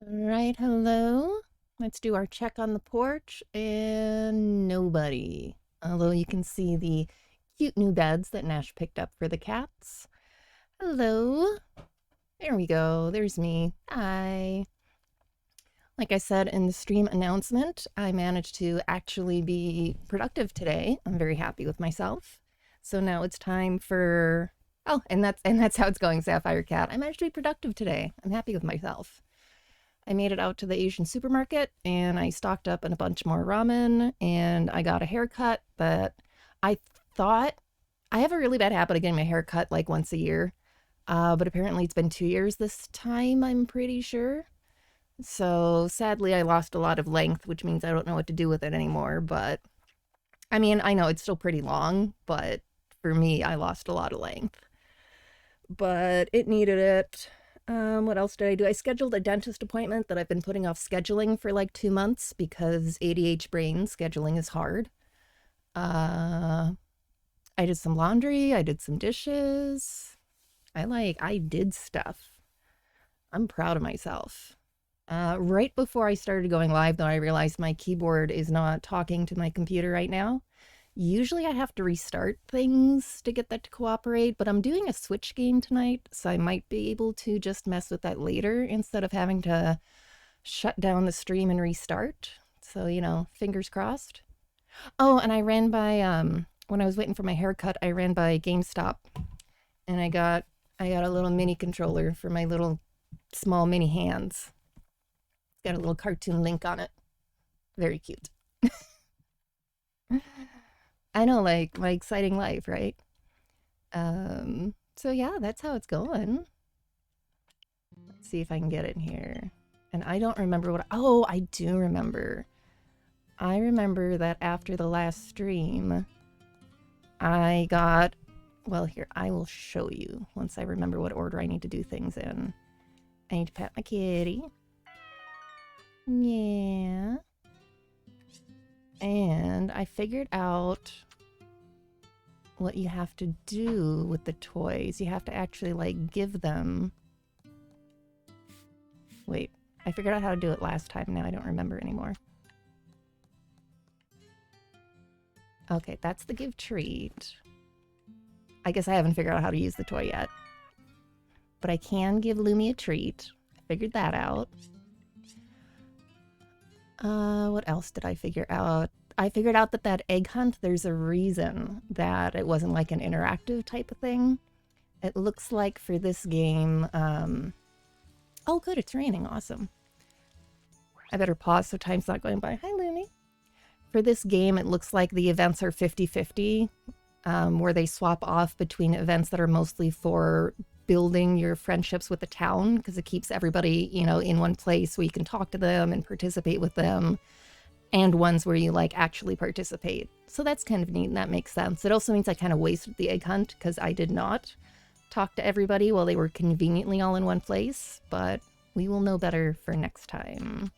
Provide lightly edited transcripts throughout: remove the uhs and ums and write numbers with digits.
Right, hello. Let's do our check on the porch, and nobody. Although you can see the cute new beds that Nash picked up for the cats. Hello. There we go. There's me. Hi. Like I said in the stream announcement, I managed to actually be productive today. I'm very happy with myself. So now it's time for and that's how it's going, Sapphire Cat. I managed to be productive today. I'm happy with myself. I made it out to the Asian supermarket and I stocked up on a bunch more ramen and I got a haircut that I thought I have a really bad habit of getting my hair cut like once a year. But apparently it's been 2 years this time, I'm pretty sure. So sadly, I lost a lot of length, which means I don't know what to do with it anymore. But I mean, I know it's still pretty long, but for me, I lost a lot of length. But it needed it. What else did I do? I scheduled a dentist appointment that I've been putting off scheduling for like 2 months because ADH brain scheduling is hard. I did some laundry. I did some dishes. I did stuff. I'm proud of myself. Right before I started going live, though, I realized my keyboard is not talking to my computer right now. Usually I have to restart things to get that to cooperate, but I'm doing a Switch game tonight, so I might be able to just mess with that later instead of having to shut down the stream and restart. So, fingers crossed. Oh, and I ran by when I was waiting for my haircut, I ran by GameStop and I got a little mini controller for my little small mini hands. It's got a little cartoon Link on it. Very cute. I know, like my exciting life, right? So yeah, that's how it's going. Let's see if I can get it in here. And I don't remember oh, I do remember. I remember that after the last stream, I got, well, here, I will show you once I remember what order I need to do things in. I need to pet my kitty. Yeah. And I figured out what you have to do with the toys. You have to actually, like, give them... Wait, I figured out how to do it last time. Now I don't remember anymore. Okay, that's the give treat. I guess I haven't figured out how to use the toy yet. But I can give Lumi a treat. I figured that out. What else did I figure out? I figured out that egg hunt, there's a reason that it wasn't like an interactive type of thing. It looks like for this game, oh good, it's raining, awesome. I better pause so time's not going by. Hi, Lumi. For this game, it looks like the events are 50-50, where they swap off between events that are mostly for building your friendships with the town, because it keeps everybody, in one place where you can talk to them and participate with them, and ones where you, like, actually participate. So that's kind of neat, and that makes sense. It also means I kind of wasted the egg hunt, because I did not talk to everybody while they were conveniently all in one place, but we will know better for next time.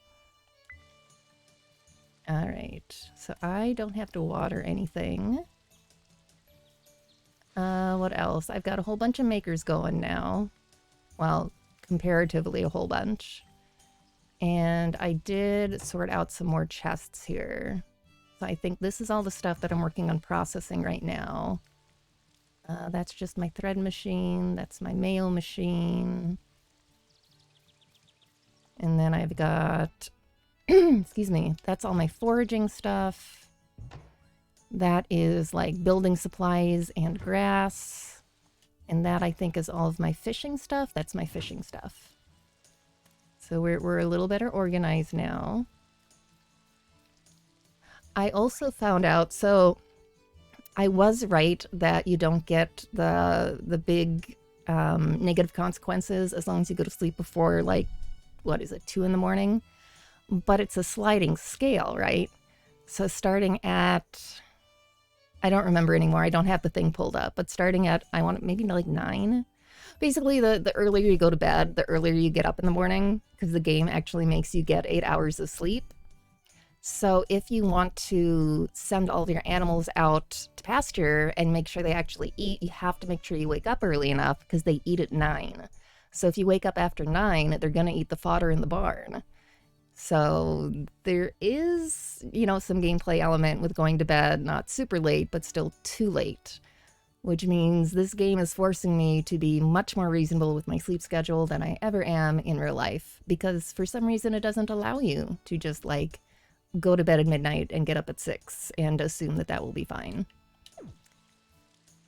Alright, so I don't have to water anything. What else? I've got a whole bunch of makers going now. Well, comparatively a whole bunch. And I did sort out some more chests here. So I think this is all the stuff that I'm working on processing right now. That's just my thread machine. That's my mail machine. And then I've got... excuse me. That's all my foraging stuff. That is like building supplies and grass. And that, I think, is all of my fishing stuff. That's my fishing stuff. So we're a little better organized now. I also found out, so I was right that you don't get the big negative consequences as long as you go to sleep before, like, what is it, 2 in the morning? But it's a sliding scale, right? So starting at, I don't remember anymore. I don't have the thing pulled up, but starting at, I want maybe like 9. Basically, the earlier you go to bed, the earlier you get up in the morning, because the game actually makes you get 8 hours of sleep. So if you want to send all of your animals out to pasture and make sure they actually eat, you have to make sure you wake up early enough, because they eat at 9. So if you wake up after 9, they're going to eat the fodder in the barn. So there is, some gameplay element with going to bed, not super late, but still too late. Which means this game is forcing me to be much more reasonable with my sleep schedule than I ever am in real life. Because for some reason it doesn't allow you to just go to bed at midnight and get up at 6 and assume that that will be fine.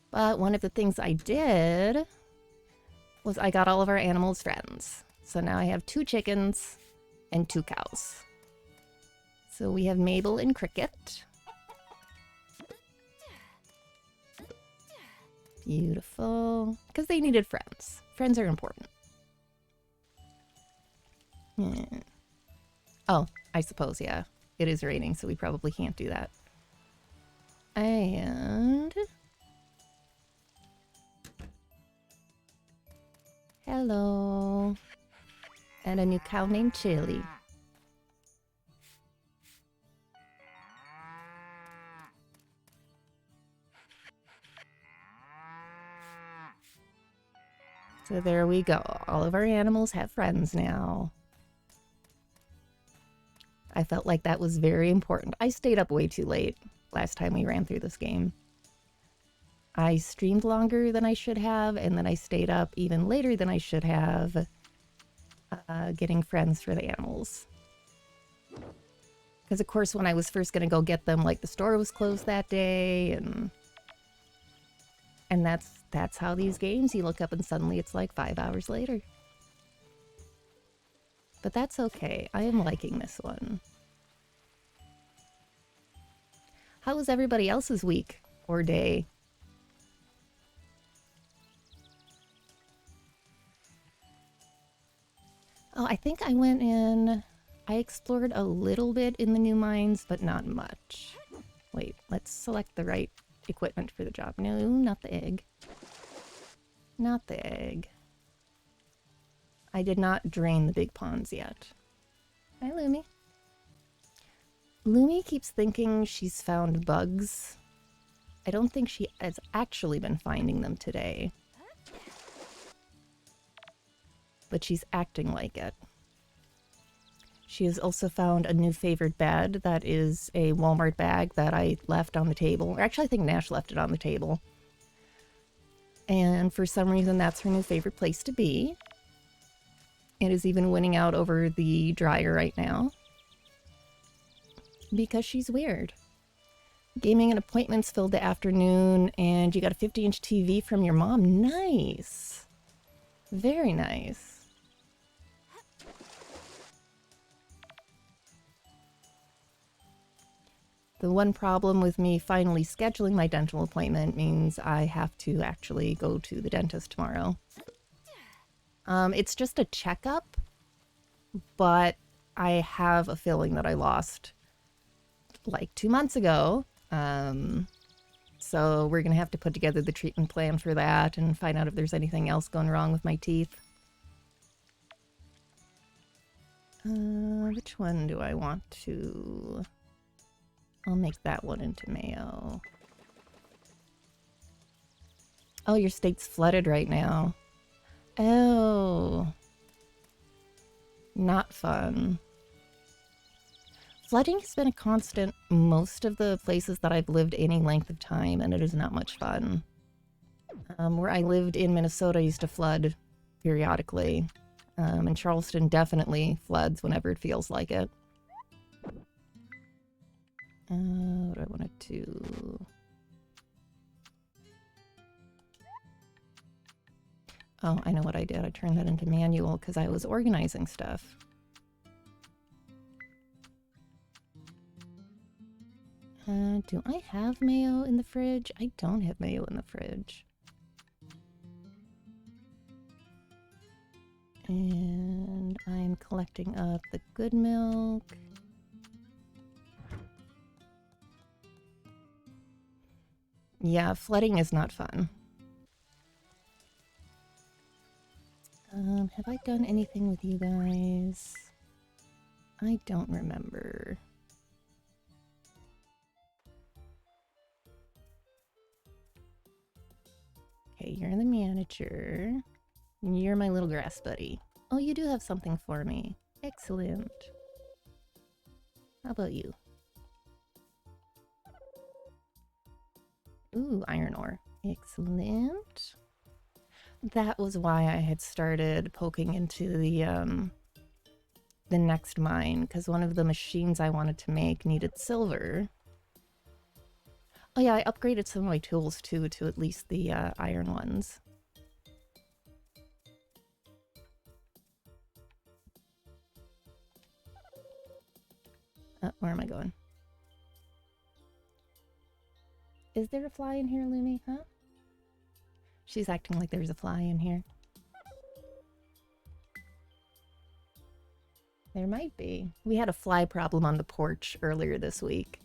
But one of the things I did was I got all of our animals friends. So now I have 2 chickens and 2 cows. So we have Mabel and Cricket. Beautiful. Because they needed friends. Friends are important. Oh, I suppose, yeah. It is raining, so we probably can't do that. And... hello. And a new cow named Chili. So there we go. All of our animals have friends now. I felt like that was very important. I stayed up way too late last time we ran through this game. I streamed longer than I should have, and then I stayed up even later than I should have, getting friends for the animals. Because, of course, when I was first going to go get them, the store was closed that day, and that's how these games, you look up and suddenly it's 5 hours later. But that's okay. I am liking this one. How was everybody else's week or day? Oh, I think I went in... I explored a little bit in the new mines, but not much. Wait, let's select the right equipment for the job. No, not the egg. Not the egg. I did not drain the big ponds yet. Hi, Lumi. Lumi keeps thinking she's found bugs. I don't think she has actually been finding them today. But she's acting like it. She has also found a new favorite bed that is a Walmart bag that I left on the table. Or actually, I think Nash left it on the table. And for some reason, that's her new favorite place to be. It is even winning out over the dryer right now. Because she's weird. Gaming and appointments filled the afternoon, and you got a 50-inch TV from your mom. Nice. Very nice. The one problem with me finally scheduling my dental appointment means I have to actually go to the dentist tomorrow. It's just a checkup, but I have a feeling that I lost 2 months ago. So we're going to have to put together the treatment plan for that and find out if there's anything else going wrong with my teeth. Which one do I want to... I'll make that one into mayo. Oh, your state's flooded right now. Oh. Not fun. Flooding has been a constant most of the places that I've lived any length of time, and it is not much fun. Where I lived in Minnesota used to flood periodically. And Charleston definitely floods whenever it feels like it. What do I want to do? Oh, I know what I did. I turned that into manual because I was organizing stuff. Do I have mayo in the fridge? I don't have mayo in the fridge. And I'm collecting up the good milk. Yeah, flooding is not fun. Have I done anything with you guys? I don't remember. Okay, you're the manager. You're my little grass buddy. Oh, you do have something for me. Excellent. How about you? Ooh, iron ore. Excellent. That was why I had started poking into the next mine, because one of the machines I wanted to make needed silver. Oh yeah, I upgraded some of my tools too, to at least the iron ones. Where am I going? Is there a fly in here, Lumi? Huh? She's acting like there's a fly in here. There might be. We had a fly problem on the porch earlier this week.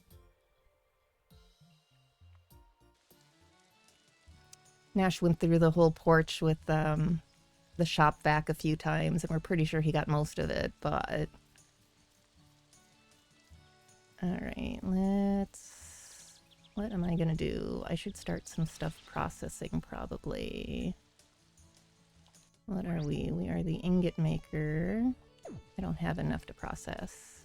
Nash went through the whole porch with the shop vac a few times, and we're pretty sure he got most of it, but... Alright, let's... What am I gonna do? I should start some stuff processing, probably. What are we? We are the ingot maker. I don't have enough to process.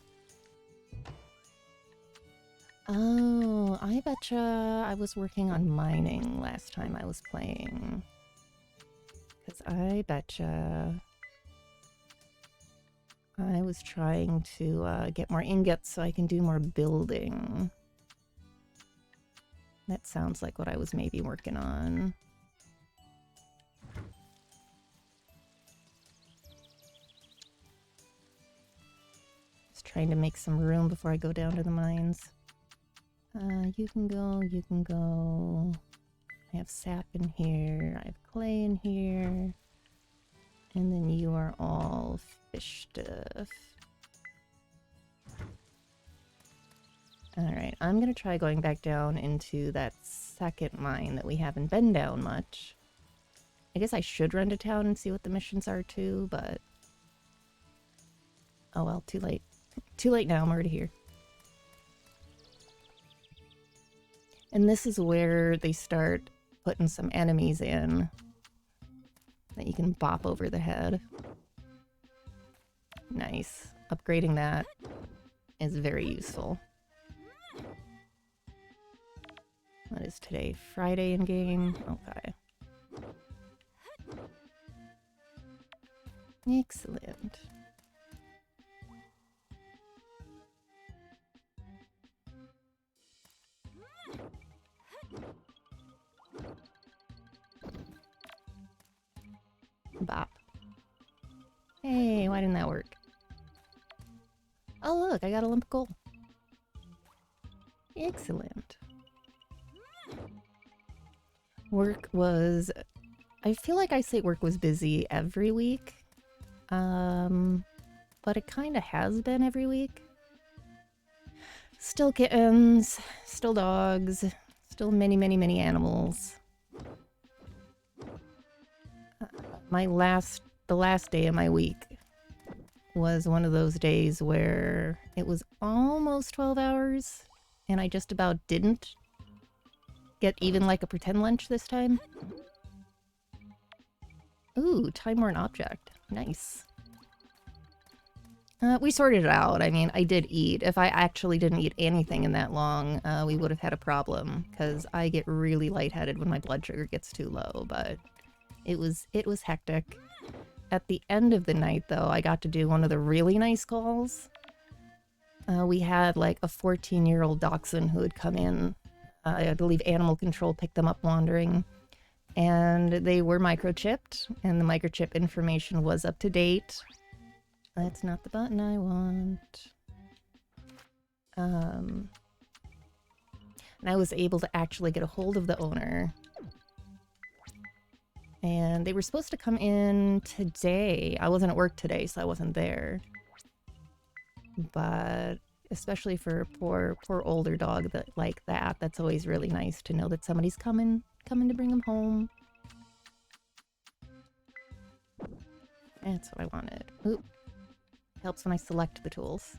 Oh, I betcha I was working on mining last time I was playing. Because I betcha I was trying to get more ingots so I can do more building. That sounds like what I was maybe working on. Just trying to make some room before I go down to the mines. You can go, you can go. I have sap in here, I have clay in here. And then you are all fish stuff. Alright, I'm gonna try going back down into that second mine that we haven't been down much. I guess I should run to town and see what the missions are too, but... Oh well, too late. Too late now, I'm already here. And this is where they start putting some enemies in that you can bop over the head. Nice. Upgrading that is very useful. What is today? Friday in game? Okay. Excellent. Bop. Hey, why didn't that work? Oh look, I got a lump of coal. Excellent. Work was... I feel like I say work was busy every week. But it kind of has been every week. Still kittens, still dogs, still many, many, many animals. The last day of my week was one of those days where it was almost 12 hours and I just about didn't get even like a pretend lunch this time. Ooh, time worn object. Nice. We sorted it out. I mean, I did eat. If I actually didn't eat anything in that long, we would have had a problem, because I get really lightheaded when my blood sugar gets too low, but it was hectic. At the end of the night, though, I got to do one of the really nice calls. We had, like, a 14-year-old dachshund who had come in. I believe animal control picked them up wandering. And they were microchipped, and the microchip information was up to date. That's not the button I want. And I was able to actually get a hold of the owner. And they were supposed to come in today. I wasn't at work today, so I wasn't there. But especially for a poor older dog like that, that's always really nice to know that somebody's coming to bring him home. That's what I wanted. Oop. Helps when I select the tools.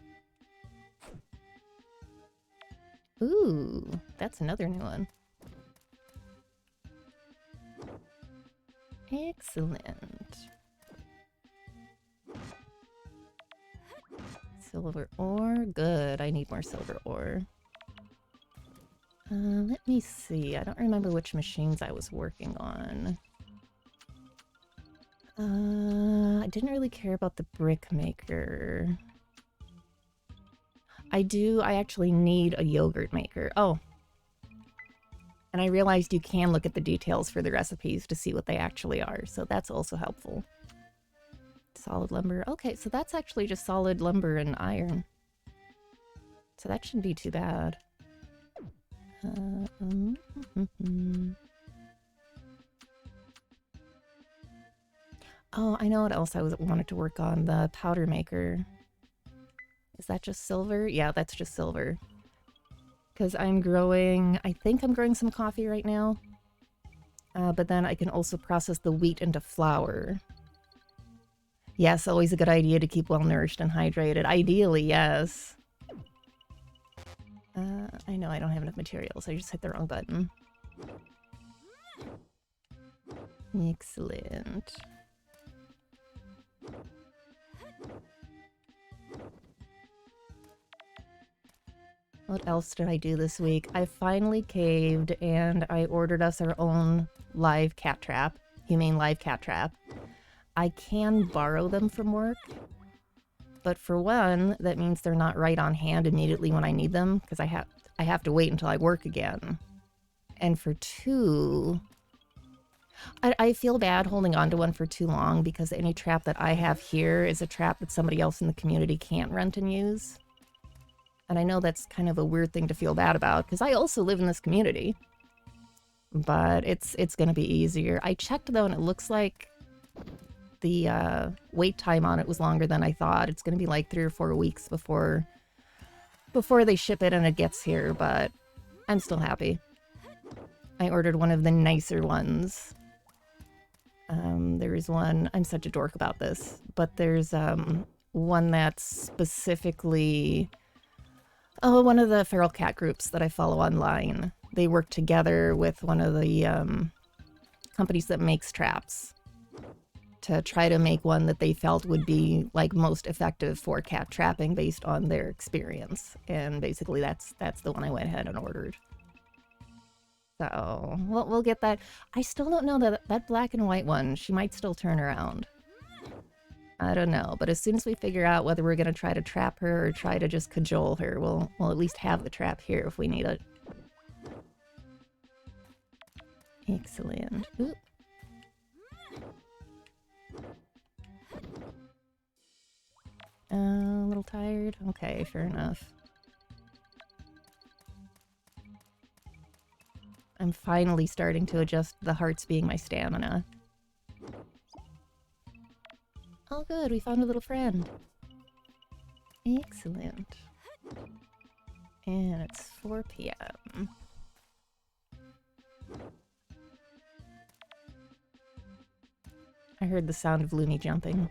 Ooh, that's another new one. Excellent. Silver ore. Good. I need more silver ore. Let me see. I don't remember which machines I was working on. I didn't really care about the brick maker. I actually need a yogurt maker. Oh. And I realized you can look at the details for the recipes to see what they actually are, so that's also helpful. Solid lumber. Okay, so that's actually just solid lumber and iron. So that shouldn't be too bad. Oh, I know what else I wanted to work on. The powder maker. Is that just silver? Yeah, that's just silver. Because I'm growing... I think I'm growing some coffee right now. But then I can also process the wheat into flour. Yes, always a good idea to keep well nourished and hydrated. Ideally, yes. I know I don't have enough materials. I just hit the wrong button. Excellent. What else did I do this week? I finally caved and I ordered us our own live cat trap. Humane live cat trap. I can borrow them from work. But for one, that means they're not right on hand immediately when I need them, because I have to wait until I work again. And for two, I feel bad holding on to one for too long, because any trap that I have here is a trap that somebody else in the community can't rent and use. And I know that's kind of a weird thing to feel bad about, because I also live in this community. But it's going to be easier. I checked, though, and it looks like the wait time on it was longer than I thought. It's going to be like 3 or 4 weeks before they ship it and it gets here, but I'm still happy. I ordered one of the nicer ones. There's one... I'm such a dork about this, but there's one that's specifically... Oh, one of the feral cat groups that I follow online. They work together with one of the companies that makes traps to try to make one that they felt would be like most effective for cat trapping based on their experience. And basically that's the one I went ahead and ordered. So we'll get that. I still don't know that black and white one. She might still turn around. I don't know, but as soon as we figure out whether we're going to try to trap her or try to just cajole her, we'll at least have the trap here if we need it. Excellent. Oop. A little tired? Okay, fair enough. I'm finally starting to adjust the hearts being my stamina. Oh good, we found a little friend. Excellent. And it's 4 p.m. I heard the sound of Looney jumping.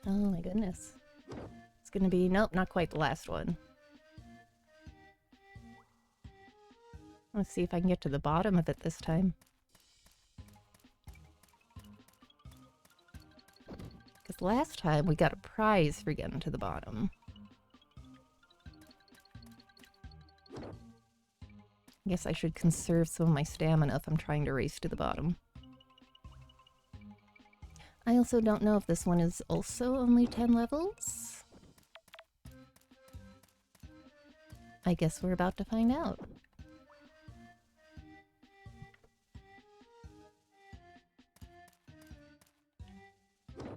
Oh my goodness. It's gonna be... Nope, not quite the last one. Let's see if I can get to the bottom of it this time. Because last time we got a prize for getting to the bottom. I guess I should conserve some of my stamina if I'm trying to race to the bottom. I also don't know if this one is also only 10 levels. I guess we're about to find out.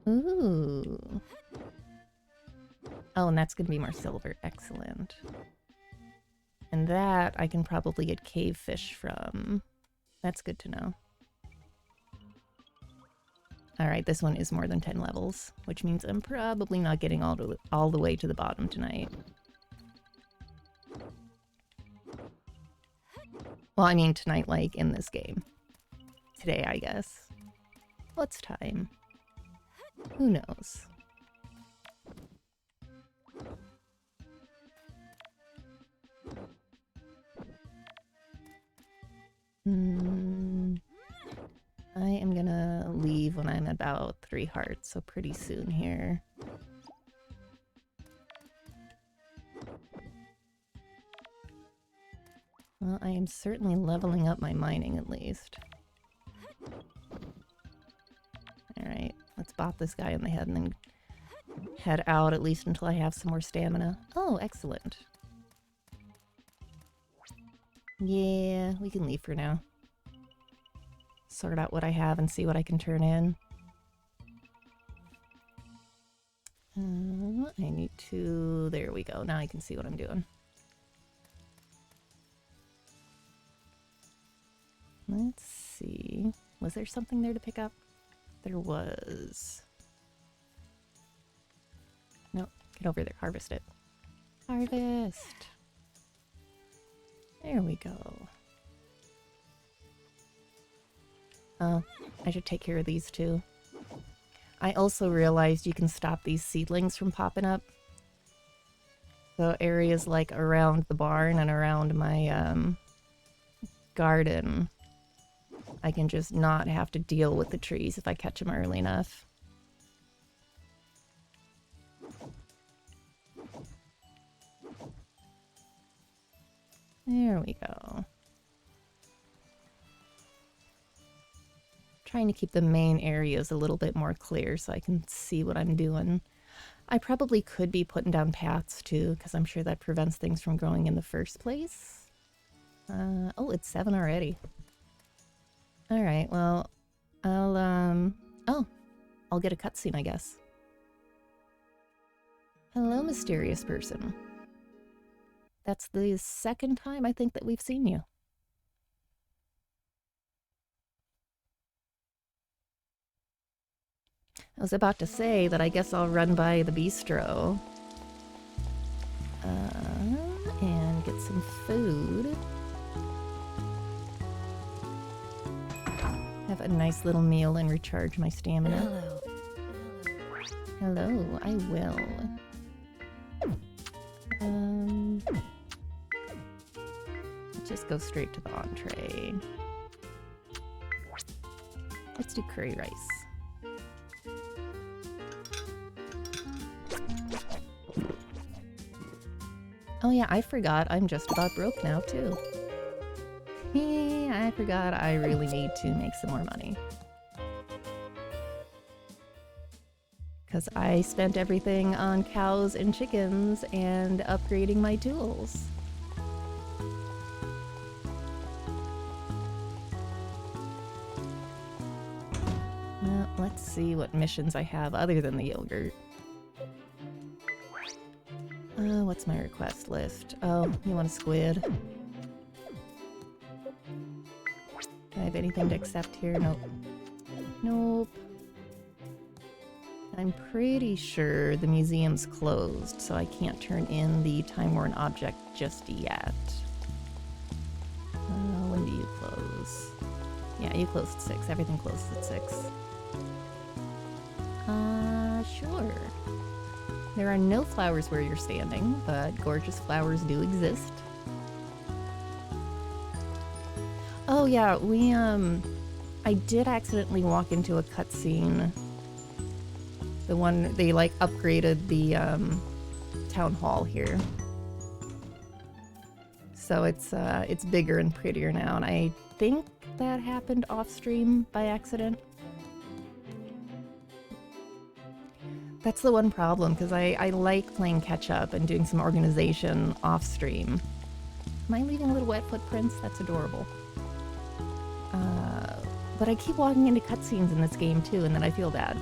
Ooh. Oh, and that's gonna be more silver. Excellent. And that I can probably get cave fish from. That's good to know. Alright, this one is more than 10 levels, which means I'm probably not getting all the way to the bottom tonight. Well, I mean tonight, like, in this game. Today, I guess. What's time? Who knows? I am gonna leave when I'm about 3 hearts, so pretty soon here. Well, I am certainly leveling up my mining at least. Alright, let's bop this guy in the head and then head out at least until I have some more stamina. Oh, excellent. Yeah, we can leave for now. Sort out what I have and see what I can turn in. I need to... There we go. Now I can see what I'm doing. Let's see. Was there something there to pick up? There was. No, get over there. Harvest it. Harvest! There we go. Oh, I should take care of these too. I also realized you can stop these seedlings from popping up. So areas like around the barn and around my garden, I can just not have to deal with the trees if I catch them early enough. There we go. Trying to keep the main areas a little bit more clear so I can see what I'm doing. I probably could be putting down paths too, because I'm sure that prevents things from growing in the first place. Oh, it's 7 already. Alright, well, I'll get a cutscene, I guess. Hello, mysterious person. That's the second time I think that we've seen you. I was about to say that I guess I'll run by the bistro. And get some food. Have a nice little meal and recharge my stamina. Hello, I will. Just go straight to the entree. Let's do curry rice. Oh yeah, I forgot I'm just about broke now too. I forgot I really need to make some more money. Because I spent everything on cows and chickens and upgrading my tools. Well, let's see what missions I have other than the yogurt. What's my request list? Oh, you want a squid? Do I have anything to accept here? Nope. Nope. I'm pretty sure the museum's closed, so I can't turn in the time-worn object just yet. When do you close? Yeah, you closed at 6. Everything closes at 6. Sure. There are no flowers where you're standing, but gorgeous flowers do exist. Oh yeah, I did accidentally walk into a cutscene. The one, they like upgraded the town hall here. So it's bigger and prettier now, and I think that happened off stream by accident. That's the one problem, because I like playing catch-up and doing some organization off-stream. Am I leaving little wet footprints? That's adorable. But I keep walking into cutscenes in this game, too, and then I feel bad.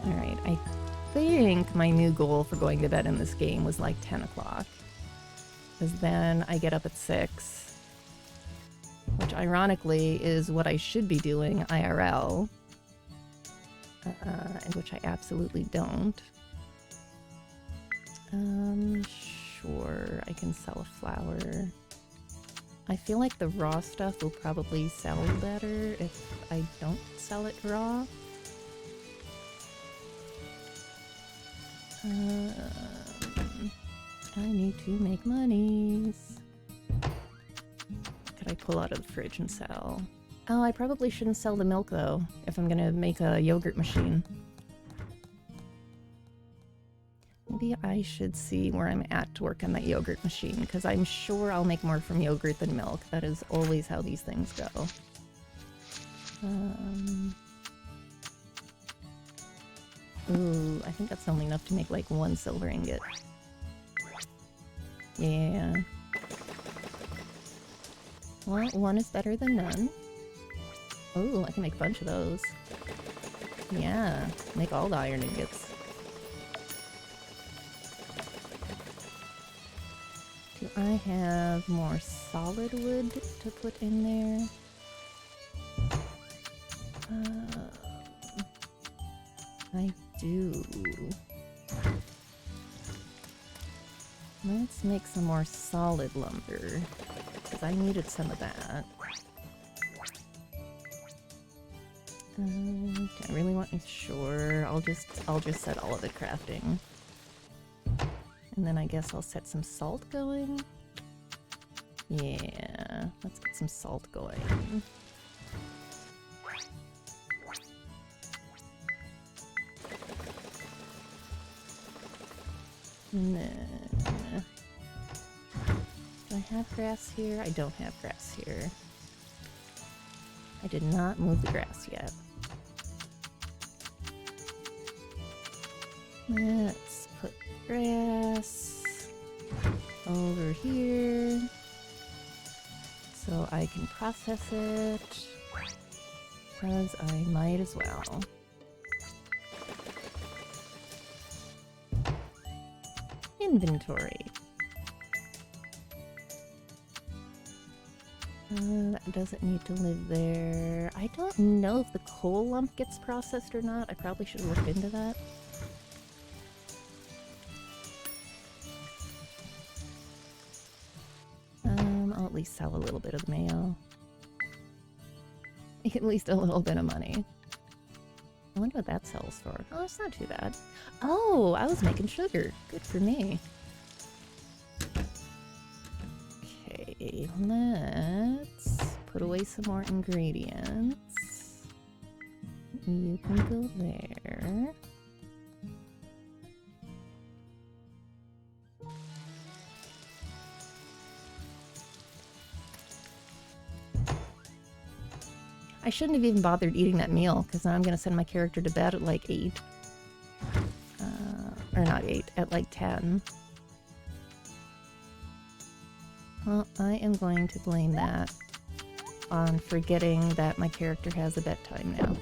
Alright, I think my new goal for going to bed in this game was like 10 o'clock. Because then I get up at 6. Which ironically is what I should be doing IRL, and which I absolutely don't. Sure, I can sell a flower. I feel like the raw stuff will probably sell better if I don't sell it raw. I need to make monies. Could I pull out of the fridge and sell? Oh, I probably shouldn't sell the milk, though, if I'm gonna make a yogurt machine. Maybe I should see where I'm at to work on that yogurt machine, because I'm sure I'll make more from yogurt than milk. That is always how these things go. Ooh, I think that's only enough to make like 1 silver ingot. Yeah. Well, 1 is better than none. Ooh, I can make a bunch of those. Yeah, make all the iron ingots. Do I have more solid wood to put in there? I do. Let's make some more solid lumber, because I needed some of that. Do I really want to? Sure, I'll just set all of the crafting. And then I guess I'll set some salt going. Yeah, let's get some salt going. And then... do I have grass here? I don't have grass here. I did not move the grass yet. Let's put grass over here so I can process it, because I might as well. Inventory. That doesn't need to live there. I don't know if the coal lump gets processed or not. I probably should have looked into that. I'll at least sell a little bit of the mayo. At least a little bit of money. I wonder what that sells for. Oh, it's not too bad. Oh, I was making sugar. Good for me. Okay, let's put away some more ingredients. You can go there. I shouldn't have even bothered eating that meal, because now I'm going to send my character to bed at like 8. Or not 8, at like 10. Well, I am going to blame that on forgetting that my character has a bedtime now.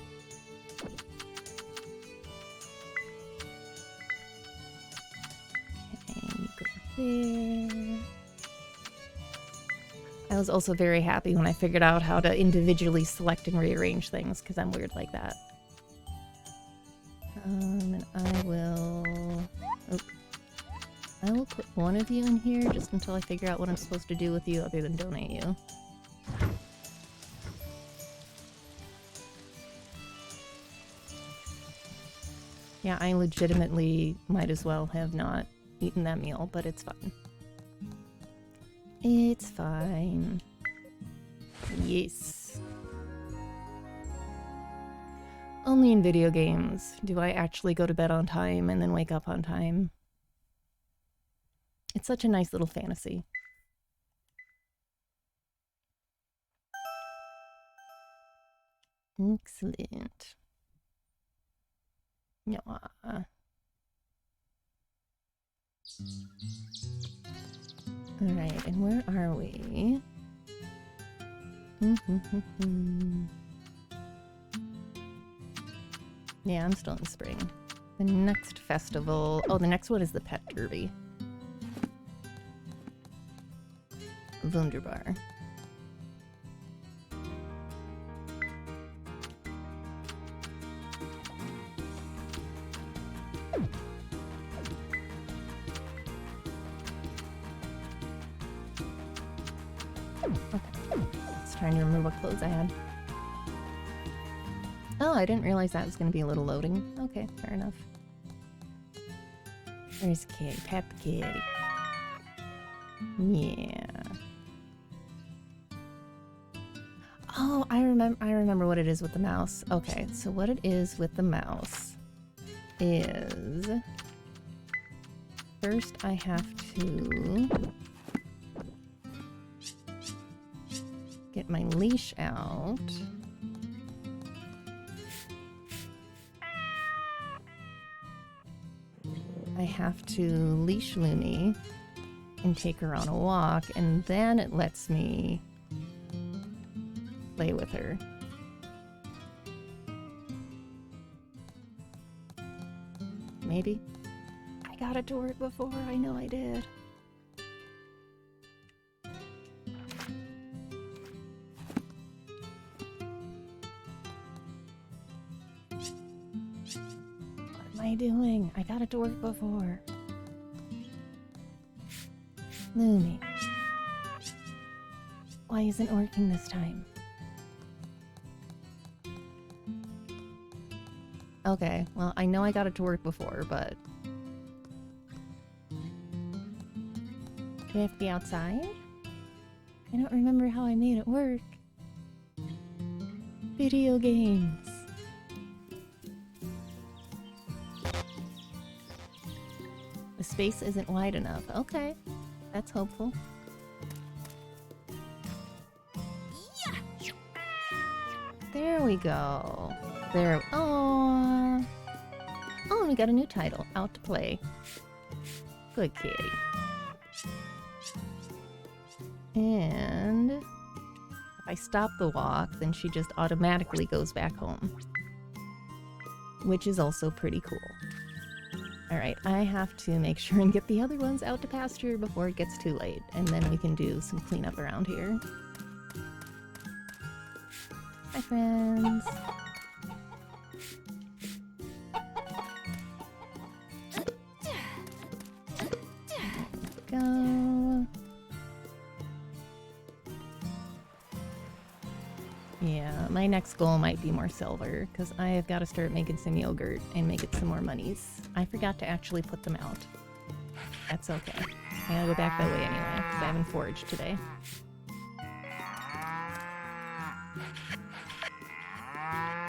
Okay, you go there. I was also very happy when I figured out how to individually select and rearrange things, because I'm weird like that. And I will put one of you in here just until I figure out what I'm supposed to do with you other than donate you. Yeah, I legitimately might as well have not eaten that meal, but it's fine. It's fine. Yes. Only in video games do I actually go to bed on time and then wake up on time. It's such a nice little fantasy. Excellent. Yeah. Alright, and where are we? Yeah, I'm still in spring. The next festival... oh, the next one is the Pet Derby. Wunderbar. Okay. It's trying to remember what clothes I had. Oh, I didn't realize that was going to be a little loading. Okay, fair enough. There's Kitty, Pet Kitty. Yeah. Oh, I remember what it is with the mouse. Okay, so what it is with the mouse is first I have to get my leash out. I have to leash Looney and take her on a walk, and then it lets me play with her. Maybe? I got it to work before, I know I did. What am I doing? I got it to work before. Looney. Why isn't it working this time? Okay, well, I know I got it to work before, but... Do I have to be outside? I don't remember how I made it work. Video games. The space isn't wide enough. Okay, that's hopeful. There we go. There. Oh, and we got a new title. Out to play. Good kitty. And if I stop the walk, then she just automatically goes back home, which is also pretty cool. All right, I have to make sure and get the other ones out to pasture before it gets too late, and then we can do some cleanup around here. Hi, friends. Go. Yeah, my next goal might be more silver, because I have got to start making some yogurt and make it some more monies. I forgot to actually put them out. That's okay. I gotta go back that way anyway, because I haven't foraged today.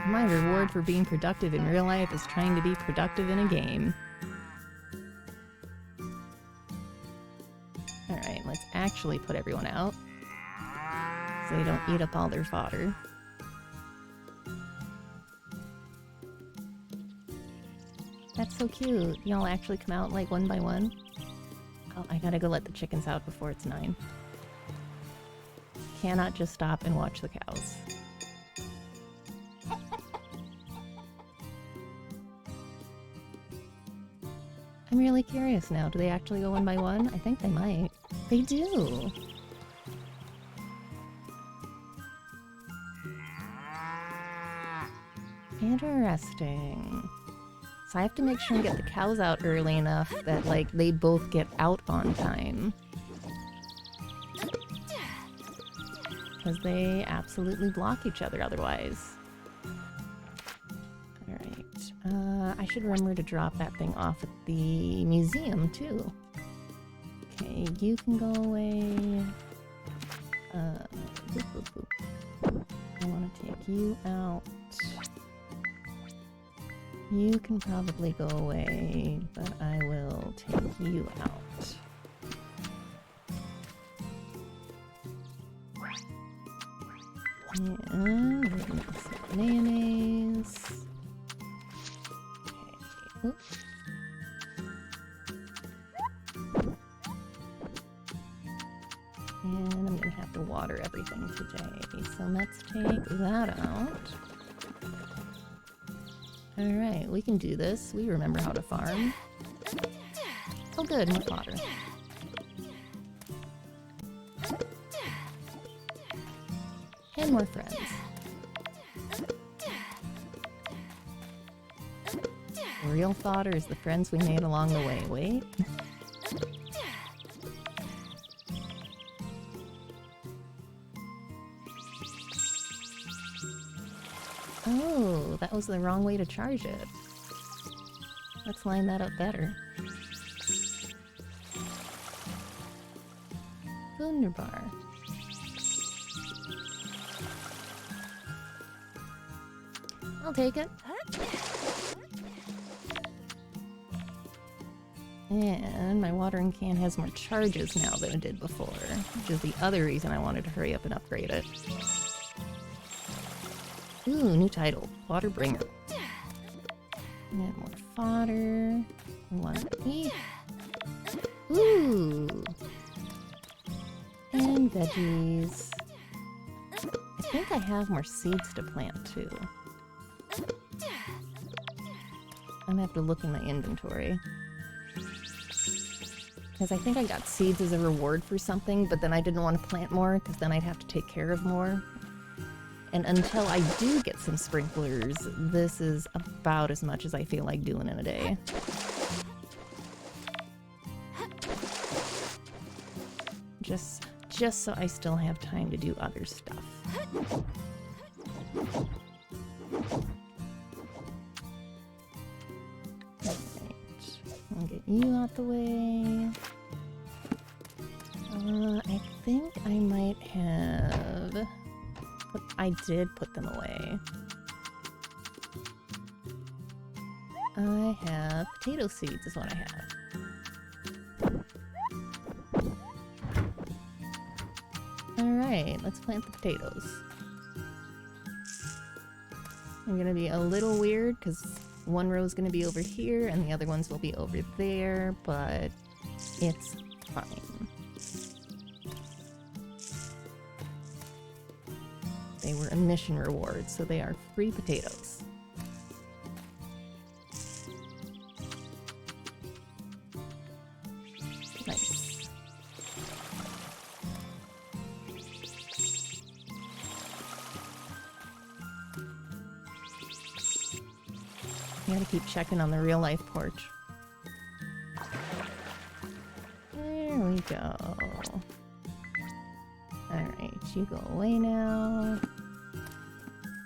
My reward for being productive in real life is trying to be productive in a game. Alright, let's actually put everyone out, so they don't eat up all their fodder. That's so cute. Y'all actually come out like one by one? Oh, I gotta go let the chickens out before it's 9. Cannot just stop and watch the cows. I'm really curious now. Do they actually go one by one? I think they might. They do! Interesting. So I have to make sure and get the cows out early enough that, like, they both get out on time. Because they absolutely block each other otherwise. Alright. I should remember to drop that thing off at the museum, too. Okay, you can go away. Boop, boop, boop. I want to take you out. You can probably go away, but I will take you out. And we're gonna get some mayonnaise. Okay. Oops. And I'm gonna have to water everything today. So let's take that out. Alright, we can do this. We remember how to farm. Oh good, more fodder. And more friends. Real fodder is the friends we made along the way. Wait. Oh, that was the wrong way to charge it. Let's line that up better. Wunderbar. I'll take it. And my watering can has more charges now than it did before, which is the other reason I wanted to hurry up and upgrade it. Ooh, new title, Water Bringer. Add more fodder. One each. Ooh. And veggies. I think I have more seeds to plant too. I'm gonna have to look in my inventory. Because I think I got seeds as a reward for something, but then I didn't want to plant more because then I'd have to take care of more. And until I do get some sprinklers, this is about as much as I feel like doing in a day. Just so I still have time to do other stuff. I'll get you out the way. I think I might have... I did put them away. I have potato seeds is what I have. Alright, let's plant the potatoes. I'm gonna be a little weird because one row is going to be over here and the other ones will be over there, but it's fine. They were a mission reward, so they are free potatoes. Nice. You gotta keep checking on the real life porch. There we go. Alright, you go away now.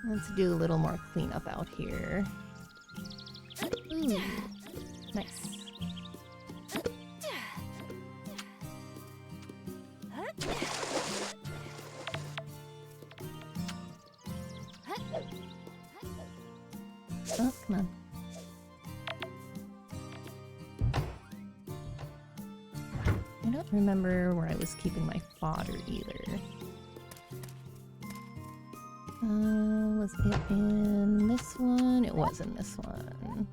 Let's do a little more cleanup out here. Ooh, nice. Oh, come on. I don't remember where I was keeping my fodder either. Was it in this one? It was in this one.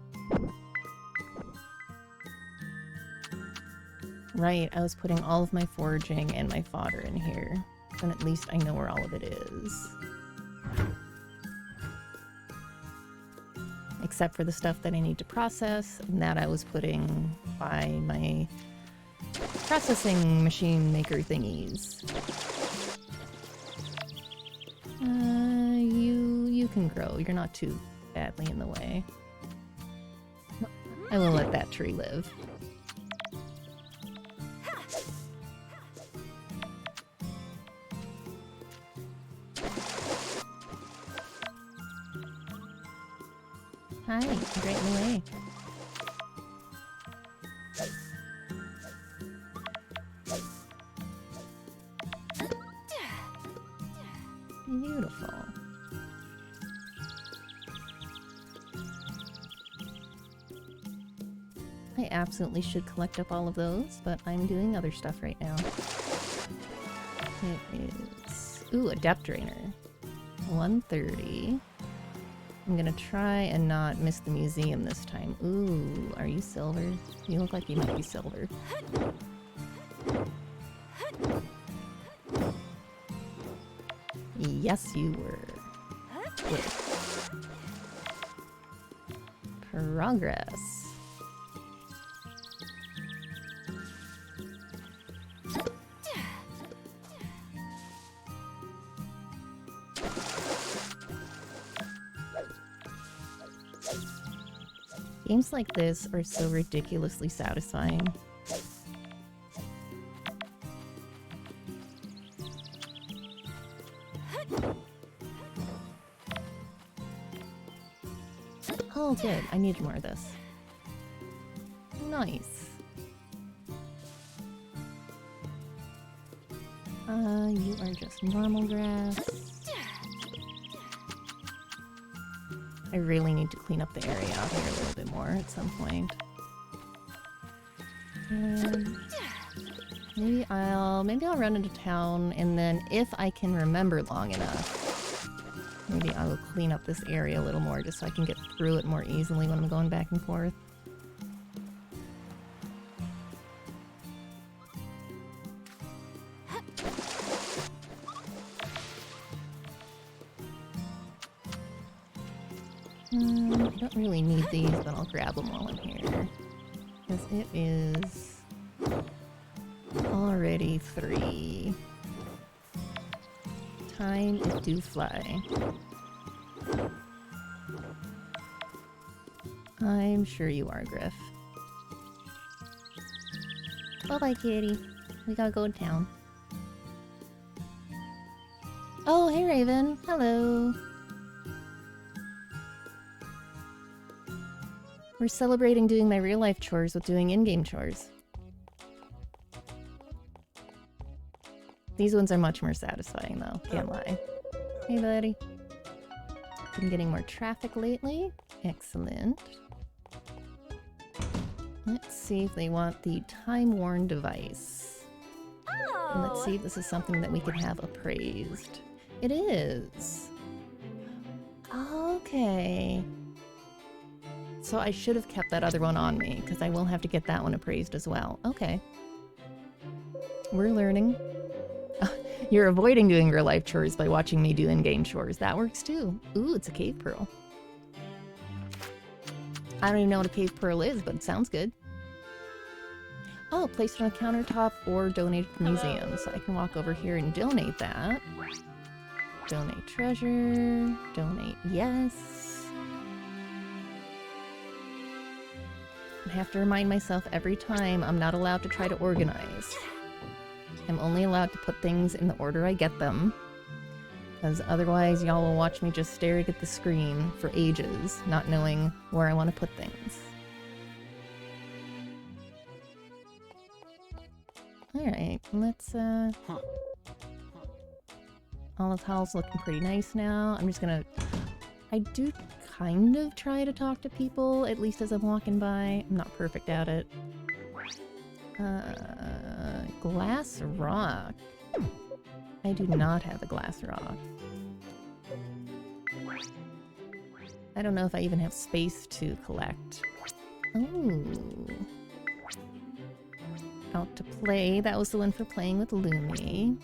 Right, I was putting all of my foraging and my fodder in here. Then at least I know where all of it is. Except for the stuff that I need to process, and that I was putting by my processing machine maker thingies. You can grow. You're not too badly in the way. I will let that tree live. Hi, you're right in the way. Beautiful. I absolutely should collect up all of those, but I'm doing other stuff right now. It is... Ooh, a depth drainer. 130. I'm gonna try and not miss the museum this time. Ooh, are you silver? You look like you might be silver. Yes, you were. Good. Progress. Games like this are so ridiculously satisfying. Oh, good. I need more of this. Nice. You are just normal grass. I really need to clean up the area out here a little bit more at some point. Maybe I'll run into town, and then if I can remember long enough, maybe I will clean up this area a little more just so I can get through it more easily when I'm going back and forth. I don't really need these, but I'll grab them while I'm here. Because it is already 3. Time it do fly. I'm sure you are, Griff. Bye-bye, kitty. We gotta go to town. Oh, hey, Raven. Hello. We're celebrating doing my real-life chores with doing in-game chores. These ones are much more satisfying, though. Can't lie. Hey, buddy. Been getting more traffic lately. Excellent. Let's see if they want the time-worn device. Oh. And let's see if this is something that we can have appraised. It is. Okay. So I should have kept that other one on me, because I will have to get that one appraised as well. Okay. We're learning. You're avoiding doing real-life chores by watching me do in-game chores. That works too. Ooh, it's a cave pearl. I don't even know what a cave pearl is, but it sounds good. Oh, place it on a countertop or donate to the museum. So I can walk over here and donate that. Donate treasure. Donate yes. I have to remind myself every time I'm not allowed to try to organize. I'm only allowed to put things in the order I get them. Because otherwise y'all will watch me just staring at the screen for ages, not knowing where I want to put things. Alright, let's all the tiles looking pretty nice now. I'm just gonna... I do kind of try to talk to people, at least as I'm walking by. I'm not perfect at it. Glass rock. I do not have a glass rock. I don't know if I even have space to collect. Oh. Out to play. That was the one for playing with Lumi.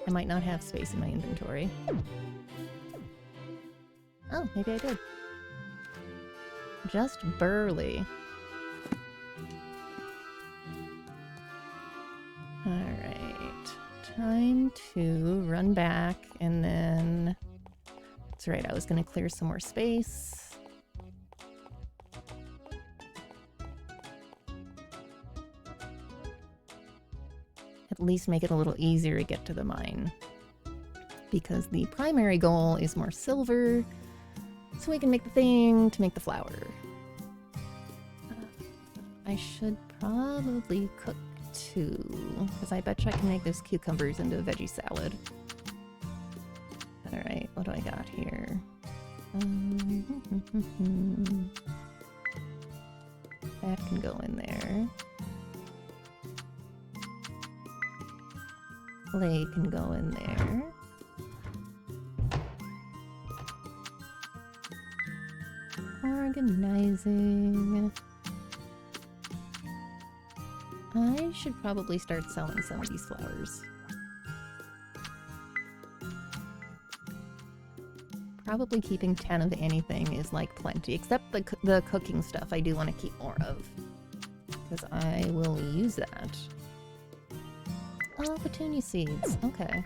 I might not have space in my inventory. Oh, maybe I did. Just barely. Alright. Time to run back and then... That's right, I was gonna clear some more space. At least make it a little easier to get to the mine. Because the primary goal is more silver, so we can make the thing to make the flour. I should probably cook too, because I bet you I can make those cucumbers into a veggie salad. Alright, what do I got here? That can go in there. Clay can go in there. Organizing. I should probably start selling some of these flowers. Probably keeping 10 of anything is like plenty, except the cooking stuff I do want to keep more of. Because I will use that. Oh, petunia seeds. Okay.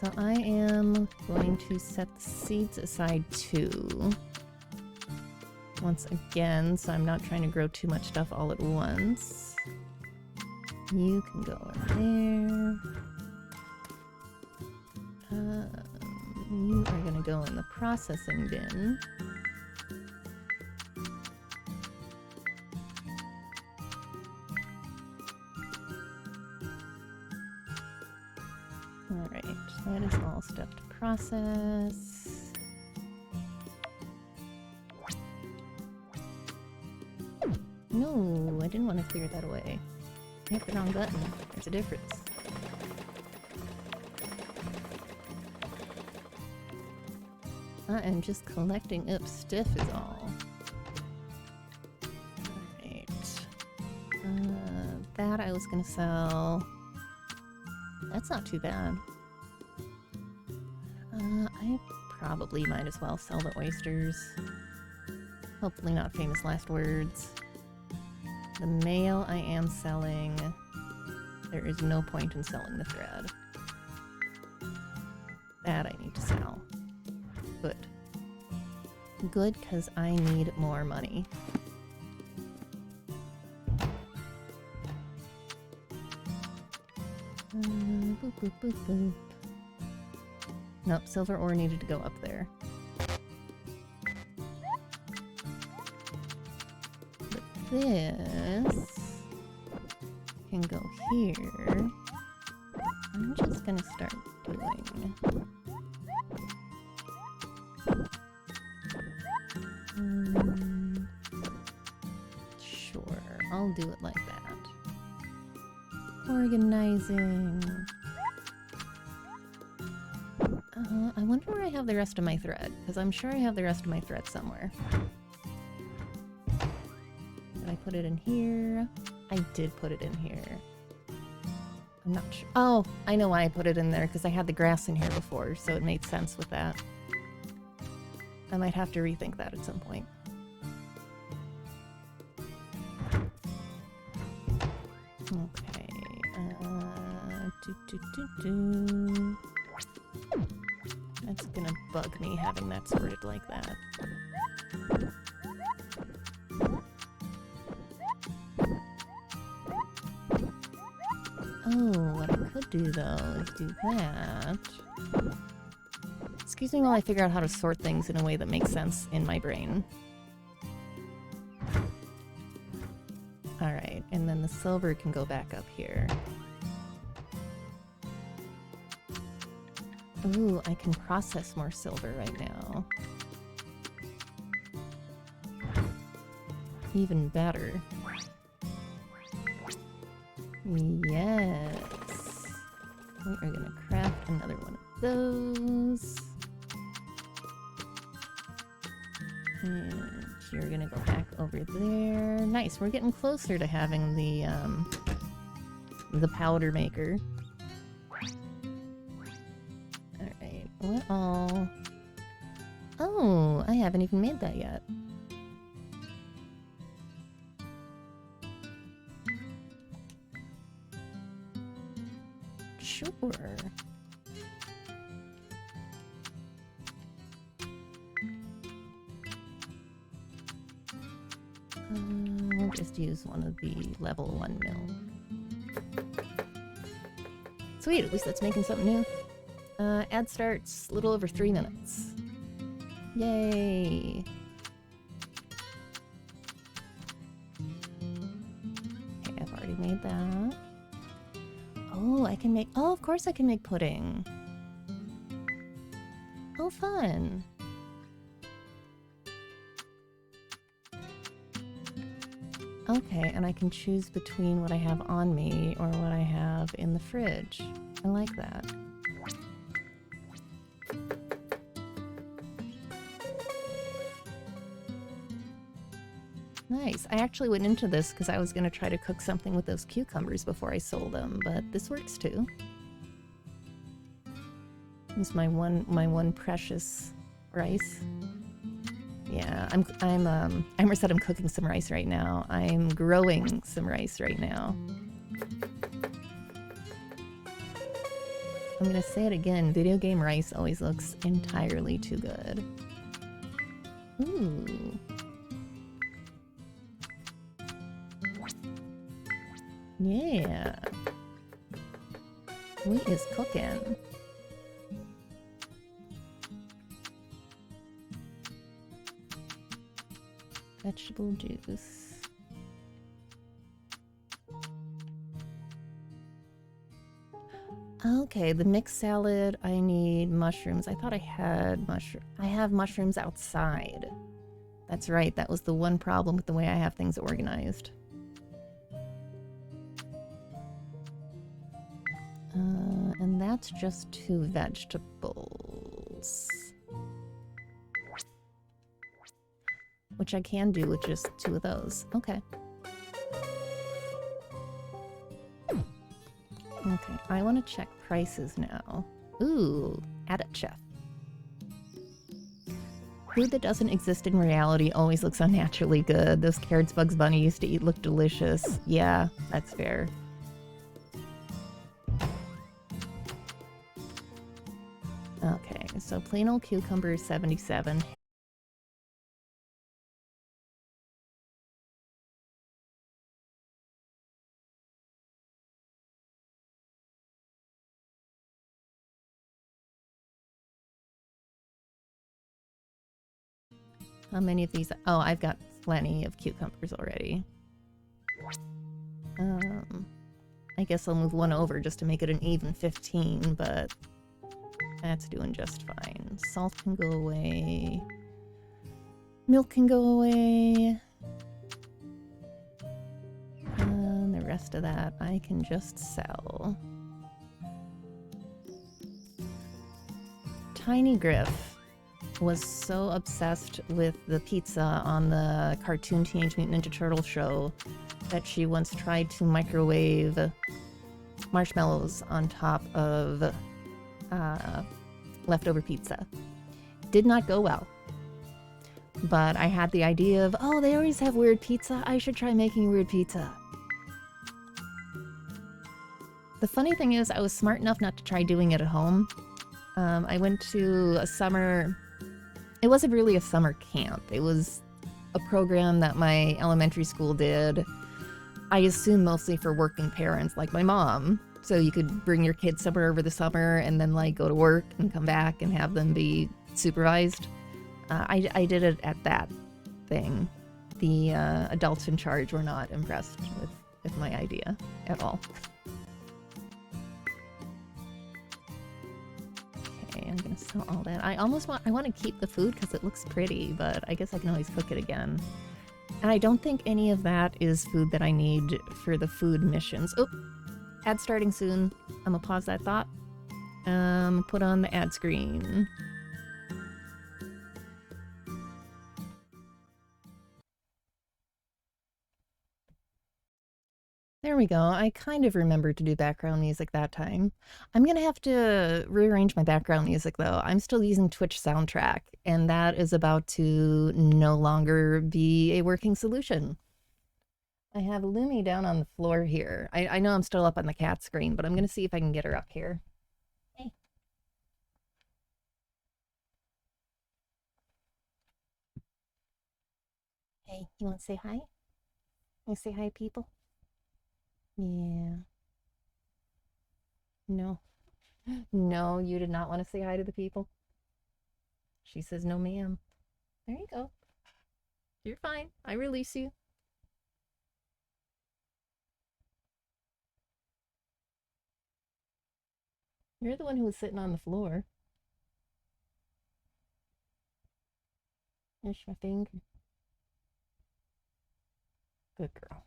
So I am going to set the seeds aside too. Once again, so I'm not trying to grow too much stuff all at once. You can go in there. You are gonna go in the processing bin. Alright, that is all stuff to process. No, I didn't want to clear that away. I hit the wrong button. There's a difference. I am just collecting up stuff is all. Alright. That I was gonna sell. That's not too bad. I probably might as well sell the oysters. Hopefully not famous last words. The mail I am selling. There is no point in selling the thread. That I need to sell. Good. Good, because I need more money. Boop, boop, boop, boop. Nope, silver ore needed to go up there. But this can go here. I'm just gonna start doing... Sure, I'll do it like that. Organizing. I wonder where I have the rest of my thread, because I'm sure I have the rest of my thread somewhere. Did I put it in here? I did put it in here. I'm not sure. Oh, I know why I put it in there, because I had the grass in here before, so it made sense with that. I might have to rethink that at some point. Okay. That's gonna bug me having that sorted like that. Oh, what I could do though is do that. Excuse me while I figure out how to sort things in a way that makes sense in my brain. Alright, and then the silver can go back up here. Ooh, I can process more silver right now. Even better. Yes! We are gonna craft another one of those. And you're gonna go back over there. Nice, we're getting closer to having the powder maker. Alright, what all... Oh, I haven't even made that yet. Sure. We'll just use one of the level 1 mill. Sweet, at least that's making something new. Ad starts a little over 3 minutes. Yay! Okay, I've already made that. Oh, I can make... Oh, of course I can make pudding. Oh, fun. Okay, and I can choose between what I have on me or what I have in the fridge. I like that. Nice. I actually went into this because I was going to try to cook something with those cucumbers before I sold them, but this works too. Use my one precious rice. Yeah, I'm cooking some rice right now. I'm growing some rice right now. I'm gonna say it again, video game rice always looks entirely too good. Ooh. Yeah. We is cooking. Vegetable juice. Okay, the mixed salad, I need mushrooms. I thought I had I have mushrooms outside. That's right, that was the one problem with the way I have things organized. And that's just 2 vegetables. Which I can do with just 2 of those. Okay. Okay, I want to check prices now. Ooh, add it, chef. Food that doesn't exist in reality always looks unnaturally good. Those carrots Bugs Bunny used to eat look delicious. Yeah, that's fair. Okay, so plain old cucumber is 77. How many of these? Oh, I've got plenty of cucumbers already. I guess I'll move one over just to make it an even 15, but that's doing just fine. Salt can go away. Milk can go away. And the rest of that I can just sell. Tiny Griff was so obsessed with the pizza on the cartoon Teenage Mutant Ninja Turtle show that she once tried to microwave marshmallows on top of leftover pizza. Did not go well. But I had the idea of, oh, they always have weird pizza. I should try making weird pizza. The funny thing is, I was smart enough not to try doing it at home. I went to a summer... It wasn't really a summer camp. It was a program that my elementary school did. I assume mostly for working parents, like my mom. So you could bring your kids somewhere over the summer and then like go to work and come back and have them be supervised. I did it at that thing. The adults in charge were not impressed with my idea at all. Okay, I'm gonna sell all that. I want to keep the food because it looks pretty, but I guess I can always cook it again. And I don't think any of that is food that I need for the food missions. Oh, ad starting soon. I'm gonna pause that thought. Put on the ad screen. There we go. I kind of remembered to do background music that time. I'm gonna have to rearrange my background music though. I'm still using Twitch soundtrack, and that is about to no longer be a working solution. I have Lumi down on the floor here. I know I'm still up on the cat screen, but I'm gonna see if I can get her up here. Hey. Hey, you want to say hi? You say hi, people? Yeah. No. No, you did not want to say hi to the people? She says, no, ma'am. There you go. You're fine. I release you. You're the one who was sitting on the floor. There's my finger. Good girl.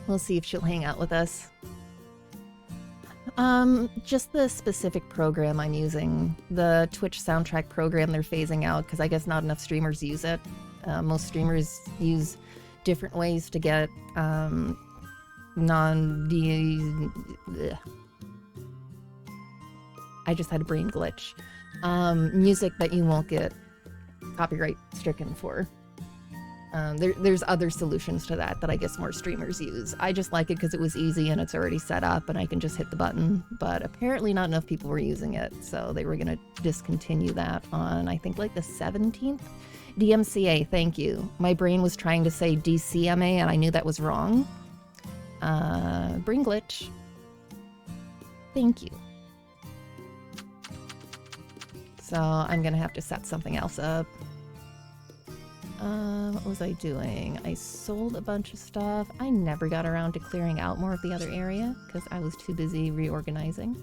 We'll see if she'll hang out with us. Just the specific program I'm using. The Twitch soundtrack program they're phasing out because I guess not enough streamers use it. Most streamers use different ways to get I just had a brain glitch. Music that you won't get copyright stricken for. There's other solutions to that I guess more streamers use. I just like it because it was easy and it's already set up and I can just hit the button, but apparently not enough people were using it, so they were going to discontinue that on, I think, like the 17th? DMCA, thank you. My brain was trying to say DCMA and I knew that was wrong. Brain glitch. Thank you. So I'm going to have to set something else up. What was I doing? I sold a bunch of stuff. I never got around to clearing out more of the other area because I was too busy reorganizing.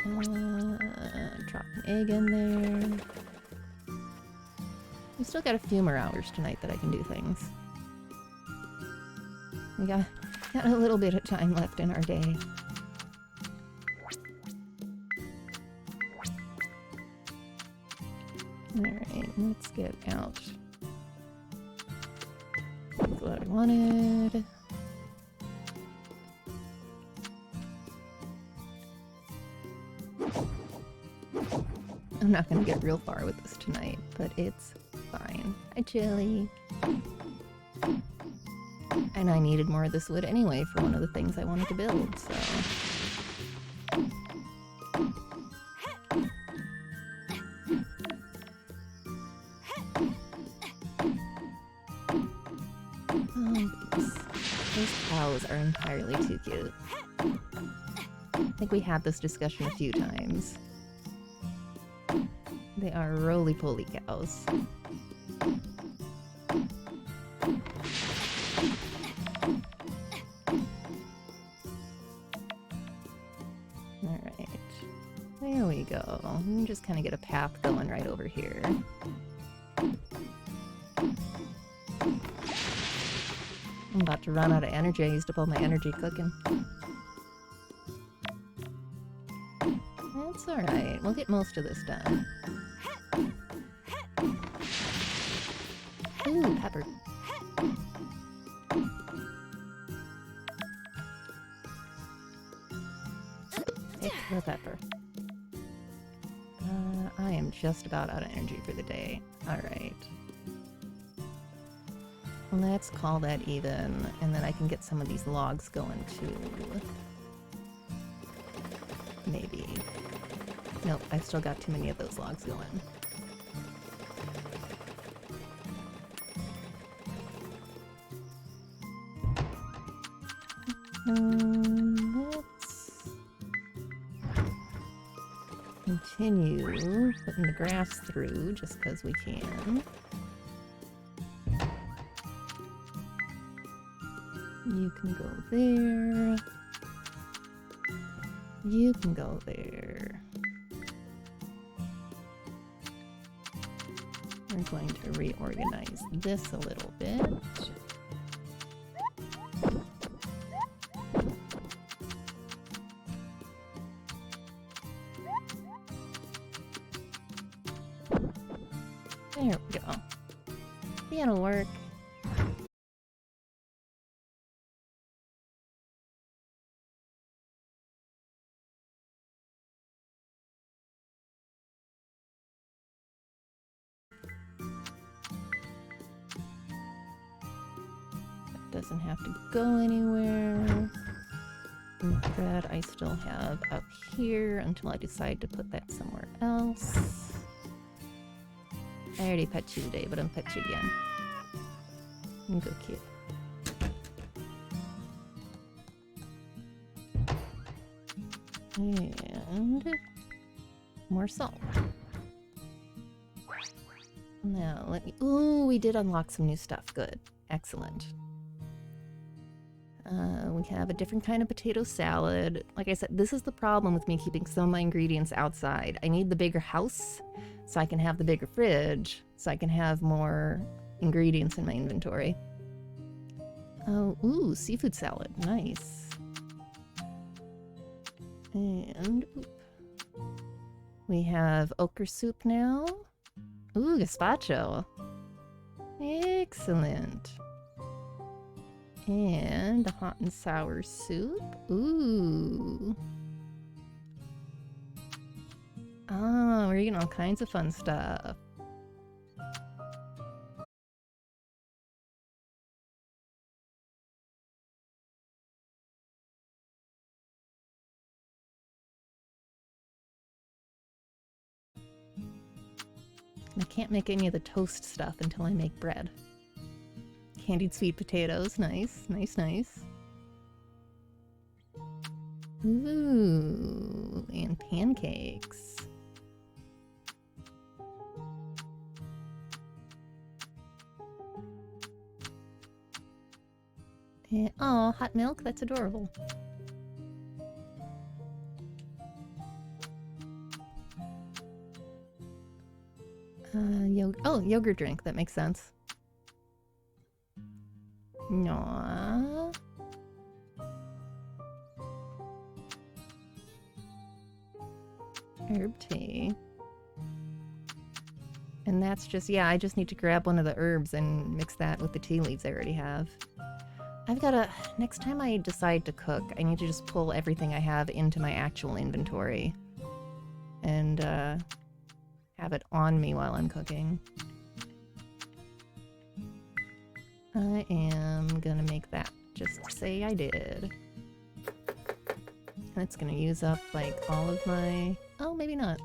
Drop an egg in there. We still got a few more hours tonight that I can do things. We got a little bit of time left in our day. Alright, let's get out. That's what I wanted. I'm not gonna get real far with this tonight, but it's fine. Hi, Chili. And I needed more of this wood anyway for one of the things I wanted to build, so... Those cows are entirely too cute. I think we had this discussion a few times. They are roly-poly cows. Alright. There we go. We can just kind of get a path going right over here. I'm about to run out of energy. I used up all my energy cooking. That's alright. We'll get most of this done. Ooh, pepper. Take the pepper. I am just about out of energy for the day. Alright. Let's call that even, and then I can get some of these logs going too. Maybe. Nope, I've still got too many of those logs going. Let's continue putting the grass through just because we can. You can go there. You can go there. We're going to reorganize this a little bit. There we go. That'll work. Doesn't have to go anywhere. And bread I still have up here until I decide to put that somewhere else. I already pet you today, but I'm pet you again. And go cute. And more salt. Now let me. Ooh, we did unlock some new stuff. Good. Excellent. We have a different kind of potato salad. Like I said, this is the problem with me keeping some of my ingredients outside. I need the bigger house so I can have the bigger fridge, so I can have more ingredients in my inventory. Oh, ooh, seafood salad. Nice. And we have okra soup now. Ooh, gazpacho. Excellent. And a hot and sour soup. Ooh. Ah, we're eating all kinds of fun stuff. I can't make any of the toast stuff until I make bread. Candied sweet potatoes. Nice, nice, nice. Ooh, and pancakes. Oh, hot milk? That's adorable. Yogurt drink. That makes sense. Aww. Herb tea. And that's just, yeah, I just need to grab one of the herbs and mix that with the tea leaves I already have. I've got to, next time I decide to cook, I need to just pull everything I have into my actual inventory. And, have it on me while I'm cooking. I am gonna make that. Just say I did. And it's gonna use up, like, all of my... Oh, maybe not.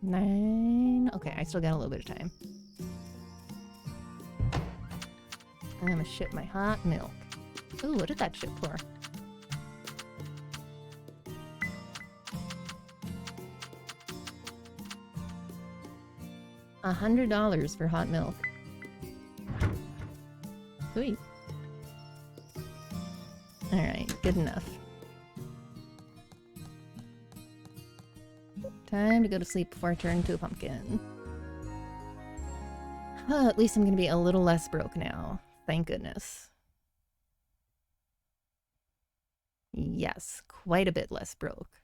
Nine... Okay, I still got a little bit of time. I'm gonna ship my hot milk. Ooh, what did that ship for? $100 for hot milk. Sweet. Alright, good enough. Time to go to sleep before I turn into a pumpkin. Oh, at least I'm gonna be a little less broke now. Thank goodness. Yes, quite a bit less broke.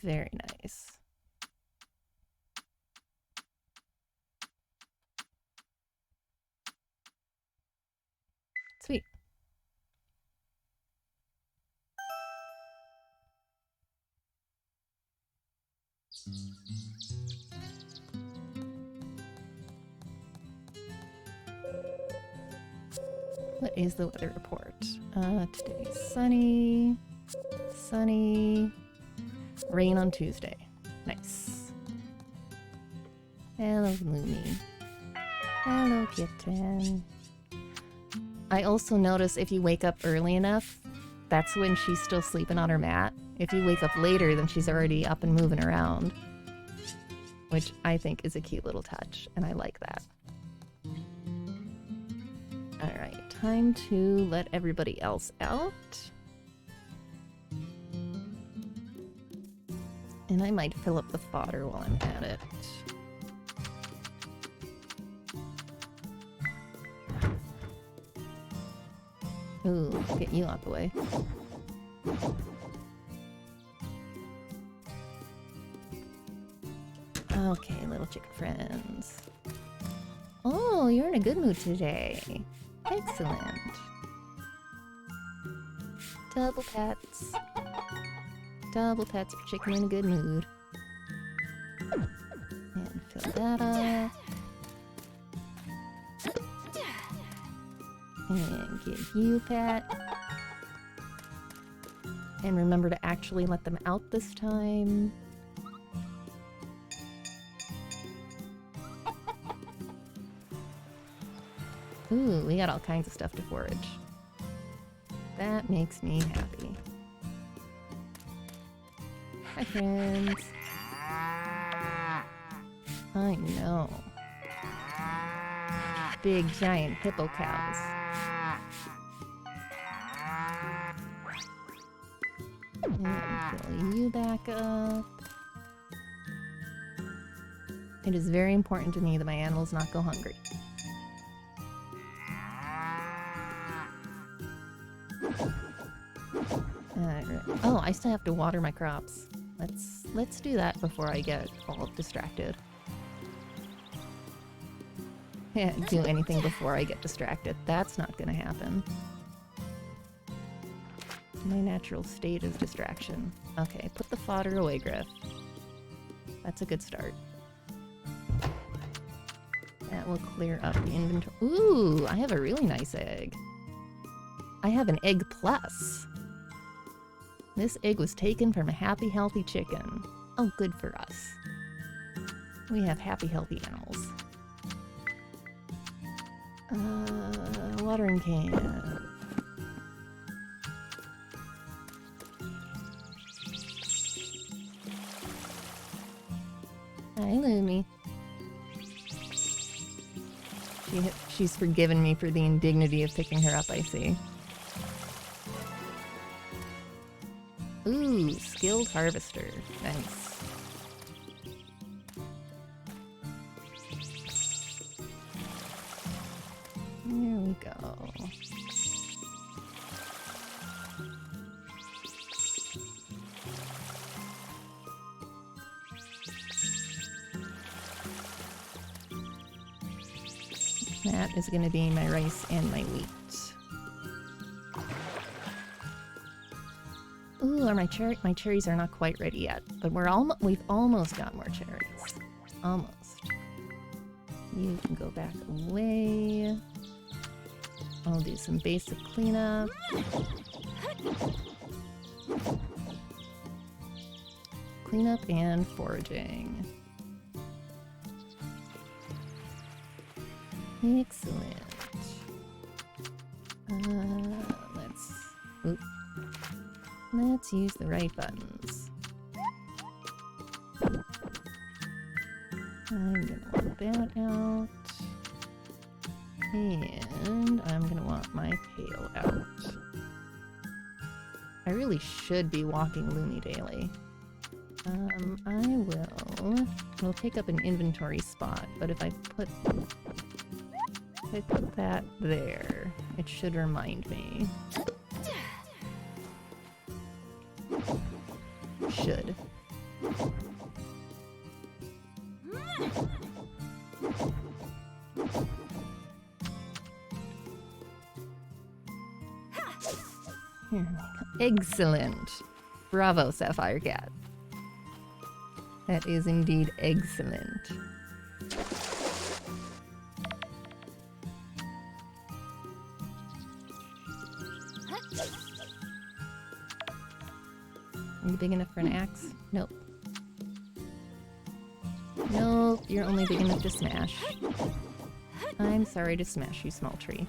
Very nice. Sweet. What is the weather report? Today's sunny. Sunny. Rain on Tuesday. Nice. Hello, Lumi. Hello, kitten. I also notice if you wake up early enough, that's when she's still sleeping on her mat. If you wake up later, then she's already up and moving around. Which I think is a cute little touch, and I like that. Alright, time to let everybody else out. And I might fill up the fodder while I'm at it. Ooh, get you out the way. Okay, little chicken friends. Oh, you're in a good mood today. Excellent. Double pets. Double pets for chicken in a good mood. And fill that up. And give you a pet. And remember to actually let them out this time. Ooh, we got all kinds of stuff to forage. That makes me happy. Hi, friends. I know. Big, giant hippo cows. And fill you back up. It is very important to me that my animals not go hungry. Oh, I still have to water my crops. Let's do that before I get all distracted. Can't do anything before I get distracted. That's not gonna happen. My natural state is distraction. Okay, put the fodder away, Griff. That's a good start. That will clear up the inventory. Ooh, I have a really nice egg. I have an egg plus. This egg was taken from a happy, healthy chicken. Oh, good for us. We have happy, healthy animals. Watering can. Hi, Lumi. She's forgiven me for the indignity of picking her up, I see. Ooh, skilled harvester. Nice. There we go. That is going to be my rice and my wheat. Ooh, my cherries are not quite ready yet, but we've almost got more cherries. Almost. You can go back away. I'll do some basic cleanup. Cleanup and foraging. Excellent. Let's use the right buttons. I'm gonna want that out. And I'm gonna want my pail out. I really should be walking Looney daily. We'll take up an inventory spot, but if I put that there, it should remind me. Should. Here we go. Excellent. Bravo, Sapphire Cat. That is indeed excellent. Are you big enough for an axe? Nope. Nope, you're only big enough to smash. I'm sorry to smash you, small tree.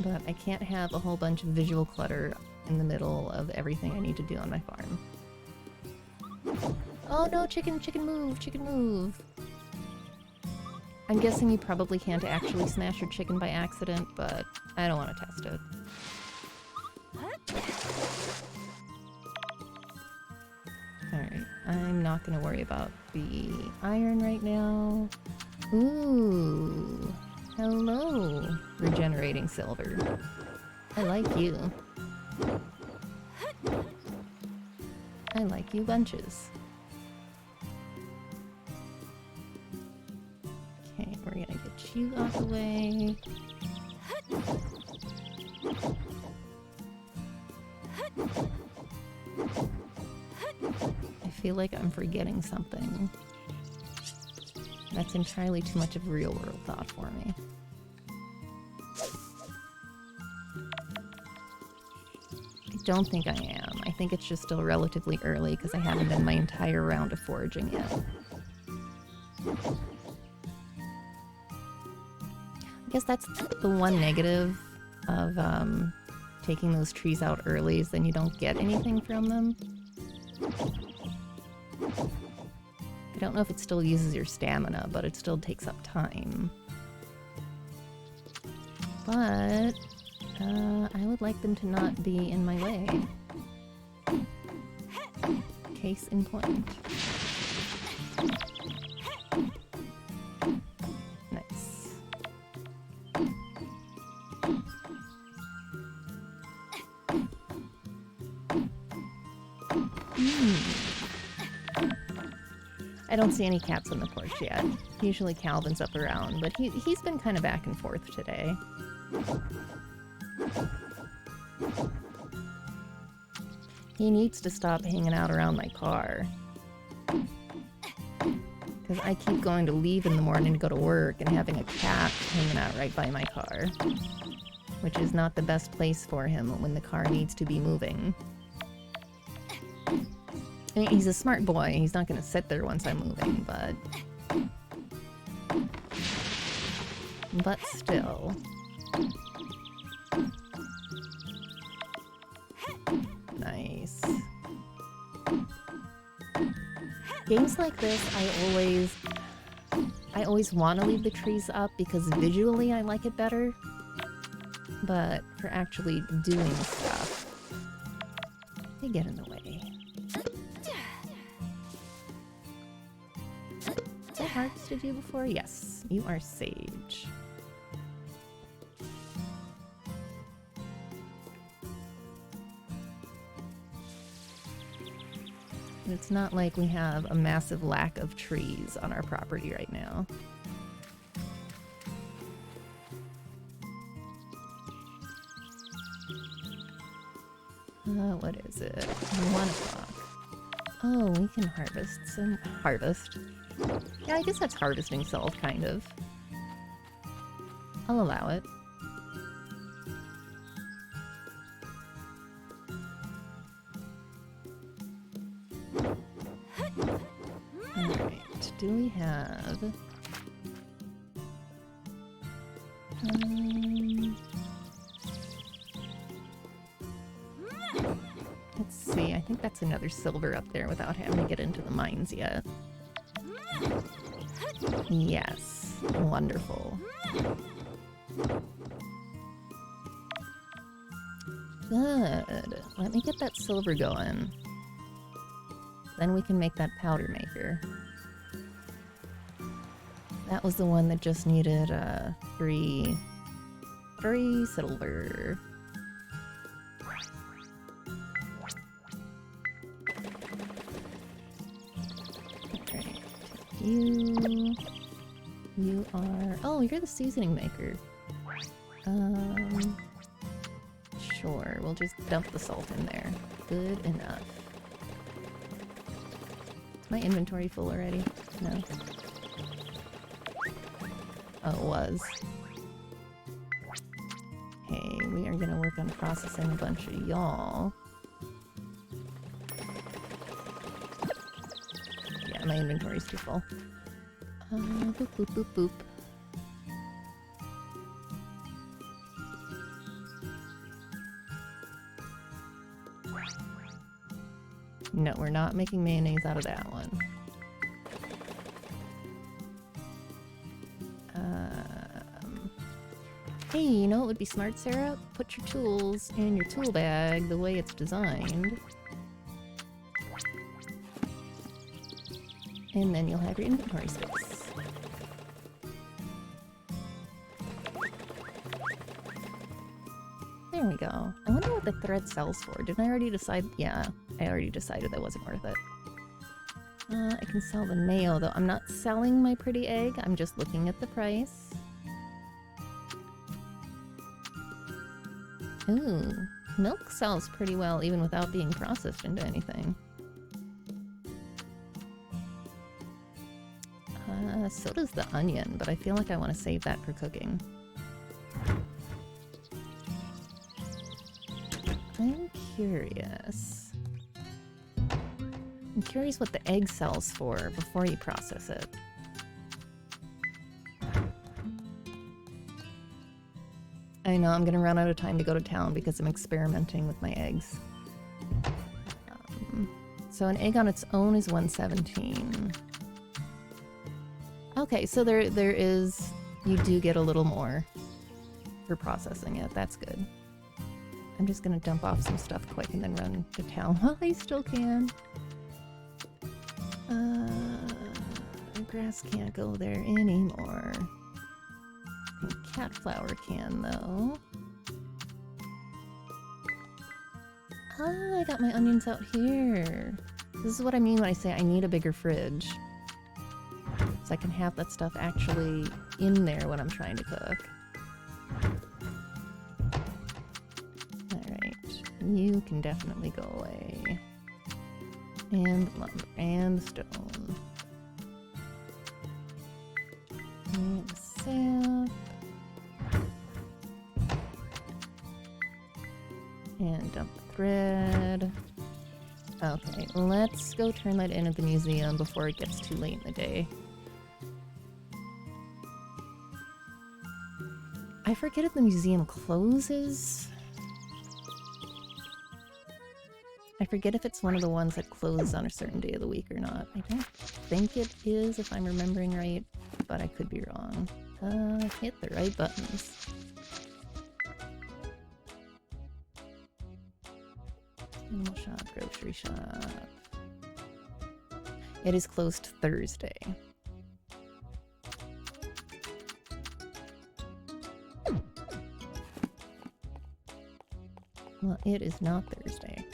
But I can't have a whole bunch of visual clutter in the middle of everything I need to do on my farm. Oh no, chicken move, chicken move! I'm guessing you probably can't actually smash your chicken by accident, but I don't want to test it. Alright, I'm not gonna worry about the iron right now. Ooh, hello, regenerating silver. I like you. I like you bunches. Okay, we're gonna get you out the way. I feel like I'm forgetting something. That's entirely too much of real world thought for me. I don't think I am. I think it's just still relatively early because I haven't done my entire round of foraging yet. I guess that's the one negative of taking those trees out early is then you don't get anything from them. I don't know if it still uses your stamina, but it still takes up time. But I would like them to not be in my way. Case in point. Nice. I don't see any cats on the porch yet. Usually Calvin's up around, but he's been kind of back and forth today. He needs to stop hanging out around my car. Because I keep going to leave in the morning to go to work and having a cat hanging out right by my car. Which is not the best place for him when the car needs to be moving. I mean, he's a smart boy. He's not going to sit there once I'm moving, but still. Nice. Games like this, I I always want to leave the trees up because visually I like it better. But for actually doing stuff, they get in the way. Has that harvested you before? Yes, you are sage. It's not like we have a massive lack of trees on our property right now. What is it? 1 o'clock. Oh, we can harvest some... Harvest? Yeah, I guess that's harvesting self, kind of. I'll allow it. Alright, do we have... Let's see, I think that's another silver up there without having to get into the mines yet. Yes, wonderful. Good. Let me get that silver going. Then we can make that powder maker. That was the one that just needed 3 silver. Okay. You are... Oh, you're the seasoning maker. Sure, we'll just dump the salt in there. Good enough. Is my inventory full already? No. Oh, it was. Hey, we are gonna work on processing a bunch of y'all. Yeah, my inventory's too full. Boop, boop, boop, boop. No, we're not making mayonnaise out of that one. Hey, you know what would be smart, Sarah? Put your tools in your tool bag the way it's designed. And then you'll have your inventory space. There we go. I wonder what the thread sells for. Didn't I already decide? Yeah, I already decided that wasn't worth it. I can sell the mayo, though. I'm not selling my pretty egg. I'm just looking at the price. Ooh, milk sells pretty well even without being processed into anything. So does the onion, but I feel like I want to save that for cooking. I'm curious. I'm curious what the egg sells for before you process it. I know I'm gonna run out of time to go to town because I'm experimenting with my eggs. So an egg on its own is 117. Okay, so there is... You do get a little more for processing it. That's good. I'm just gonna dump off some stuff quick and then run to town while I still can. Grass can't go there anymore. Cat flour can, though. Ah, I got my onions out here. This is what I mean when I say I need a bigger fridge. So I can have that stuff actually in there when I'm trying to cook. Alright, you can definitely go away. And the lumber, and the stone. And the sap. And dump the thread. Okay, let's go turn that in at the museum before it gets too late in the day. I forget if the museum closes. I forget if it's one of the ones that closes on a certain day of the week or not. I don't think it is, if I'm remembering right. but I could be wrong. Hit the right buttons. Animal shop, grocery shop. It is closed Thursday. Well, it is not Thursday.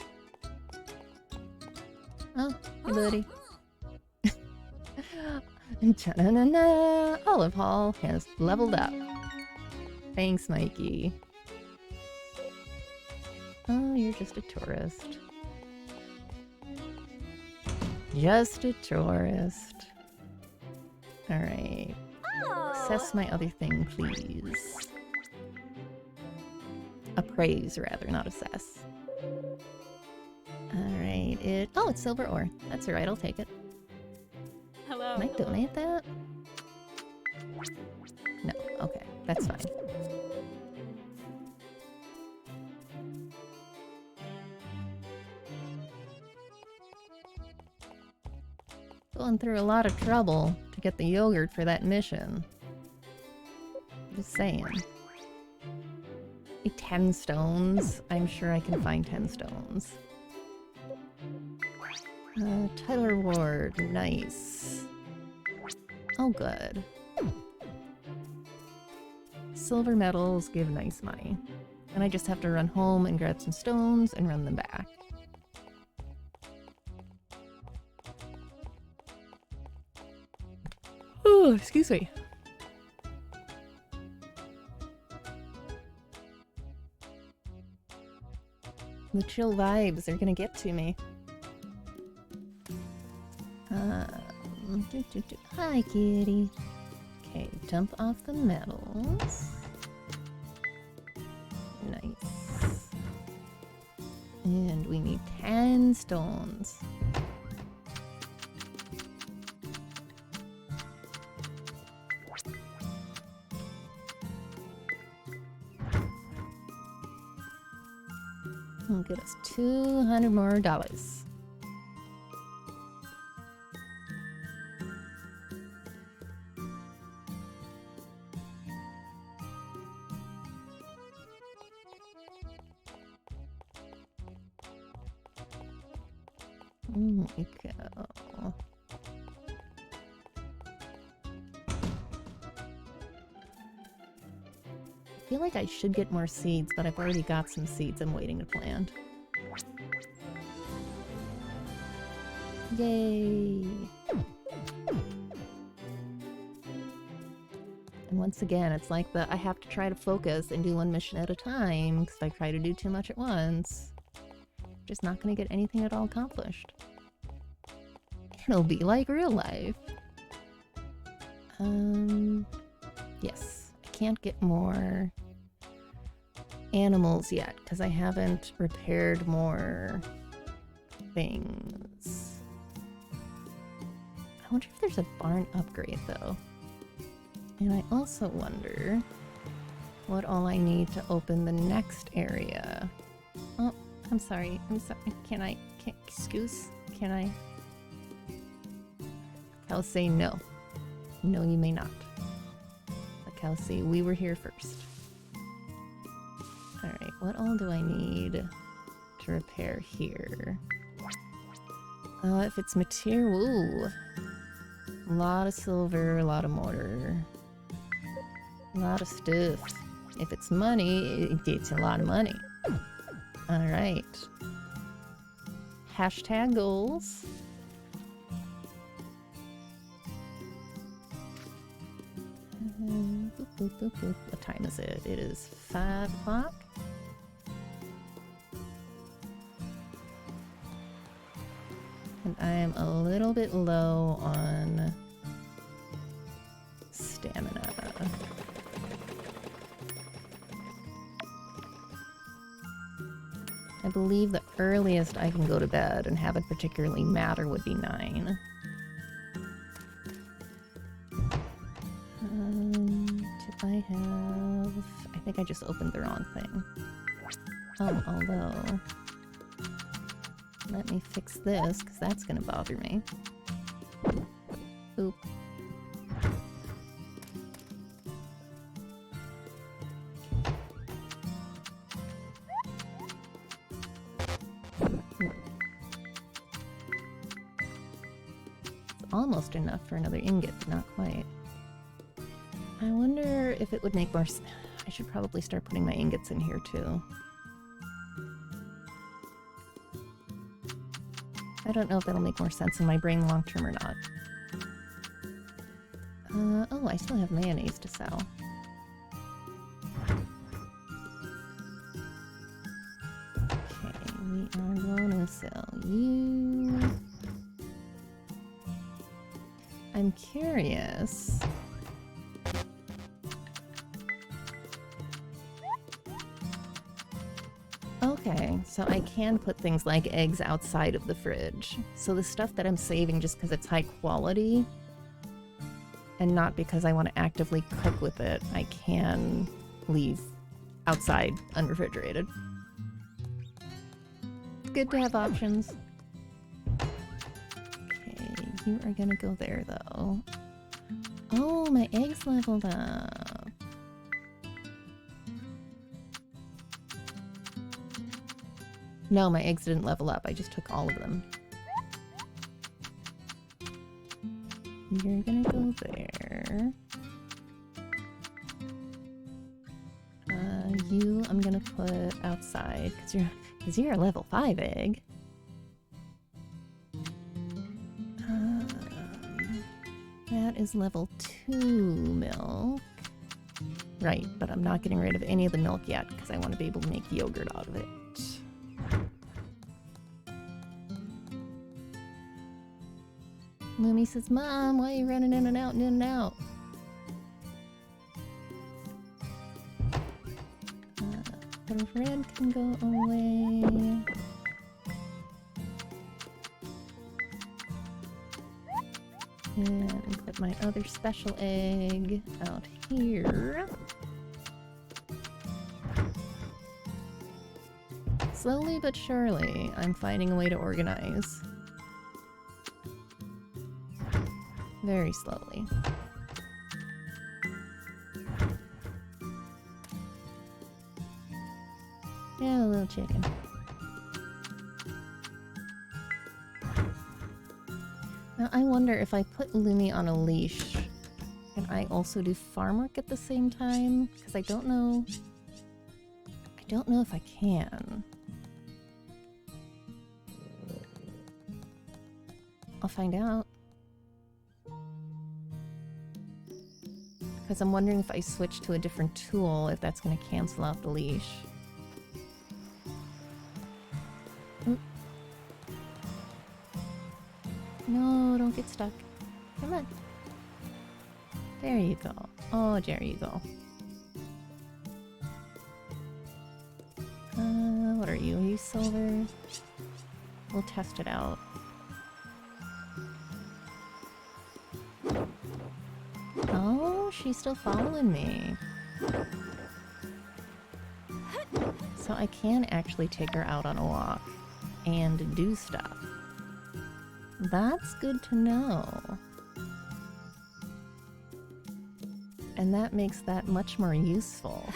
Oh, hey buddy. Ta-da-na-na! Olive Hall has leveled up. Thanks, Mikey. Oh, you're just a tourist. Just a tourist. Alright. Assess my other thing, please. Appraise, rather, not assess. Alright, oh, it's silver ore. That's alright, I'll take it. Hello. Can I donate that? No, okay, that's fine. Going through a lot of trouble to get the yogurt for that mission. Just saying. 10 stones? I'm sure I can find 10 stones. Title reward. Nice. Oh, good. Silver medals give nice money. And I just have to run home and grab some stones and run them back. Oh, excuse me. The chill vibes are gonna get to me. Hi, kitty. Okay, dump off the metals. Nice. And we need 10 stones. Will get us $200 more. There we go. I feel like I should get more seeds, but I've already got some seeds I'm waiting to plant. Yay! And once again, it's like I have to try to focus and do one mission at a time, because if I try to do too much at once, I'm just not going to get anything at all accomplished. It'll be like real life. Yes. Can't get more animals yet because I haven't repaired more things. I wonder if there's a barn upgrade though. And I also wonder what all I need to open the next area. Oh, I'm sorry. Can I I'll say no. No, you may not. Kelsey, we were here first. Alright, what all do I need to repair here? If it's material, ooh. A lot of silver, a lot of mortar. A lot of stuff. If it's money, it's a lot of money. Alright. Hashtag goals. What time is it? It is 5 o'clock. And I am a little bit low on stamina. I believe the earliest I can go to bed and have it particularly matter would be 9. I think I just opened the wrong thing. Oh, although... Let me fix this, because that's gonna bother me. Oop. almost enough for another ingot, but not quite. I wonder if it would make more sense. I should probably start putting my ingots in here too. I don't know if that'll make more sense in my brain long term or not. Oh, I still have mayonnaise to sell. Okay, we are gonna sell you. I'm curious. Okay, so I can put things like eggs outside of the fridge. So the stuff that I'm saving just because it's high quality and not because I want to actively cook with it, I can leave outside unrefrigerated. Good to have options. Okay, you are gonna go there though. Oh, my eggs leveled up. No, my eggs didn't level up. I just took all of them. You're gonna go there. You, I'm gonna put outside because you're a level 5 egg. That is level 2 milk. Right, but I'm not getting rid of any of the milk yet because I want to be able to make yogurt out of it. Lumi says, Mom, why are you running in and out and in and out? The red can go away. And put my other special egg out here. Slowly but surely, I'm finding a way to organize. Very slowly. Yeah, a little chicken. Now I wonder if I put Lumi on a leash, can I also do farm work at the same time? Because I don't know if I can. I'll find out. Because I'm wondering if I switch to a different tool, if that's going to cancel out the leash. Oop. No, don't get stuck. Come on. There you go. Oh, there you go. What are you? Are you silver? We'll test it out. Oh, she's still following me. So I can actually take her out on a walk and do stuff. That's good to know. And that makes that much more useful.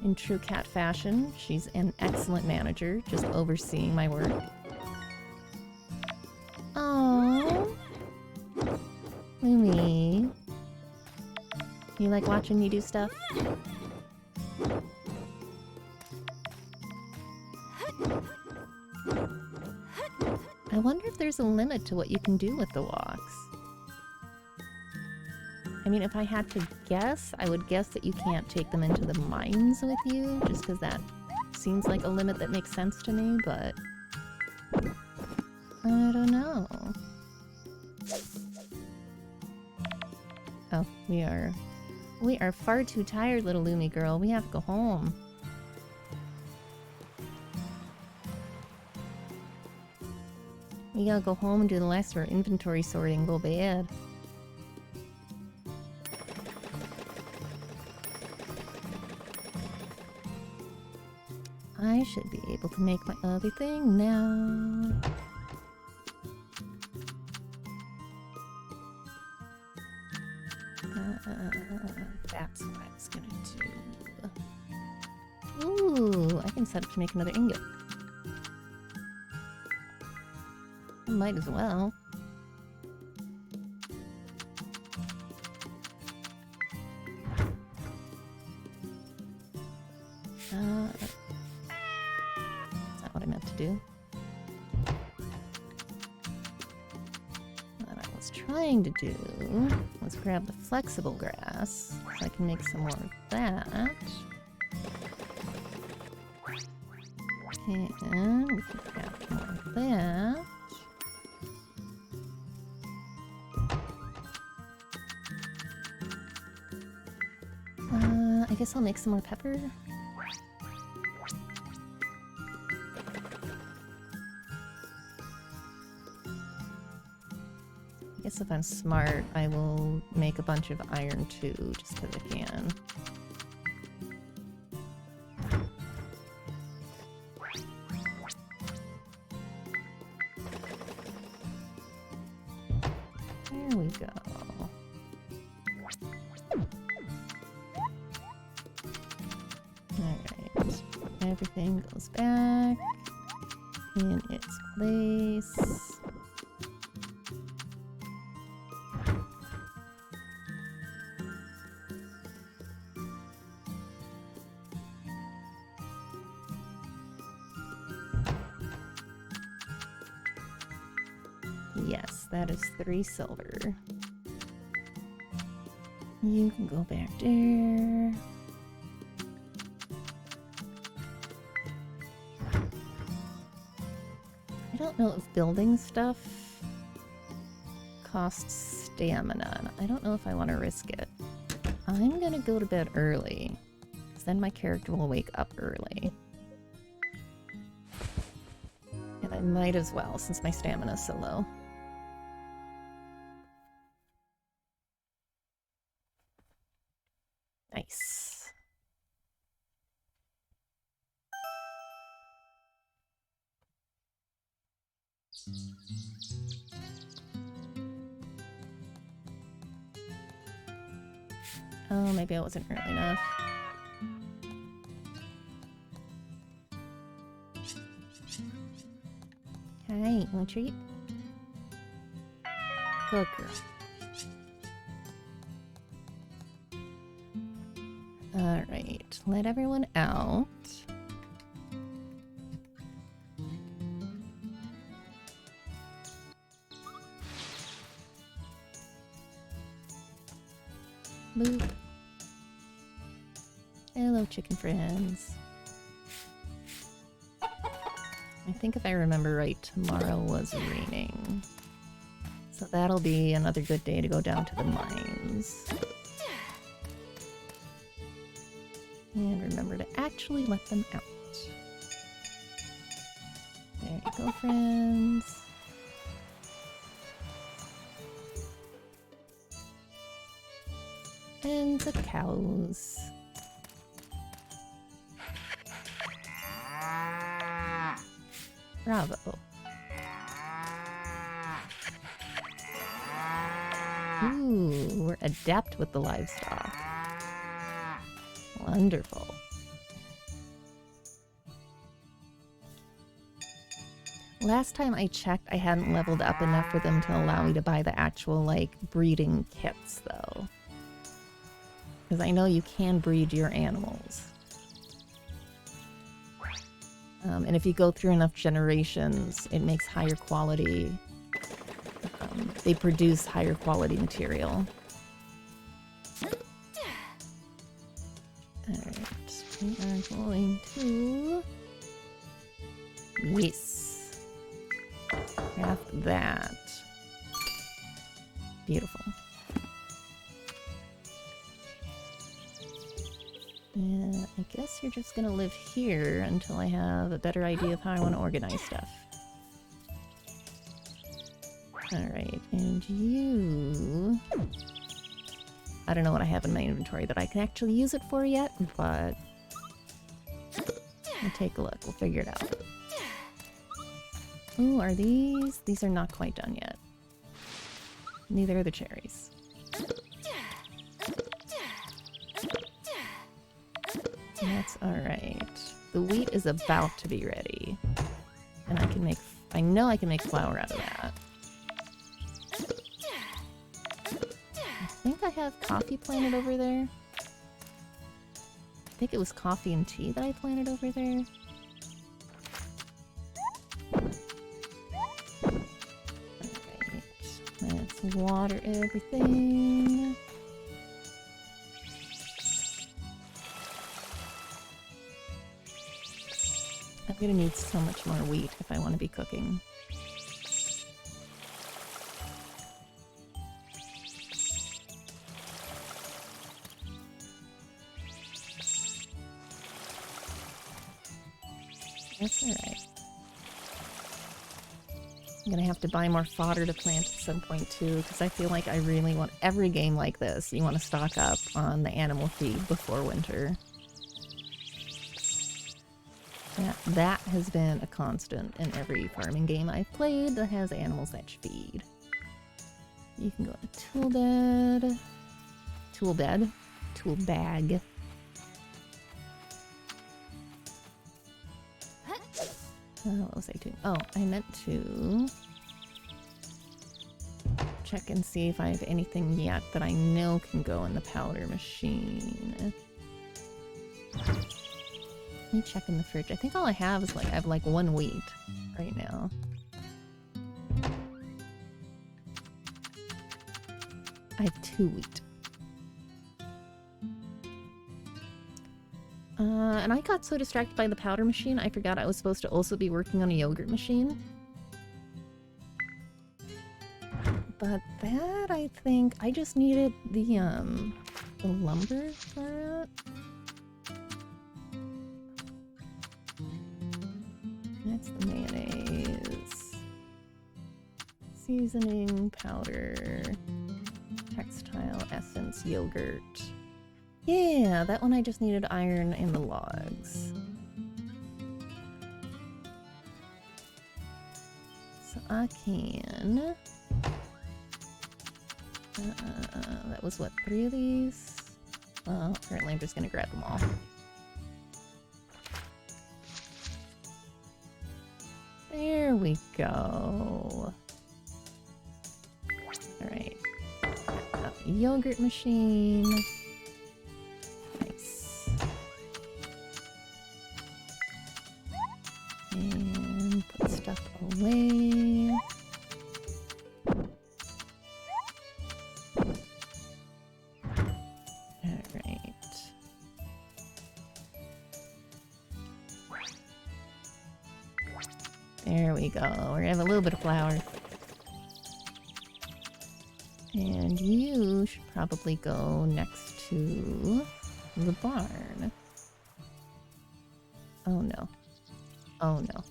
In true cat fashion, she's an excellent manager, just overseeing my work. Aww. Lumi. You like watching me do stuff? I wonder if there's a limit to what you can do with the walks. I mean, if I had to guess, I would guess that you can't take them into the mines with you, just because that seems like a limit that makes sense to me, but I don't know. Oh, we are far too tired, little Lumi girl. We have to go home. We gotta go home and do the last of our inventory sorting. Go bed. I should be able to make my other thing now. That's what I was gonna do. Ooh, I can set up to make another ingot. Might as well. That's not what I meant to do. What I was trying to do was grab the flexible grass so I can make some more of that. And we can craft more of that. I guess I'll make some more pepper. I guess if I'm smart, I will make a bunch of iron too, just because I can. There we go. Alright, everything goes back in its place. Yes, that is 3 silver. You can go back there. I don't know if building stuff costs stamina. I don't know if I want to risk it. I'm gonna go to bed early, because then my character will wake up early. And I might as well, since my stamina is so low. Nice. Oh, maybe I wasn't early enough. Hey, want a treat? Good girl. Alright, let everyone out. Boop. Hello, chicken friends. I think if I remember right, tomorrow was raining. So that'll be another good day to go down to the mines. And remember to actually let them out. There you go, friends. And the cows. Bravo. Ooh, we're adept with the livestock. Wonderful. Last time I checked, I hadn't leveled up enough for them to allow me to buy the actual, like, breeding kits, though. Because I know you can breed your animals. And if you go through enough generations, it makes higher quality. They produce higher quality material. Alright, we are going to... Yes. Craft that. Beautiful. And I guess you're just gonna live here until I have a better idea of how I want to organize stuff. Alright, and you... I don't know what I have in my inventory that I can actually use it for yet, but... We'll take a look, we'll figure it out. Ooh, are these? These are not quite done yet. Neither are the cherries. That's alright. The wheat is about to be ready. And I can make... I know I can make flour out of that. think I have coffee planted over there. I think it was coffee and tea that I planted over there. Alright, let's water everything. I'm gonna need so much more wheat if I want to be cooking. That's alright. I'm gonna have to buy more fodder to plant at some point too, because I feel like I really want every game like this. You want to stock up on the animal feed before winter. That has been a constant in every farming game I've played that has animals that you feed. You can go to tool bed. Tool bed? Tool bag. What was I doing? Oh, I meant to check and see if I have anything yet that I know can go in the powder machine. Let me check in the fridge. I think all I have is I have like 1 wheat right now. I have 2 wheat. And I got so distracted by the powder machine, I forgot I was supposed to also be working on a yogurt machine. But that, I think, I just needed the lumber for it. That's the mayonnaise. Seasoning, powder, textile, essence, yogurt. Yeah, that one I just needed iron and the logs. So I can... that was what, 3 of these? Well, apparently I'm just gonna grab them all. There we go. Alright. Got the yogurt machine. Nice. And put stuff away. Alright. There we go. We're gonna have a little bit of flour. And you should probably go next to the barn. Oh no. Oh no.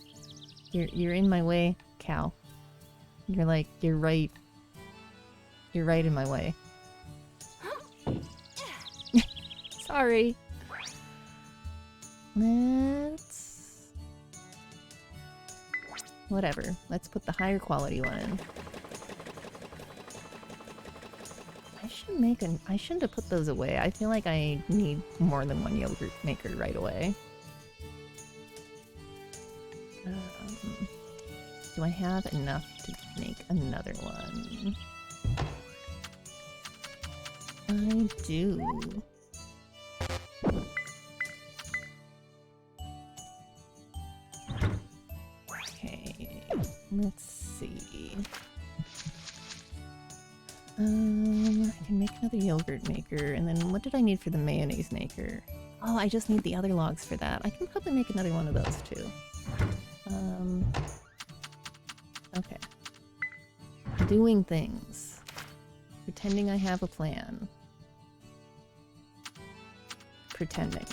You're in my way, cow. You're right in my way. Sorry. Whatever. Let's put the higher quality one in. I shouldn't have put those away. I feel like I need more than 1 yogurt maker right away. Do I have enough to make another one? I do. Okay, let's see. I can make another yogurt maker, and then what did I need for the mayonnaise maker? Oh, I just need the other logs for that. I can probably make another one of those too. Okay. Doing things. Pretending I have a plan. Pretending.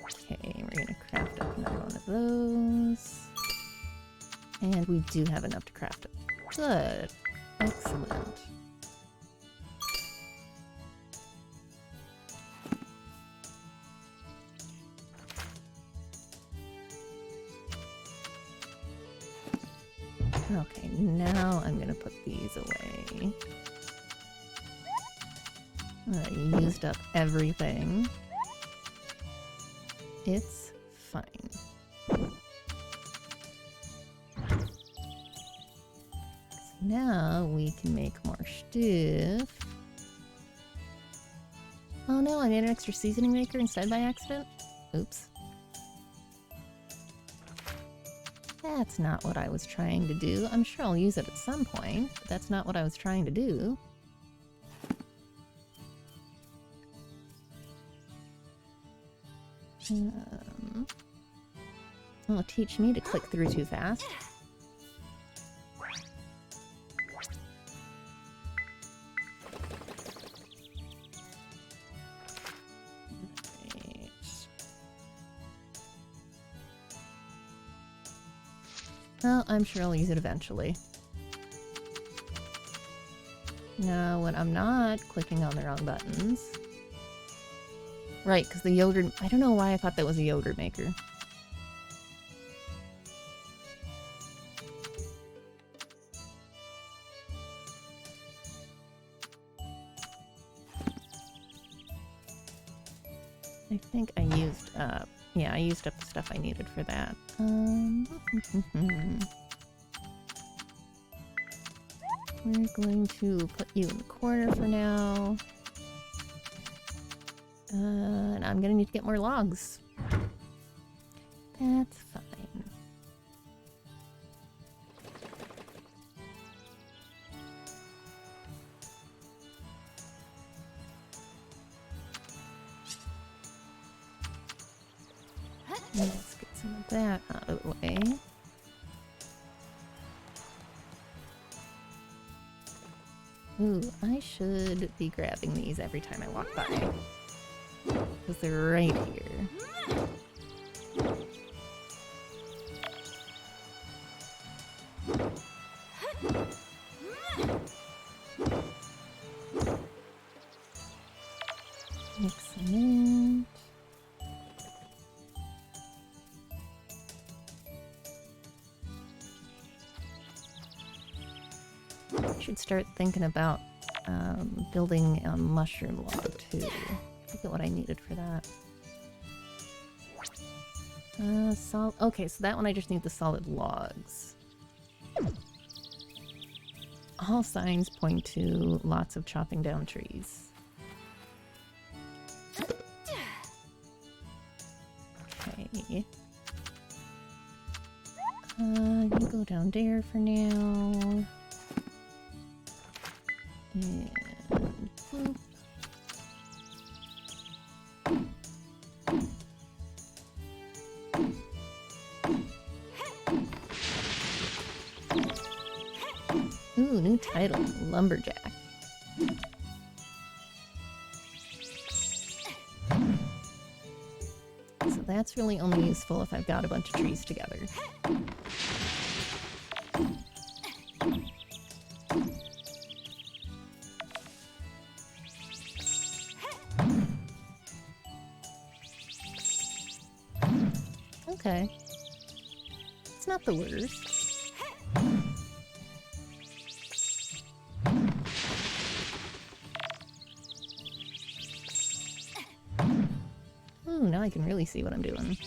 Okay, we're gonna craft up another one of those. And we do have enough to craft it. Good. Excellent. Okay, now I'm gonna put these away. I used up everything. It's fine. So now we can make more stuff. Oh no, I made an extra seasoning maker instead by accident? Oops. That's not what I was trying to do. I'm sure I'll use it at some point, but that's not what I was trying to do. It'll teach me to click through too fast. Well, I'm sure I'll use it eventually. Now, when I'm not clicking on the wrong buttons... Right, because the yogurt... I don't know why I thought that was a yogurt maker. I think I used up... Yeah, I used up the stuff I needed for that. We're going to put you in the corner for now. And I'm gonna need to get more logs. That's fine. Let's get some of that out of the way. Ooh, I should be grabbing these every time I walk by. Because they're right here. Excellent. I should start thinking about building a mushroom log too. I forget what I needed for that. Okay, so that one I just need the solid logs. All signs point to lots of chopping down trees. Okay. You go down there for now. And boop. Ooh, new title, Lumberjack. So that's really only useful if I've got a bunch of trees together. Okay. It's not the worst. Ooh, now I can really see what I'm doing.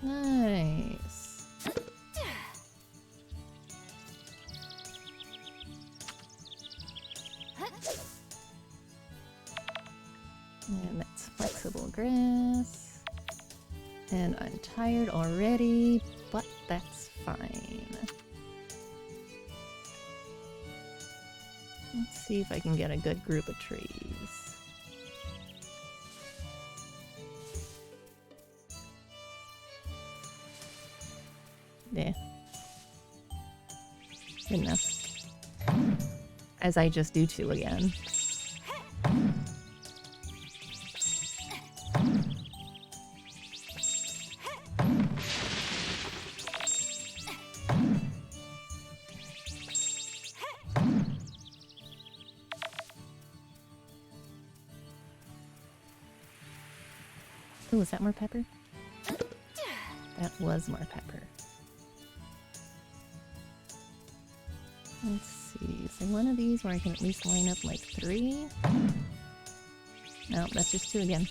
Nice. And that's flexible grass. And I'm tired already, but that's fine. Let's see if I can get a good group of trees. Yeah. Good enough. As I just do two again. Ooh, is that more pepper? That was more pepper. Let's see, is there one of these where I can at least line up like 3? No, that's just 2 again.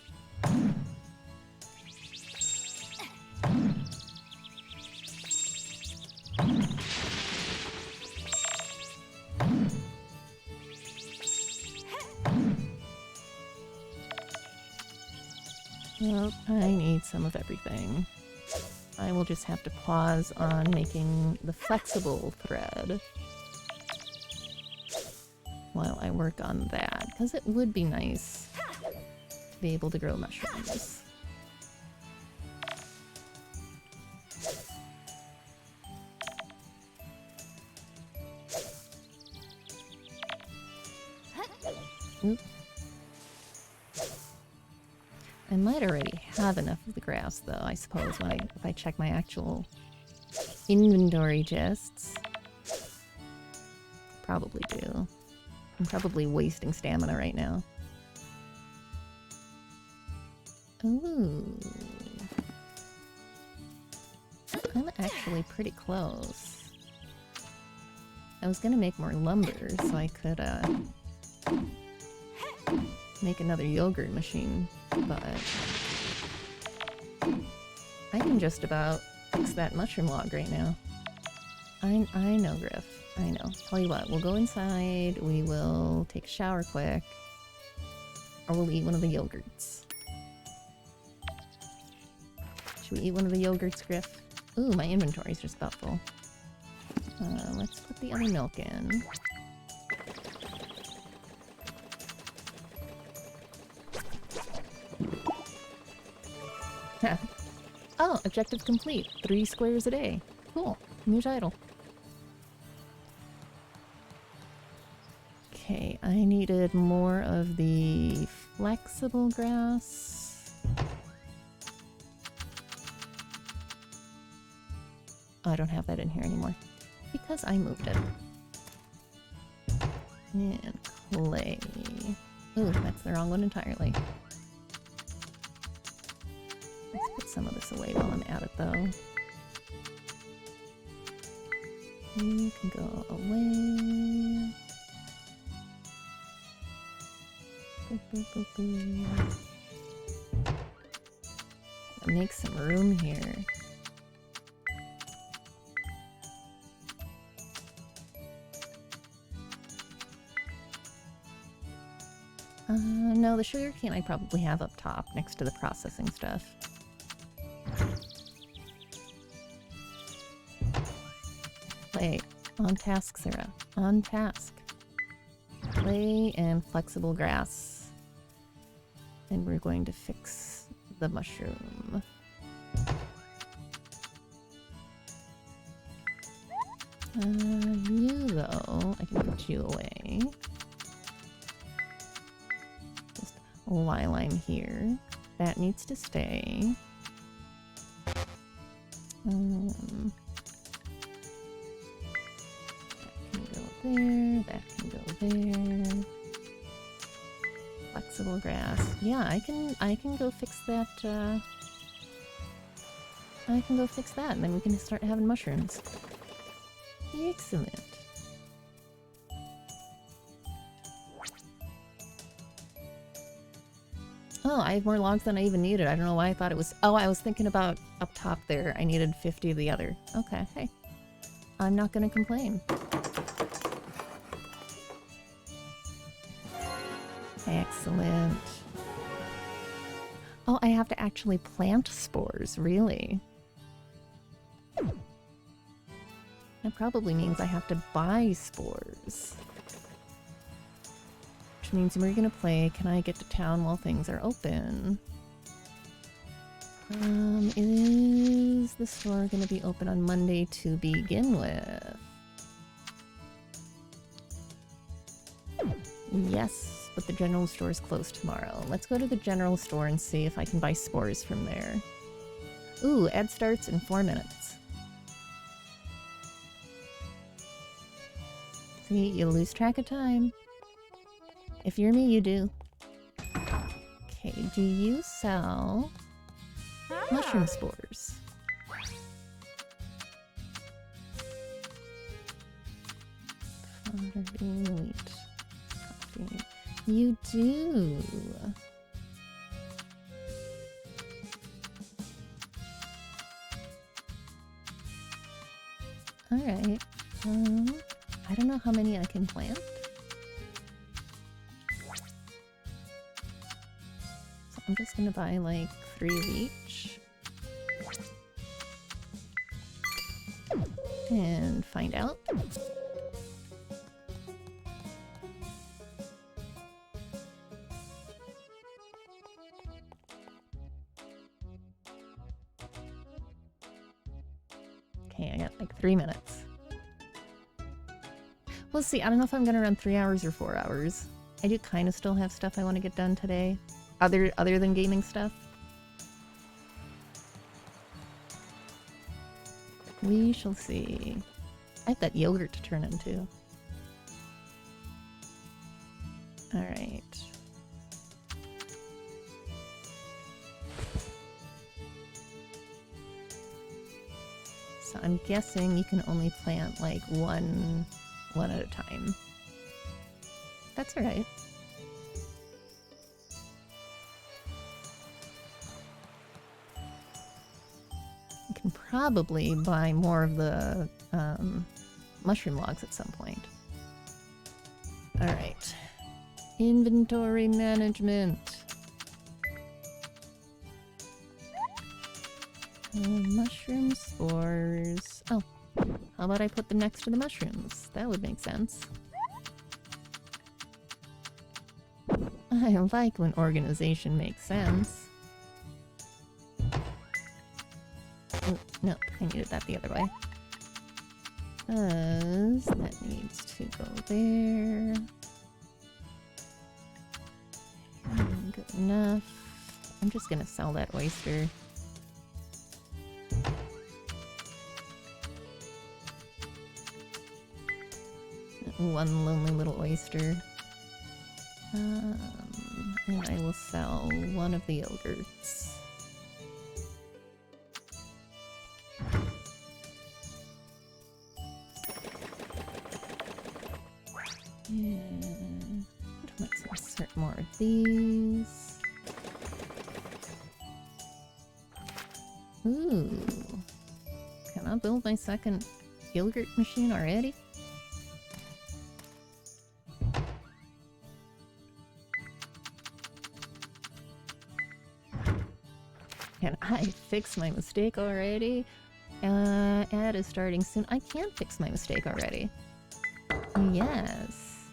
Oh, I need some of everything. I will just have to pause on making the flexible thread while I work on that, because it would be nice to be able to grow mushrooms. Oop. I might already have enough of the grass, though, I suppose, if I check my actual inventory chests. Probably do. I'm probably wasting stamina right now. Ooh. I'm actually pretty close. I was gonna make more lumber so I could, make another yogurt machine, but I can just about fix that mushroom log right now. I know, Griff. I know. Tell you what, we'll go inside, we will take a shower quick, or we'll eat one of the yogurts. Should we eat one of the yogurts, Griff? Ooh, my inventory's just about full. Let's put the other milk in. Oh, objective complete. 3 squares a day. Cool. New title. Okay, I needed more of the flexible grass. Oh, I don't have that in here anymore because I moved it. And clay. Ooh, that's the wrong one entirely. Let's put some of this away while I'm at it, though. You can go away. Make some room here. No, the sugar cane I probably have up top next to the processing stuff. Play. On task, Sarah. On task. Clay and flexible grass. And we're going to fix the mushroom. You, though, I can put you away. Just while I'm here. That needs to stay. That can go there. Flexible grass. Yeah, I can go fix that, I can go fix that, and then we can start having mushrooms. Excellent. Oh, I have more logs than I even needed. I don't know why I thought it was... Oh, I was thinking about up top there. I needed 50 of the other. Okay, hey. I'm not gonna complain. Excellent. Oh, I have to actually plant spores, really? That probably means I have to buy spores. Which means we're gonna play Can I Get to Town While Things Are Open? Is the store gonna be open on Monday to begin with? Yes, but the general store is closed tomorrow. Let's go to the general store and see if I can buy spores from there. Ooh, ad starts in 4 minutes. See, you lose track of time. If you're me, you do. Okay, do you sell mushroom spores? Fodder, wheat, coffee. You do. Alright. I don't know how many I can plant. So I'm just gonna buy like 3 of each. And find out. Okay, I got like 3 minutes. We'll see. I don't know if I'm gonna run 3 hours or 4 hours. I do kind of still have stuff I want to get done today. Other than gaming stuff. We shall see. I have that yogurt to turn into. Alright. So I'm guessing you can only plant like one at a time. That's alright. You can probably buy more of the mushroom logs at some point. Alright. Inventory management. Mushroom spores. Oh, how about I put them next to the mushrooms? That would make sense. I like when organization makes sense. Oh, no, I needed that the other way. Because that needs to go there. Good enough. I'm just gonna sell that oyster. One lonely little oyster. And I will sell one of the yogurts. And let's insert more of these. Ooh. Can I build my second yogurt machine already? Can I fix my mistake already? Ad is starting soon. I can fix my mistake already. Yes.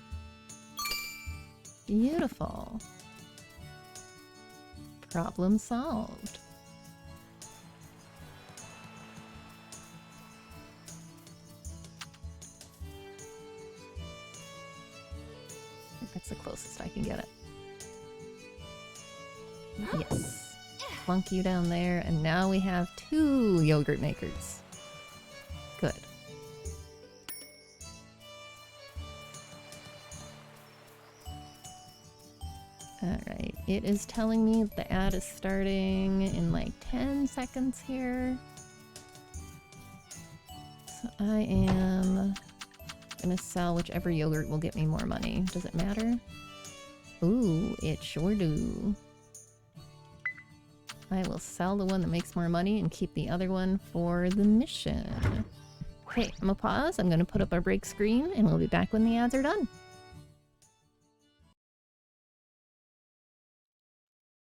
Beautiful. Problem solved. I think that's the closest I can get it. Yes. Plunk you down there, and now we have 2 yogurt makers. Good. Alright, it is telling me the ad is starting in like 10 seconds here. So I am gonna sell whichever yogurt will get me more money. Does it matter? Ooh, it sure do. I will sell the one that makes more money and keep the other one for the mission. Okay, I'm gonna pause. I'm gonna put up our break screen and we'll be back when the ads are done.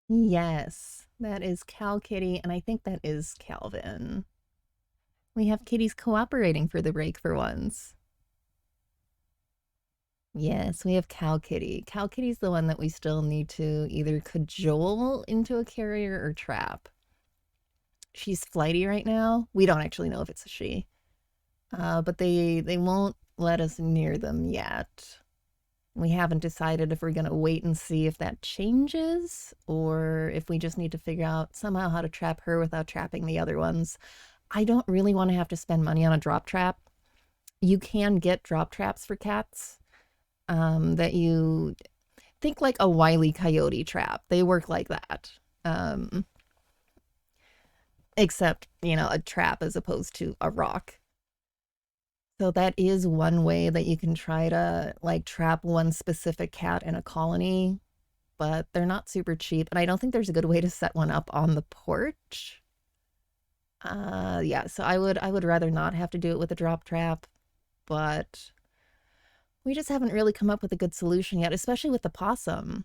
Yes, that is Cal Kitty, and I think that is Calvin. We have kitties cooperating for the break for once. Yes, we have Cow Kitty. Cow Kitty's the one that we still need to either cajole into a carrier or trap. She's flighty right now. We don't actually know if it's a she. But they won't let us near them yet. We haven't decided if we're going to wait and see if that changes, or if we just need to figure out somehow how to trap her without trapping the other ones. I don't really want to have to spend money on a drop trap. You can get drop traps for cats. That you think like a Wile E. Coyote trap. They work like that. Except, you know, a trap as opposed to a rock. So that is one way that you can try to like trap one specific cat in a colony, but they're not super cheap. And I don't think there's a good way to set one up on the porch. Yeah, so I would rather not have to do it with a drop trap, but we just haven't really come up with a good solution yet, especially with the possum.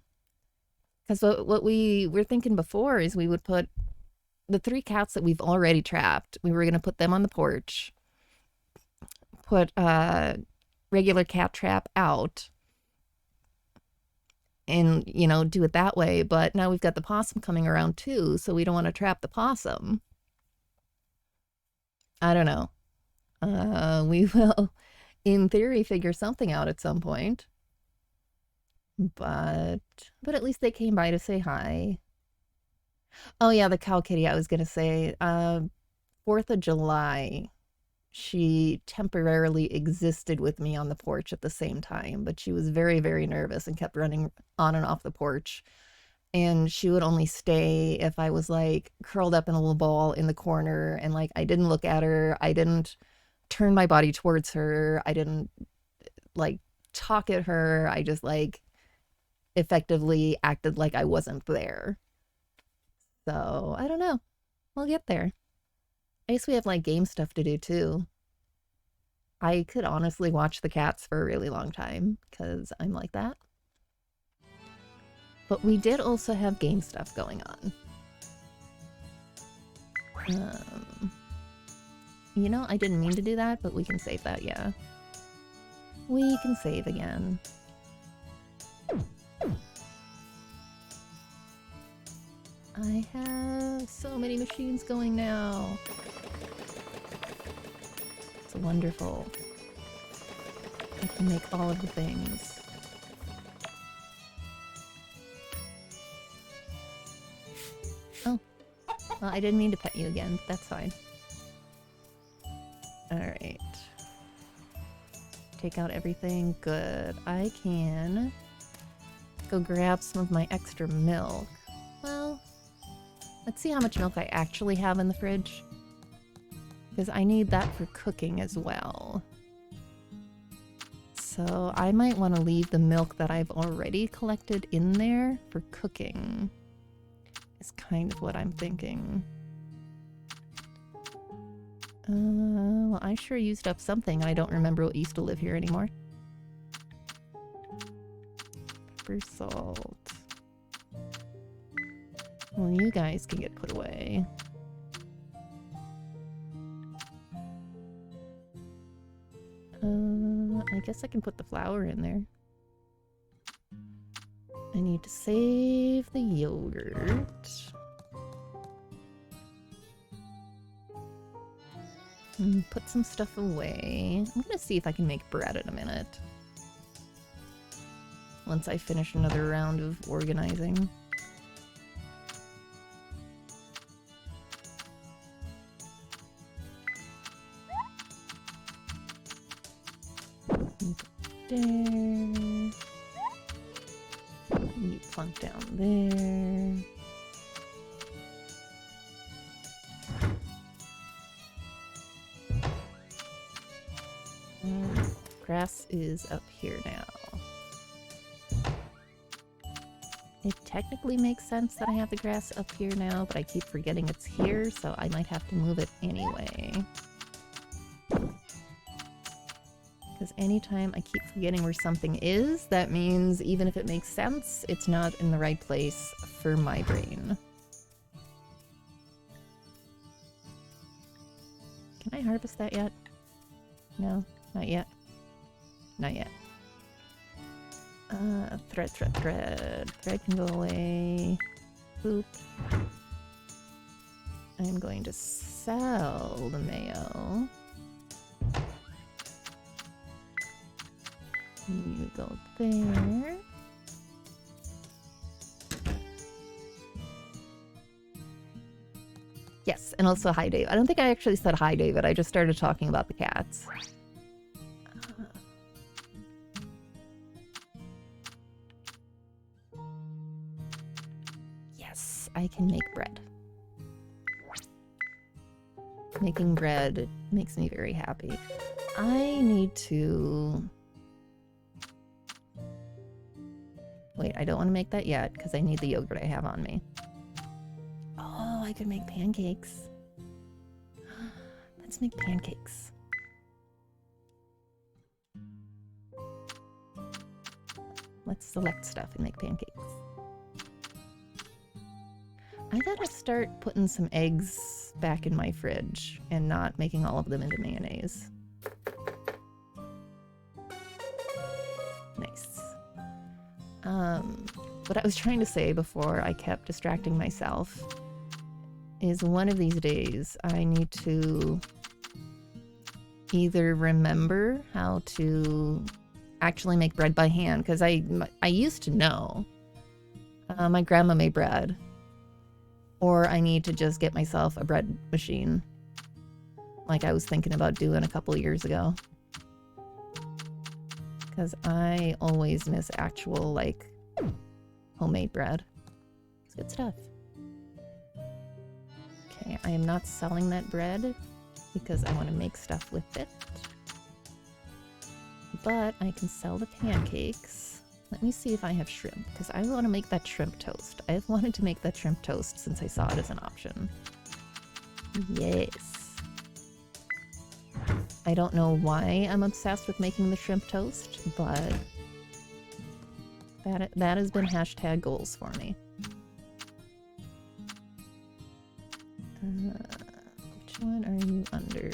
Because what we were thinking before is we would put the 3 cats that we've already trapped, we were going to put them on the porch, put a regular cat trap out, and, you know, do it that way. But now we've got the possum coming around too, so we don't want to trap the possum. I don't know. We will, in theory, figure something out at some point. But at least they came by to say hi. Oh yeah, the cow kitty, I was gonna say, 4th of July, she temporarily existed with me on the porch at the same time, but she was very, very nervous and kept running on and off the porch. And she would only stay if I was like curled up in a little ball in the corner and like I didn't look at her, I didn't turn my body towards her, I didn't like talk at her, I just like effectively acted like I wasn't there. So I don't know. We'll get there. I guess we have like game stuff to do too. I could honestly watch the cats for a really long time because I'm like that. But we did also have game stuff going on. You know, I didn't mean to do that, but we can save that, yeah. We can save again. I have so many machines going now. It's wonderful. I can make all of the things. Oh. Well, I didn't mean to pet you again, but that's fine. Alright. Take out everything. Good. I can go grab some of my extra milk. Well, let's see how much milk I actually have in the fridge. Because I need that for cooking as well. So I might want to leave the milk that I've already collected in there for cooking. Is kind of what I'm thinking. Well, I sure used up something. I don't remember what used to live here anymore. Pepper salt. Well, you guys can get put away. I guess I can put the flour in there. I need to save the yogurt. And put some stuff away. I'm gonna see if I can make bread in a minute. Once I finish another round of organizing. There. You plunk down there. Grass is up here now. It technically makes sense that I have the grass up here now, but I keep forgetting it's here, so I might have to move it anyway. Because anytime I keep forgetting where something is, that means even if it makes sense, it's not in the right place for my brain. Can I harvest that yet? No, not yet. Not yet. Thread. Thread can go away. Boop. I'm going to sell the mayo. You go there. Yes, and also hi, Dave. I don't think I actually said hi, David. I just started talking about the cats. Yes, I can make bread. Making bread makes me very happy. I need to... Wait, I don't want to make that yet because I need the yogurt I have on me. Oh, I could make pancakes. Let's make pancakes. Let's select stuff and make pancakes. I gotta start putting some eggs back in my fridge and not making all of them into mayonnaise. Nice. What I was trying to say before I kept distracting myself is one of these days I need to either remember how to actually make bread by hand, because I used to know. My grandma made bread. Or I need to just get myself a bread machine, like I was thinking about doing a couple of years ago. Because I always miss actual, like, homemade bread. It's good stuff. Okay, I am not selling that bread because I want to make stuff with it. But I can sell the pancakes. Let me see if I have shrimp, because I want to make that shrimp toast. I've wanted to make that shrimp toast since I saw it as an option. Yes. I don't know why I'm obsessed with making the shrimp toast, but that has been hashtag goals for me. Which one are you under?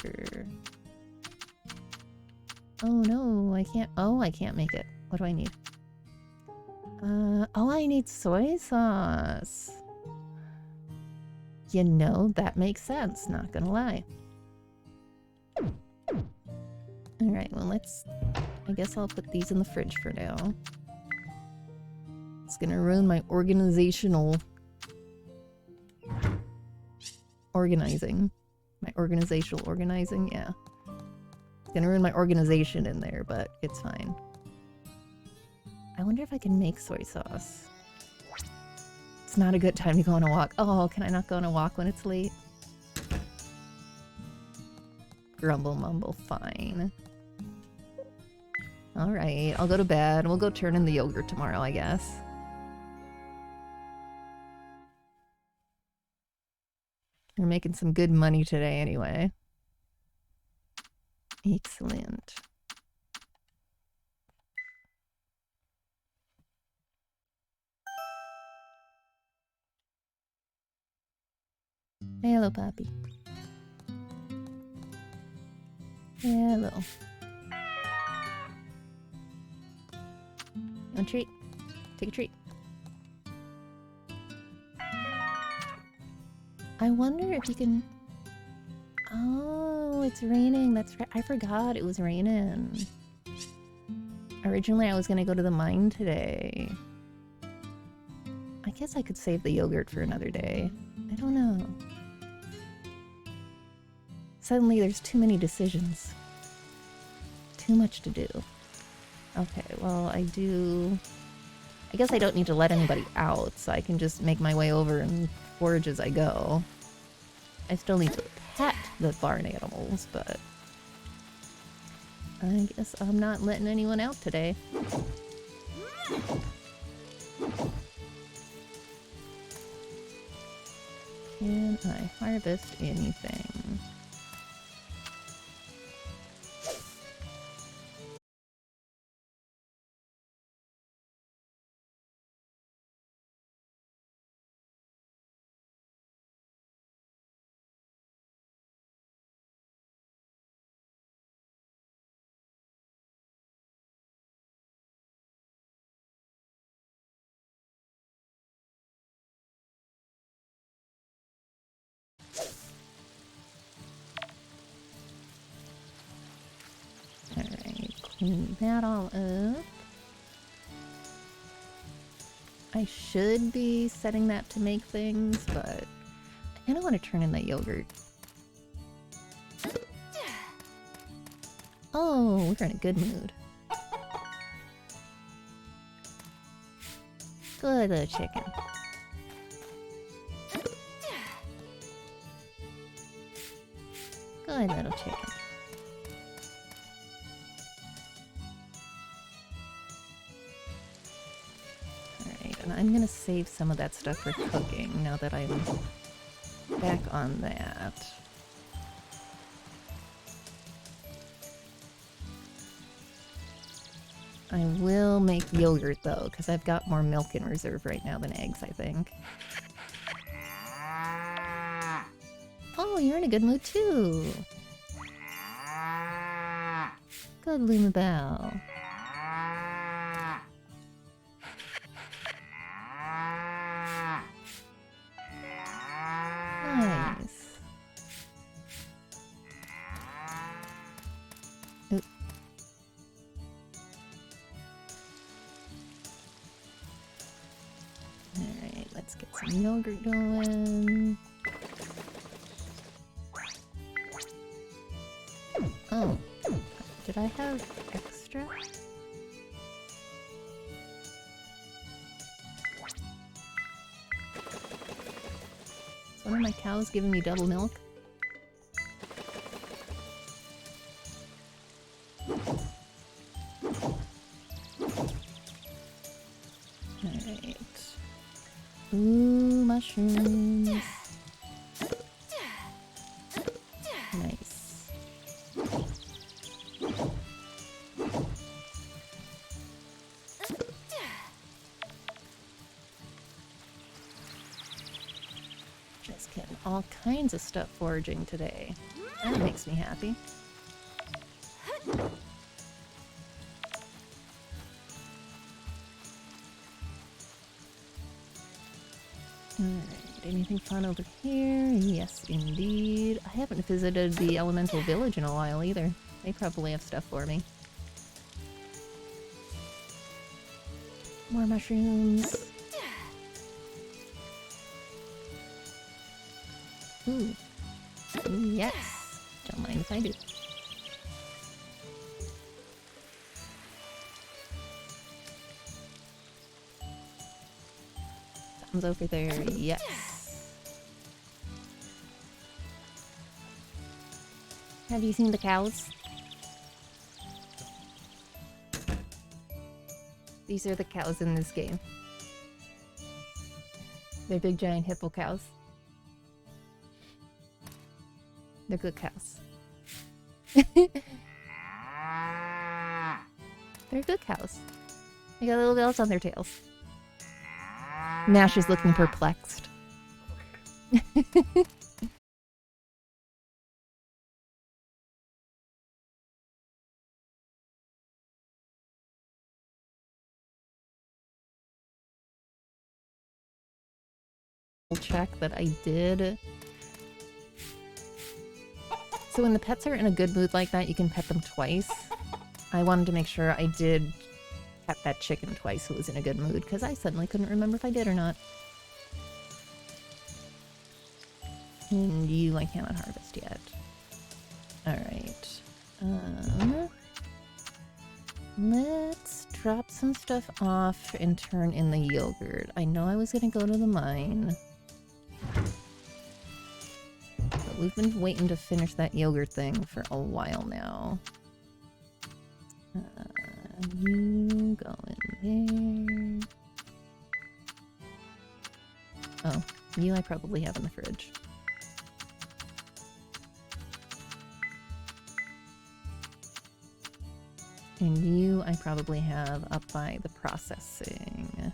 Oh no, I can't. Oh, I can't make it. What do I need? Oh, I need soy sauce. You know, that makes sense, not gonna lie. Alright, well I guess I'll put these in the fridge for now. It's gonna ruin my organizational organizing. My organizational organizing, yeah. It's gonna ruin my organization in there, but it's fine. I wonder if I can make soy sauce. It's not a good time to go on a walk. Oh, can I not go on a walk when it's late? Grumble mumble, fine. Alright, I'll go to bed. We'll go turn in the yogurt tomorrow, I guess. We're making some good money today anyway. Excellent. Hello, Poppy. Hello. Want a treat? Take a treat. I wonder if you can... Oh, it's raining. That's right. I forgot it was raining. Originally, I was gonna go to the mine today. I guess I could save the yogurt for another day. I don't know. Suddenly, there's too many decisions. Too much to do. Okay, well, I guess I don't need to let anybody out, so I can just make my way over and forage as I go. I still need to pet the barn animals, but I guess I'm not letting anyone out today. Can I harvest anything? Clean that all up. I should be setting that to make things, but I kind of want to turn in that yogurt. Oh, we're in a good mood. Good little chicken. Good little chicken. And I'm gonna save some of that stuff for cooking now that I'm back on that. I will make yogurt though, because I've got more milk in reserve right now than eggs, I think. Oh, you're in a good mood too. Good, Lumabelle. Nice. Oop. Alright, let's get some yogurt going. Oh, did I have extra? Is one of my cows giving me double milk? Alright. Ooh, mushrooms. Nice. Just getting all kinds of stuff foraging today. That makes me happy. Alright, anything fun over here? Yes, indeed. I haven't visited the elemental village in a while either. They probably have stuff for me. More mushrooms. Ooh. Ooh, yes. Don't mind if I do. Something's over there. Yes. Have you seen the cows? These are the cows in this game. They're big giant hippo cows. They're good cows. They're good cows. They got little bells on their tails. Nash is looking perplexed. Check that I did. So when the pets are in a good mood like that, you can pet them twice. I wanted to make sure I did pet that chicken twice so it was in a good mood, because I suddenly couldn't remember if I did or not. And you I cannot harvest yet. Alright. Let's drop some stuff off and turn in the yogurt. I know I was gonna go to the mine. But we've been waiting to finish that yogurt thing for a while now. You go in there. Oh, you I probably have in the fridge. And you I probably have up by the processing.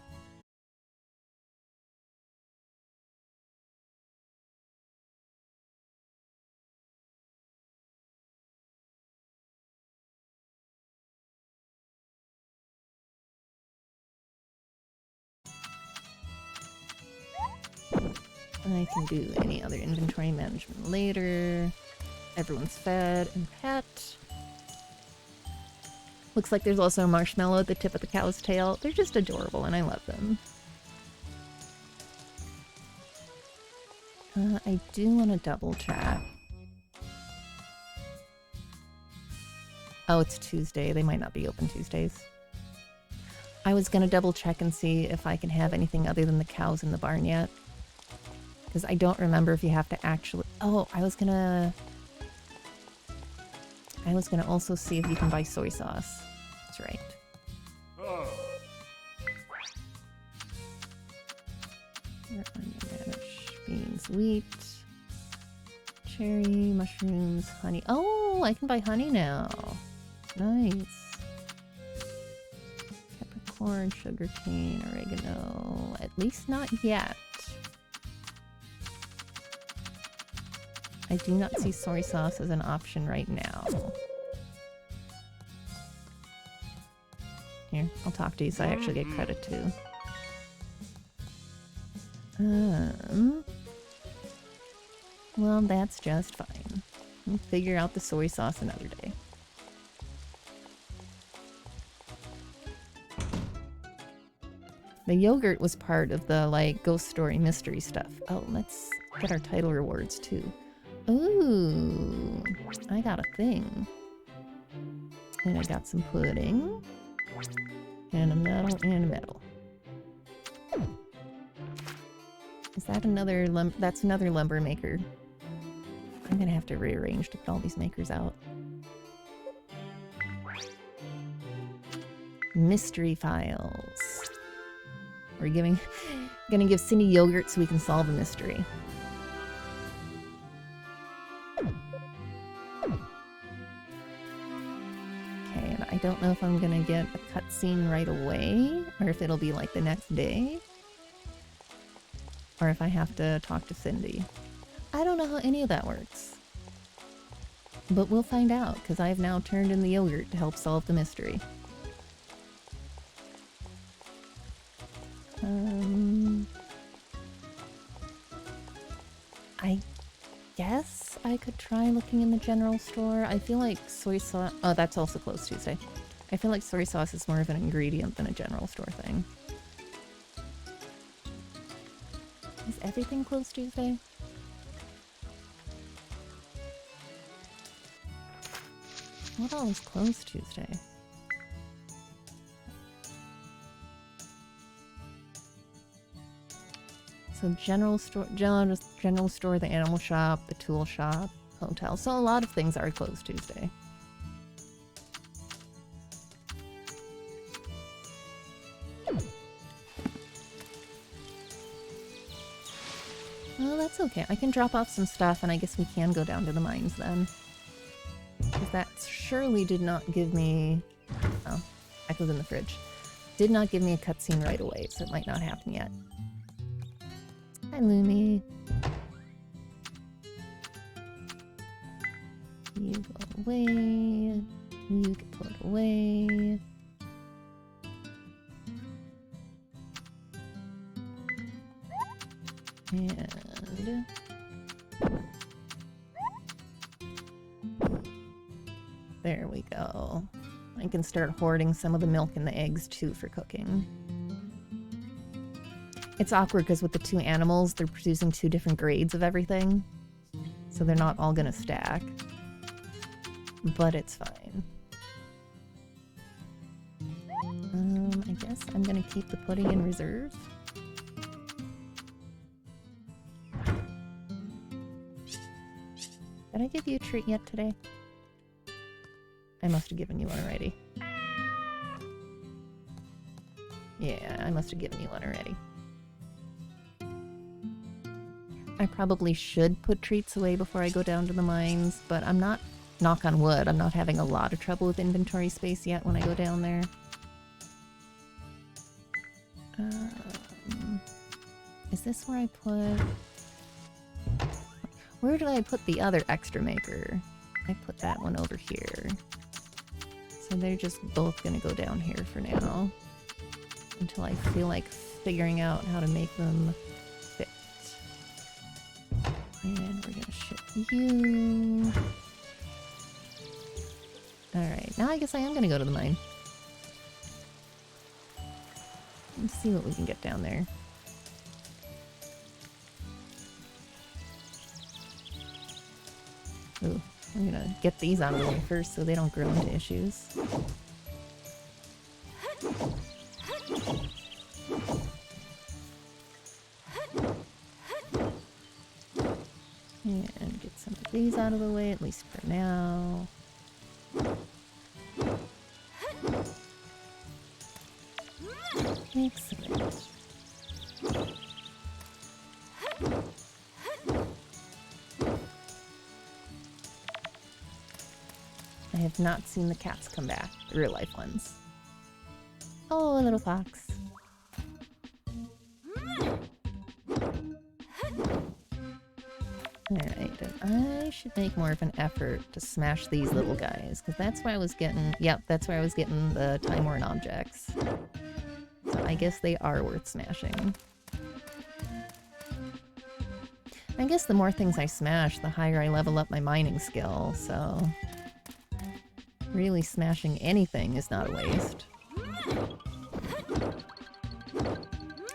I can do any other inventory management later. Everyone's fed and pet. Looks like there's also a marshmallow at the tip of the cow's tail. They're just adorable and I love them. I do want to double check. Oh, it's Tuesday. They might not be open Tuesdays. I was going to double check and see if I can have anything other than the cows in the barn yet. Because I don't remember if you have to actually... Oh, I was gonna also see if you can buy soy sauce. That's right. Onion, radish, beans, wheat, cherry, mushrooms, honey. Oh, I can buy honey now. Nice. Peppercorn, sugarcane, oregano. At least not yet. I do not see soy sauce as an option right now. Here, I'll talk to you so I actually get credit too. Well, that's just fine. We'll figure out the soy sauce another day. The yogurt was part of the, like, ghost story mystery stuff. Oh, let's get our title rewards too. Ooh, I got a thing. And I got some pudding. And a medal and a medal. Is that another that's another lumber maker. I'm gonna have to rearrange to put all these makers out. Mystery files. We're gonna give Cindy yogurt so we can solve a mystery. Okay, and I don't know if I'm gonna get a cutscene right away, or if it'll be like the next day. Or if I have to talk to Cindy. I don't know how any of that works. But we'll find out, because I've now turned in the yogurt to help solve the mystery. I guess I could try looking in the general store. I feel like soy sauce... Oh, that's also closed Tuesday. I feel like soy sauce is more of an ingredient than a general store thing. Is everything closed Tuesday? What all is closed Tuesday? So general store, the animal shop, the tool shop, hotel. So a lot of things are closed Tuesday. Well, that's okay. I can drop off some stuff, and I guess we can go down to the mines then. Because that surely did not give me... Oh, Echo's in the fridge. Did not give me a cutscene right away, so it might not happen yet. Hi, Lumi. You go away. You get put away. And... there we go. I can start hoarding some of the milk and the eggs too for cooking. It's awkward because with the two animals, they're producing two different grades of everything. So they're not all gonna stack. But it's fine. I guess I'm gonna keep the pudding in reserve. Did I give you a treat yet today? I must have given you one already. Yeah, I must have given you one already. I probably should put treats away before I go down to the mines, but I'm not, knock on wood, I'm not having a lot of trouble with inventory space yet when I go down there. Is this where I put... Where did I put the other extra maker? I put that one over here. So they're just both gonna go down here for now. Until I feel like figuring out how to make them fit. And we're gonna ship you. Alright, now I guess I am gonna go to the mine. Let's see what we can get down there. Ooh, I'm gonna get these out of the way first so they don't grow into issues. And get some of these out of the way, at least for now. Excellent. I have not seen the cats come back, the real life ones. Oh, a little fox. Alright, I should make more of an effort to smash these little guys, because that's where I was getting... Yep, that's where I was getting the Time Worn objects. So I guess they are worth smashing. I guess the more things I smash, the higher I level up my mining skill, so... Really smashing anything is not a waste.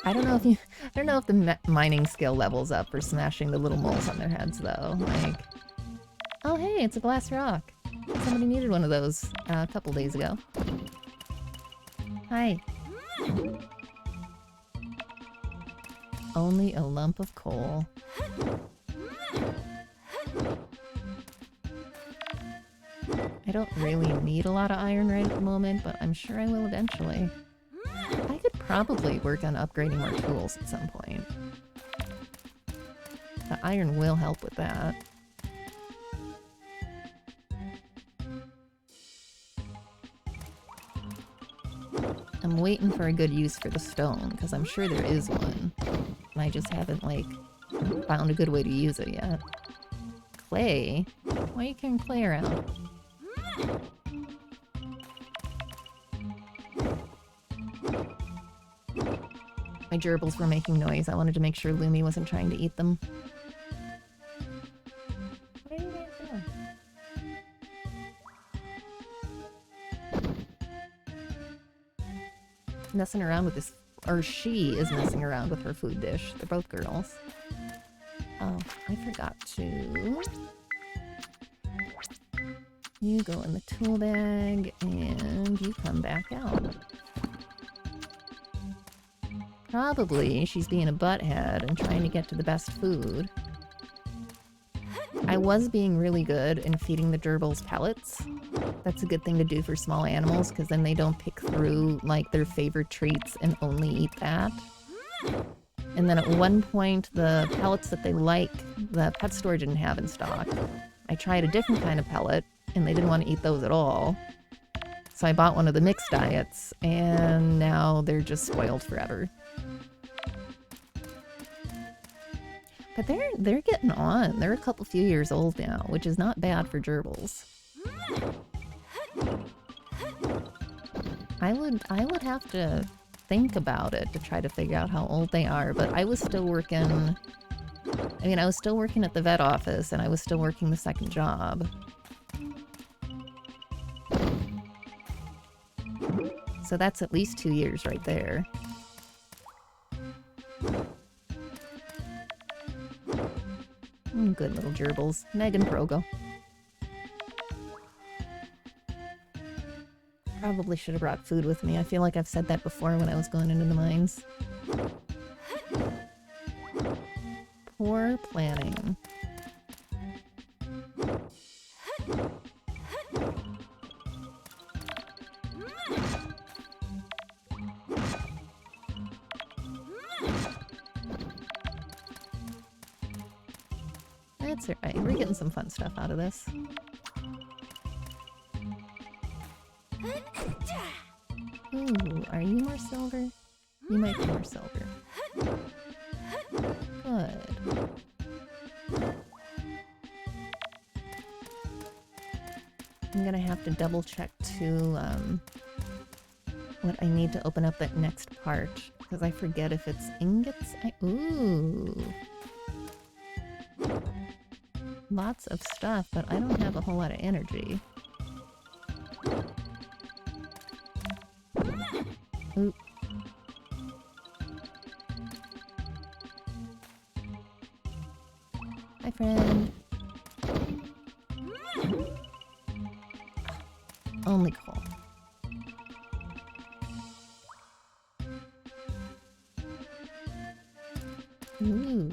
I don't know if the mining skill levels up for smashing the little moles on their heads, though. Like, oh hey, it's a glass rock. Somebody needed one of those a couple days ago. Hi. Only a lump of coal. I don't really need a lot of iron right at the moment, but I'm sure I will eventually. I could probably work on upgrading more tools at some point. The iron will help with that. I'm waiting for a good use for the stone, because I'm sure there is one. I just haven't, like, found a good way to use it yet. Clay? Why are you carrying clay around? My gerbils were making noise. I wanted to make sure Lumi wasn't trying to eat them. What are you guys doing? Messing around with this... Or she is messing around with her food dish. They're both girls. Oh, I forgot to... You go in the tool bag, and you come back out. Probably she's being a butthead and trying to get to the best food. I was being really good in feeding the gerbils pellets. That's a good thing to do for small animals, because then they don't pick through, like, their favorite treats and only eat that. And then at one point, the pellets that they like, the pet store didn't have in stock. I tried a different kind of pellet, and they didn't want to eat those at all. So I bought one of the mixed diets, and now they're just spoiled forever. But they're getting on. They're a few years old now, which is not bad for gerbils. I would have to think about it to try to figure out how old they are, but I was still working... I mean, I was still working at the vet office, and I was still working the second job. So that's at least 2 years right there. Good little gerbils. Meg and Progo. Probably should have brought food with me. I feel like I've said that before when I was going into the mines. Poor planning. That's alright. We're getting some fun stuff out of this. Ooh, are you more silver? You might be more silver. Good. I'm gonna have to double check too, what I need to open up that next part, because I forget if it's ingots. Ooh. Lots of stuff, but I don't have a whole lot of energy. Ooh. Hi, friend. Only coal. Ooh.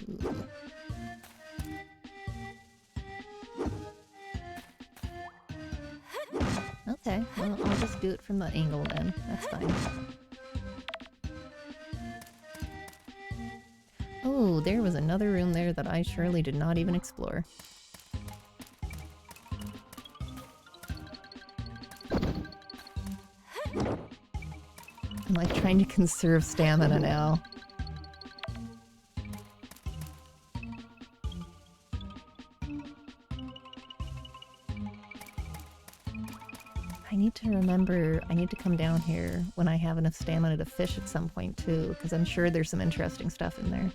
Okay, well, I'll just do it from the angle then. That's fine. Oh, there was another room there that I surely did not even explore. I'm like trying to conserve stamina now. I need to remember, I need to come down here when I have enough stamina to fish at some point too, because I'm sure there's some interesting stuff in there.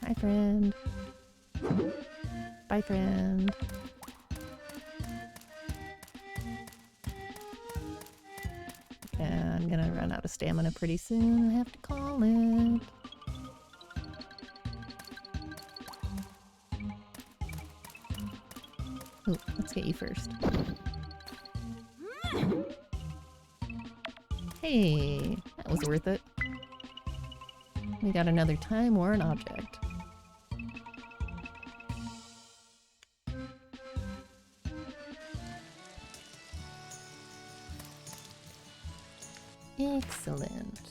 Hi, friend. Bye, friend. Yeah, I'm gonna run out of stamina pretty soon. I have to call it. Ooh, let's get you first. Hey, that was worth it. We got another time or an object. Excellent.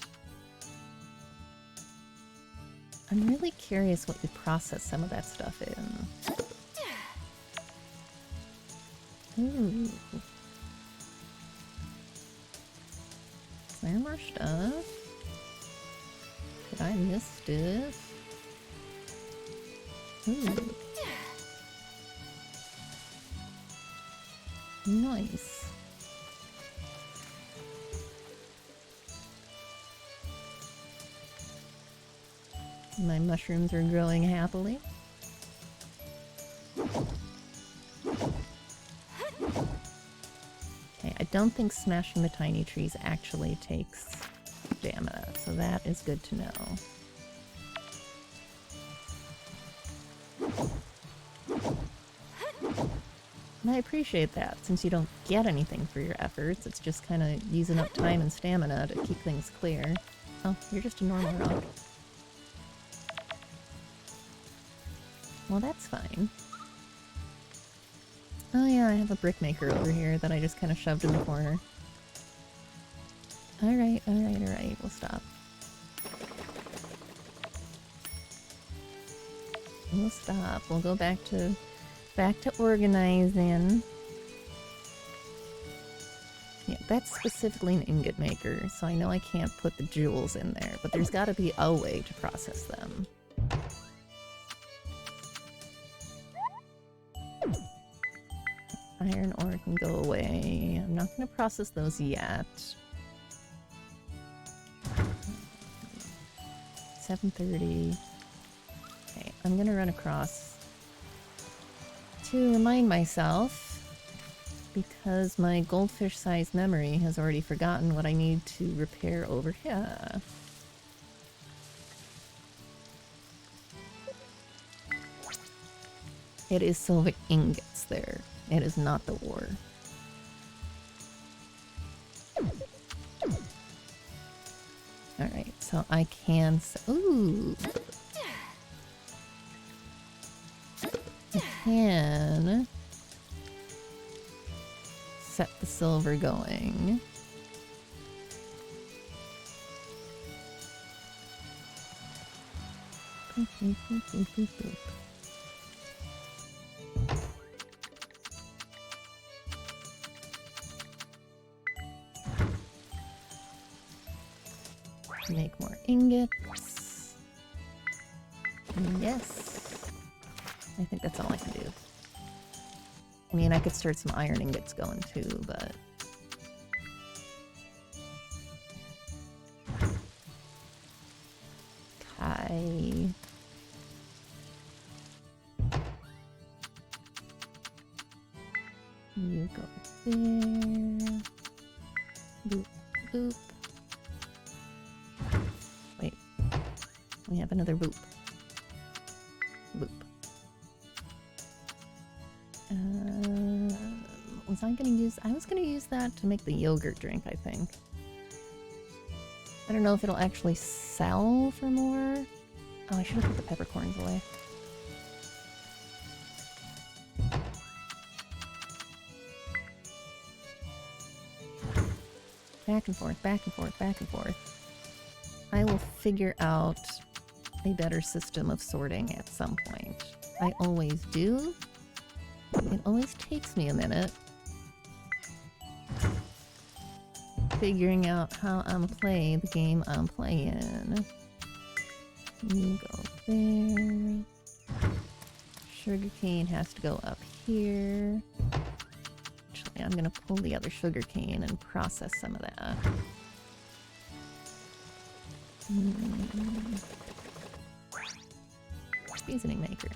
I'm really curious what you process some of that stuff in. Ooh. Is there more stuff? Did I miss stuff? Ooh. Nice. My mushrooms are growing happily. Okay, I don't think smashing the tiny trees actually takes stamina, so that is good to know. And I appreciate that, since you don't get anything for your efforts, it's just kind of using up time and stamina to keep things clear. Oh, you're just a normal rock. Well, that's fine. Oh yeah, I have a brick maker over here that I just kind of shoved in the corner. Alright, alright, alright, we'll stop. We'll stop. We'll go back to organizing. Yeah, that's specifically an ingot maker, so I know I can't put the jewels in there, but there's got to be a way to process them. Iron ore can go away. I'm not going to process those yet. 7:30. Okay, I'm going to run across to remind myself, because my goldfish-sized memory has already forgotten what I need to repair over here. It is silver ingots there. It is not the ore. Alright, so I can... Ooh! I can... set the silver going. Boop, boop, boop, boop, boop, boop. Make more ingots. Yes. I think that's all I can do. I mean, I could start some iron ingots going too, but... Kai. You go there. Boop, boop. Wait. We have another boop. Boop. Was I gonna use... I was gonna use that to make the yogurt drink, I think. I don't know if it'll actually sell for more. Oh, I should have put the peppercorns away. Back and forth, back and forth, back and forth. I will figure out a better system of sorting at some point. I always do. It always takes me a minute figuring out how I'm playing the game I'm playing. You go there. Sugarcane has to go up here. Actually, I'm gonna pull the other sugarcane and process some of that. Seasoning maker.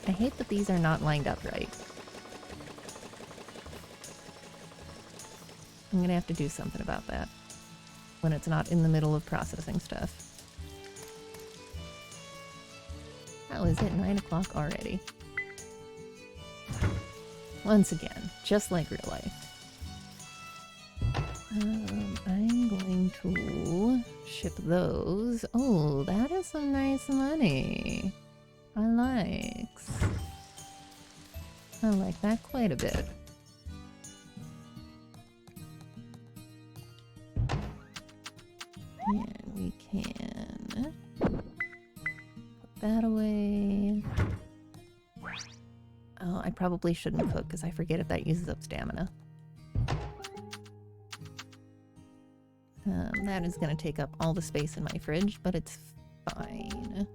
I hate that these are not lined up right. I'm gonna have to do something about that when it's not in the middle of processing stuff. How is it 9 o'clock already? Once again, just like real life. I'm going to ship those. Oh, that is some nice money. I like that quite a bit. And we can put that away. Oh, I probably shouldn't cook because I forget if that uses up stamina. That is going to take up all the space in my fridge, but it's fine.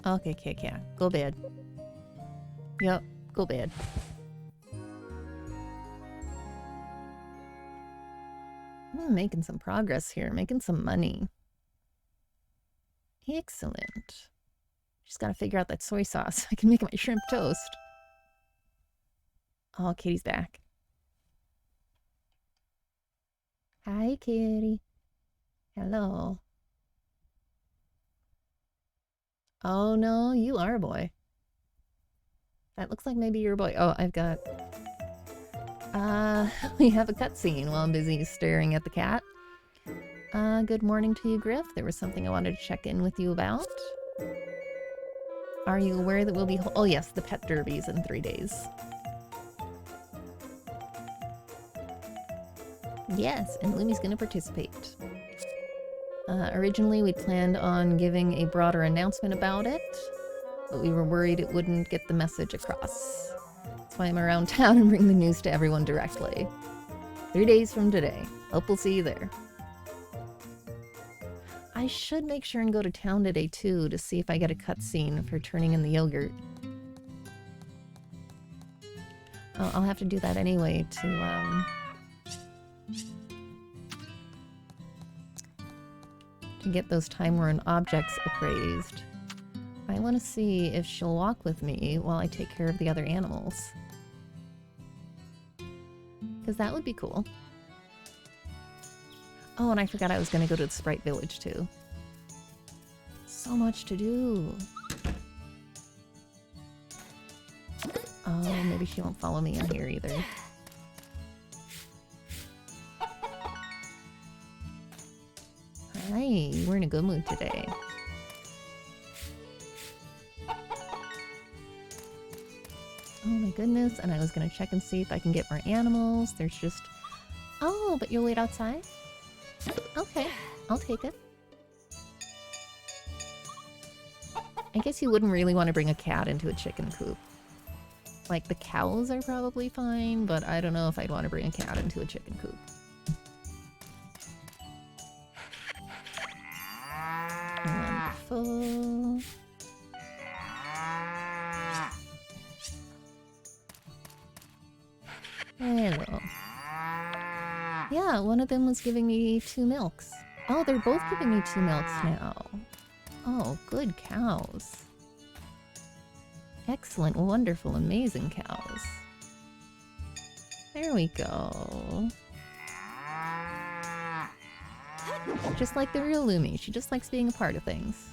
Okay, yeah. Go bed. Yup, go bed. I'm making some progress here, making some money. Excellent. Just gotta figure out that soy sauce so I can make my shrimp toast. Oh, Kitty's back. Hi, Kitty. Hello. Oh no, you are a boy. That looks like maybe you're a boy. Oh, I've got... we have a cutscene while I'm busy staring at the cat. Good morning to you, Griff. There was something I wanted to check in with you about. Are you aware that we'll be... Oh yes, the pet derby's in 3 days. Yes, and Lumi's gonna participate. Originally we planned on giving a broader announcement about it, but we were worried it wouldn't get the message across. That's why I'm around town and bring the news to everyone directly. 3 days from today. Hope we'll see you there. I should make sure and go to town today too to see if I get a cutscene for turning in the yogurt. Oh, I'll have to do that anyway to get those time-worn objects appraised. I want to see if she'll walk with me while I take care of the other animals. Because that would be cool. Oh, and I forgot I was going to go to the Sprite Village too. So much to do. Oh, maybe she won't follow me in here either. Hi, we're in a good mood today. Oh my goodness, and I was gonna check and see if I can get more animals. There's just... Oh, but you'll wait outside? Okay, I'll take it. I guess you wouldn't really want to bring a cat into a chicken coop. Like, the cows are probably fine, but I don't know if I'd want to bring a cat into a chicken coop. Wonderful. Hello. Yeah, one of them was giving me 2 milks. Oh, they're both giving me 2 milks now. Oh, good cows. Excellent, wonderful, amazing cows. There we go. Just like the real Lumi, she just likes being a part of things.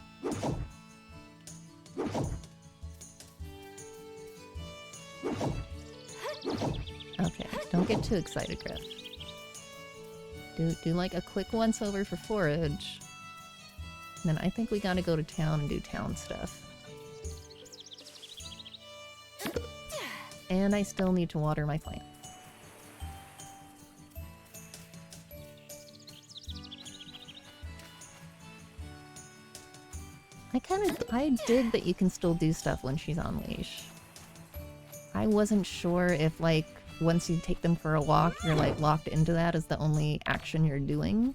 Okay, don't get too excited, Griff. Do like a quick once-over for forage. And then I think we gotta go to town and do town stuff. And I still need to water my plant. I dig that you can still do stuff when she's on leash. I wasn't sure if, like, once you take them for a walk, you're, like, locked into that as the only action you're doing.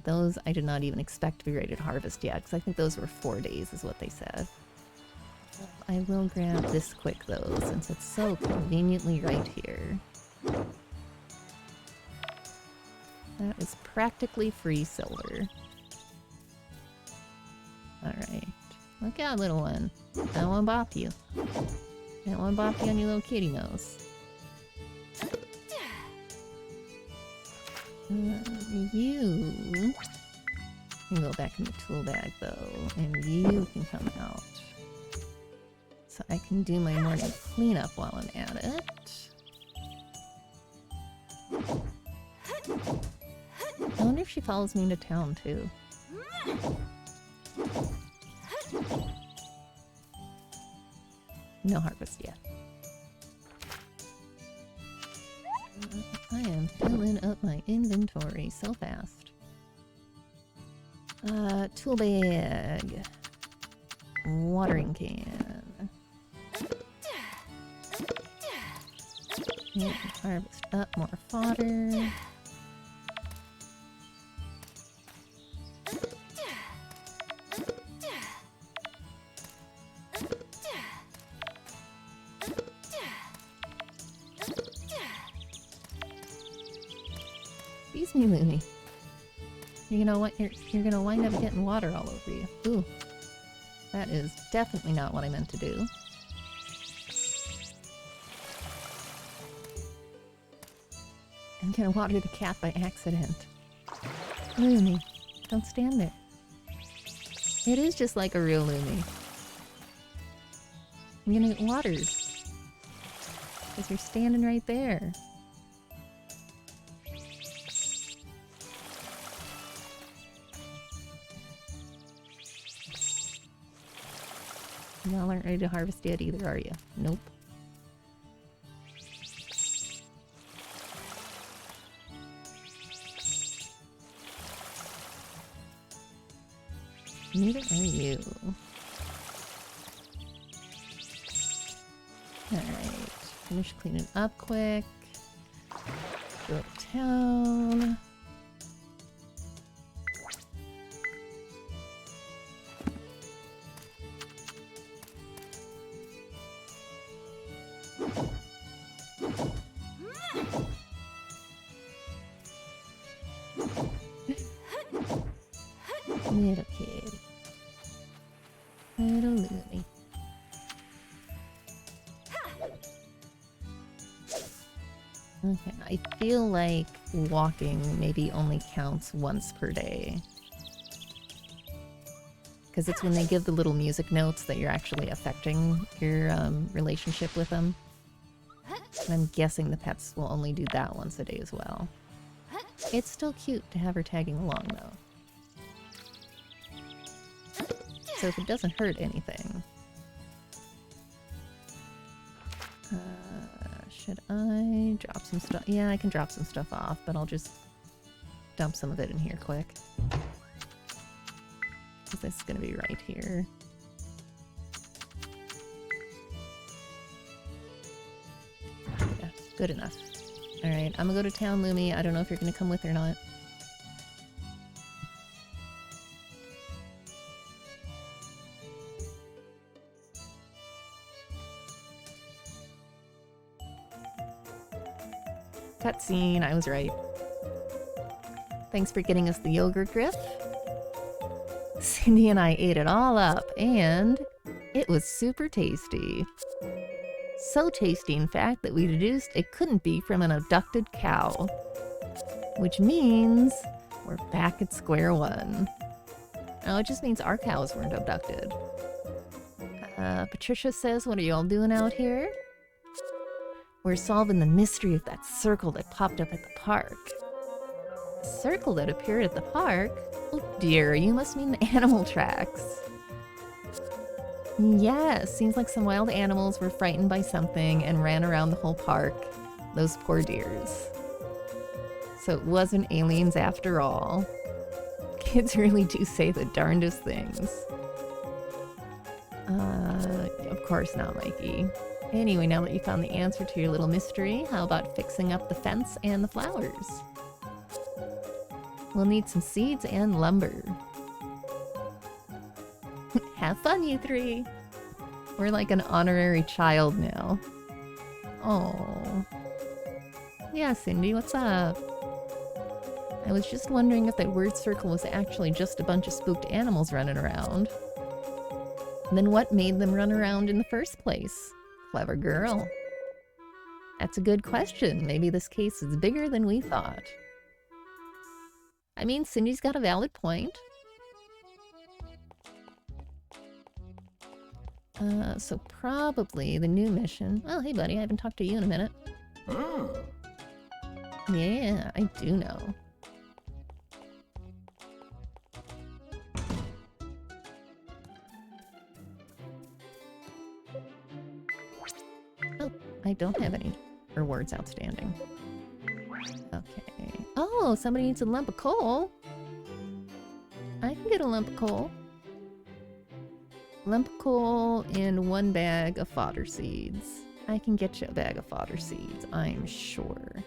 those I did not even expect to be ready to harvest yet, because I think those were 4 days is what they said. I will grab this quick though, since it's so conveniently right here. That is practically free silver. Alright. Look out, little one. I don't want to bop you. I don't want to bop you on your little kitty nose. You can go back in the tool bag though, and you can come out. So I can do my morning cleanup while I'm at it. I wonder if she follows me into town too. No harvest yet. I am filling up my inventory so fast. Tool bag. Watering can. Yeah, harvest up more fodder. Excuse me, Looney. You're gonna wind up getting water all over you. Ooh. That is definitely not what I meant to do. I'm gonna water the cat by accident. Looney, don't stand there. It is just like a real Looney. I'm gonna get watered. Because you're standing right there. Y'all aren't ready to harvest yet either, are you? Nope. Neither are you. Alright. Finish cleaning up quick. Go to town. Little kitty. Little Looney. Okay, I feel like walking maybe only counts once per day. Because it's when they give the little music notes that you're actually affecting your relationship with them. And I'm guessing the pets will only do that once a day as well. It's still cute to have her tagging along though. So if it doesn't hurt anything. Should I drop some stuff? Yeah, I can drop some stuff off, but I'll just dump some of it in here quick. Because this is going to be right here. Yeah, good enough. Alright, I'm going to go to town, Lumi. I don't know if you're going to come with or not. Cutscene, I was right. Thanks for getting us the yogurt, Griff. Cindy and I ate it all up, and it was super tasty. So tasty, in fact, that we deduced it couldn't be from an abducted cow. Which means we're back at square one. No, it just means our cows weren't abducted. Patricia says, what are y'all doing out here? We're solving the mystery of that circle that popped up at the park. A circle that appeared at the park? Oh dear, you must mean the animal tracks. Yes, seems like some wild animals were frightened by something and ran around the whole park. Those poor deers. So it wasn't aliens after all. Kids really do say the darndest things. Of course not, Mikey. Anyway, now that you found the answer to your little mystery, how about fixing up the fence and the flowers? We'll need some seeds and lumber. Have fun, you three. We're like an honorary child now. Oh. Yeah, Cindy, what's up? I was just wondering if that word circle was actually just a bunch of spooked animals running around. And then what made them run around in the first place? Clever girl. That's a good question. Maybe this case is bigger than we thought. I mean, Cindy's got a valid point. So probably the new mission. Oh, hey buddy, I haven't talked to you in a minute. Oh. Yeah, I do know. Oh, I don't have any rewards outstanding. Okay. Oh, somebody needs a lump of coal. I can get a lump of coal. Lump of coal and 1 bag of fodder seeds. I can get you a bag of fodder seeds, I'm sure.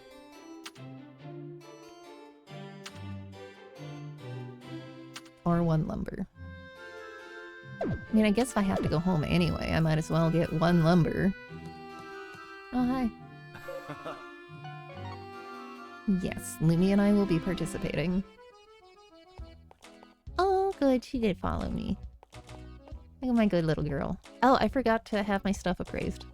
Or 1 lumber. I mean, I guess if I have to go home anyway, I might as well get 1 lumber. Oh, hi. Yes, Lumi and I will be participating. Oh, good, she did follow me. Look at my good little girl. Oh, I forgot to have my stuff appraised.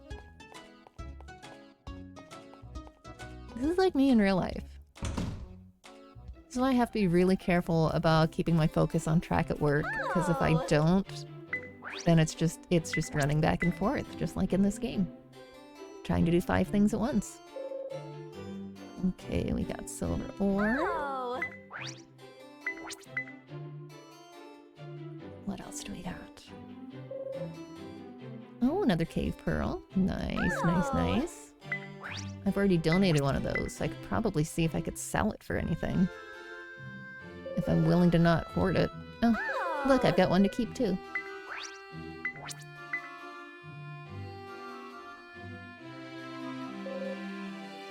This is like me in real life. This is why I have to be really careful about keeping my focus on track at work, because if I don't, then it's just running back and forth, just like in this game. Trying to do 5 things at once. Okay, we got silver ore. What else do we got? Oh, another cave pearl. Nice, nice, nice. I've already donated one of those, so I could probably see if I could sell it for anything. If I'm willing to not hoard it. Oh, look, I've got one to keep too.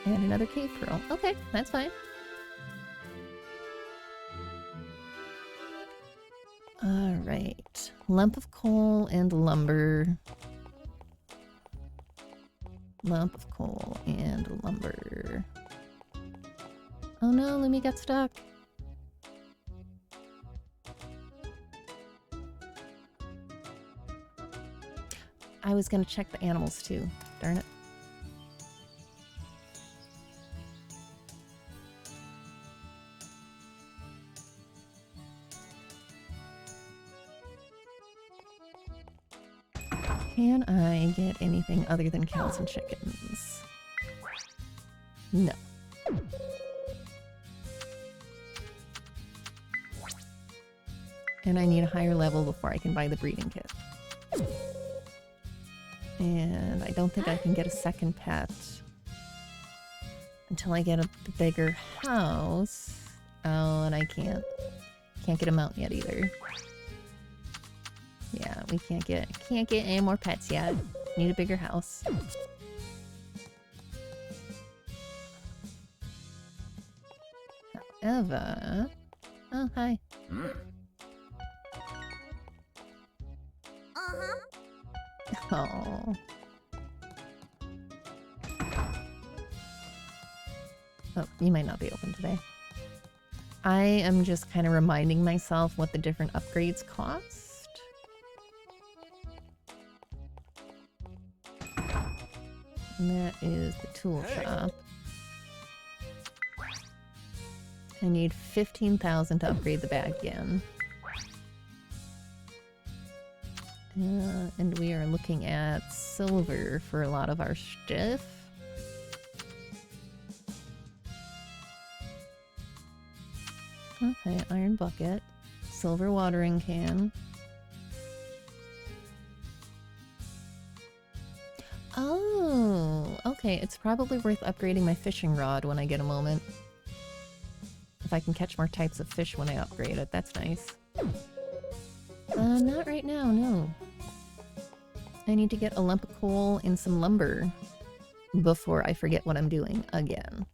And another cave pearl. Okay, that's fine. Alright. Lump of coal and lumber. Lump of coal and lumber. Oh no, Lumi got stuck. I was gonna check the animals too. Darn it. Can I get anything other than cows and chickens? No. And I need a higher level before I can buy the breeding kit. And I don't think I can get a second pet until I get a bigger house. Oh, and I can't get a mount yet either. Yeah, we can't get any more pets yet. Need a bigger house. However... Oh, hi. Oh. Oh, you might not be open today. I am just kind of reminding myself what the different upgrades cost. And that is the tool shop. I need 15,000 to upgrade the bag again. And we are looking at silver for a lot of our stuff. Okay, iron bucket. Silver watering can. Oh, okay. It's probably worth upgrading my fishing rod when I get a moment. If I can catch more types of fish when I upgrade it, that's nice. Not right now, no. I need to get a lump of coal and some lumber before I forget what I'm doing again.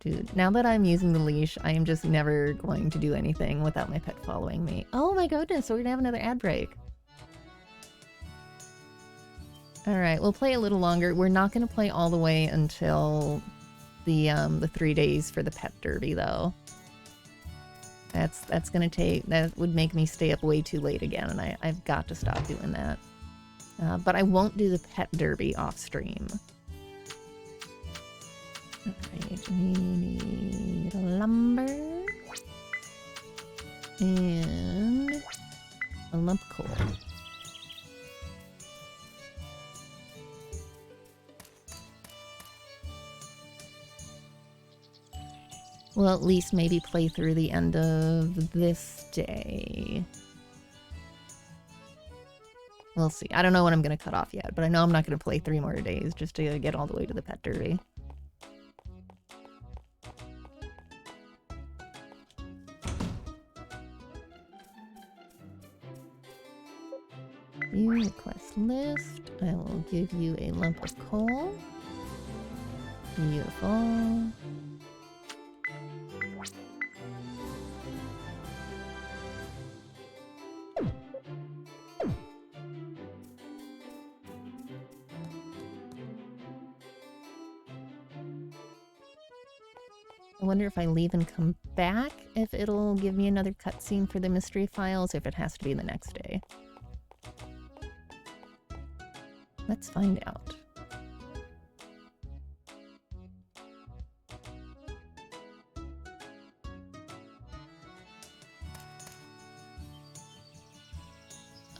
Dude, now that I'm using the leash, I am just never going to do anything without my pet following me. Oh my goodness, so we're gonna have another ad break. Alright, we'll play a little longer. We're not gonna play all the way until the 3 days for the pet derby, though. That's gonna take... That would make me stay up way too late again, and I've got to stop doing that. But I won't do the pet derby off stream. Alright, we need lumber and a lump of coal. We'll at least maybe play through the end of this day. We'll see. I don't know when I'm going to cut off yet, but I know I'm not going to play 3 more days just to get all the way to the pet derby. You request list. I will give you a lump of coal. Beautiful. I wonder if I leave and come back, if it'll give me another cutscene for the mystery files, if it has to be the next day. Let's find out.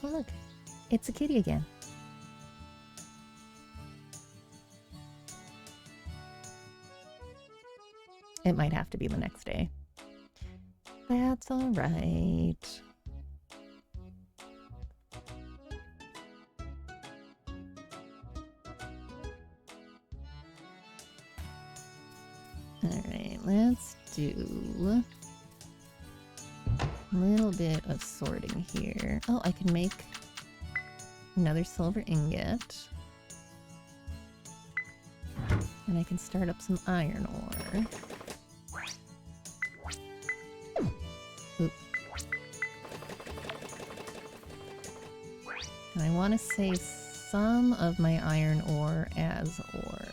Oh look, it's a kitty again. It might have to be the next day. That's all right. All right, let's do a little bit of sorting here. Oh, I can make another silver ingot. And I can start up some iron ore. Oop. And I want to save some of my iron ore as ore.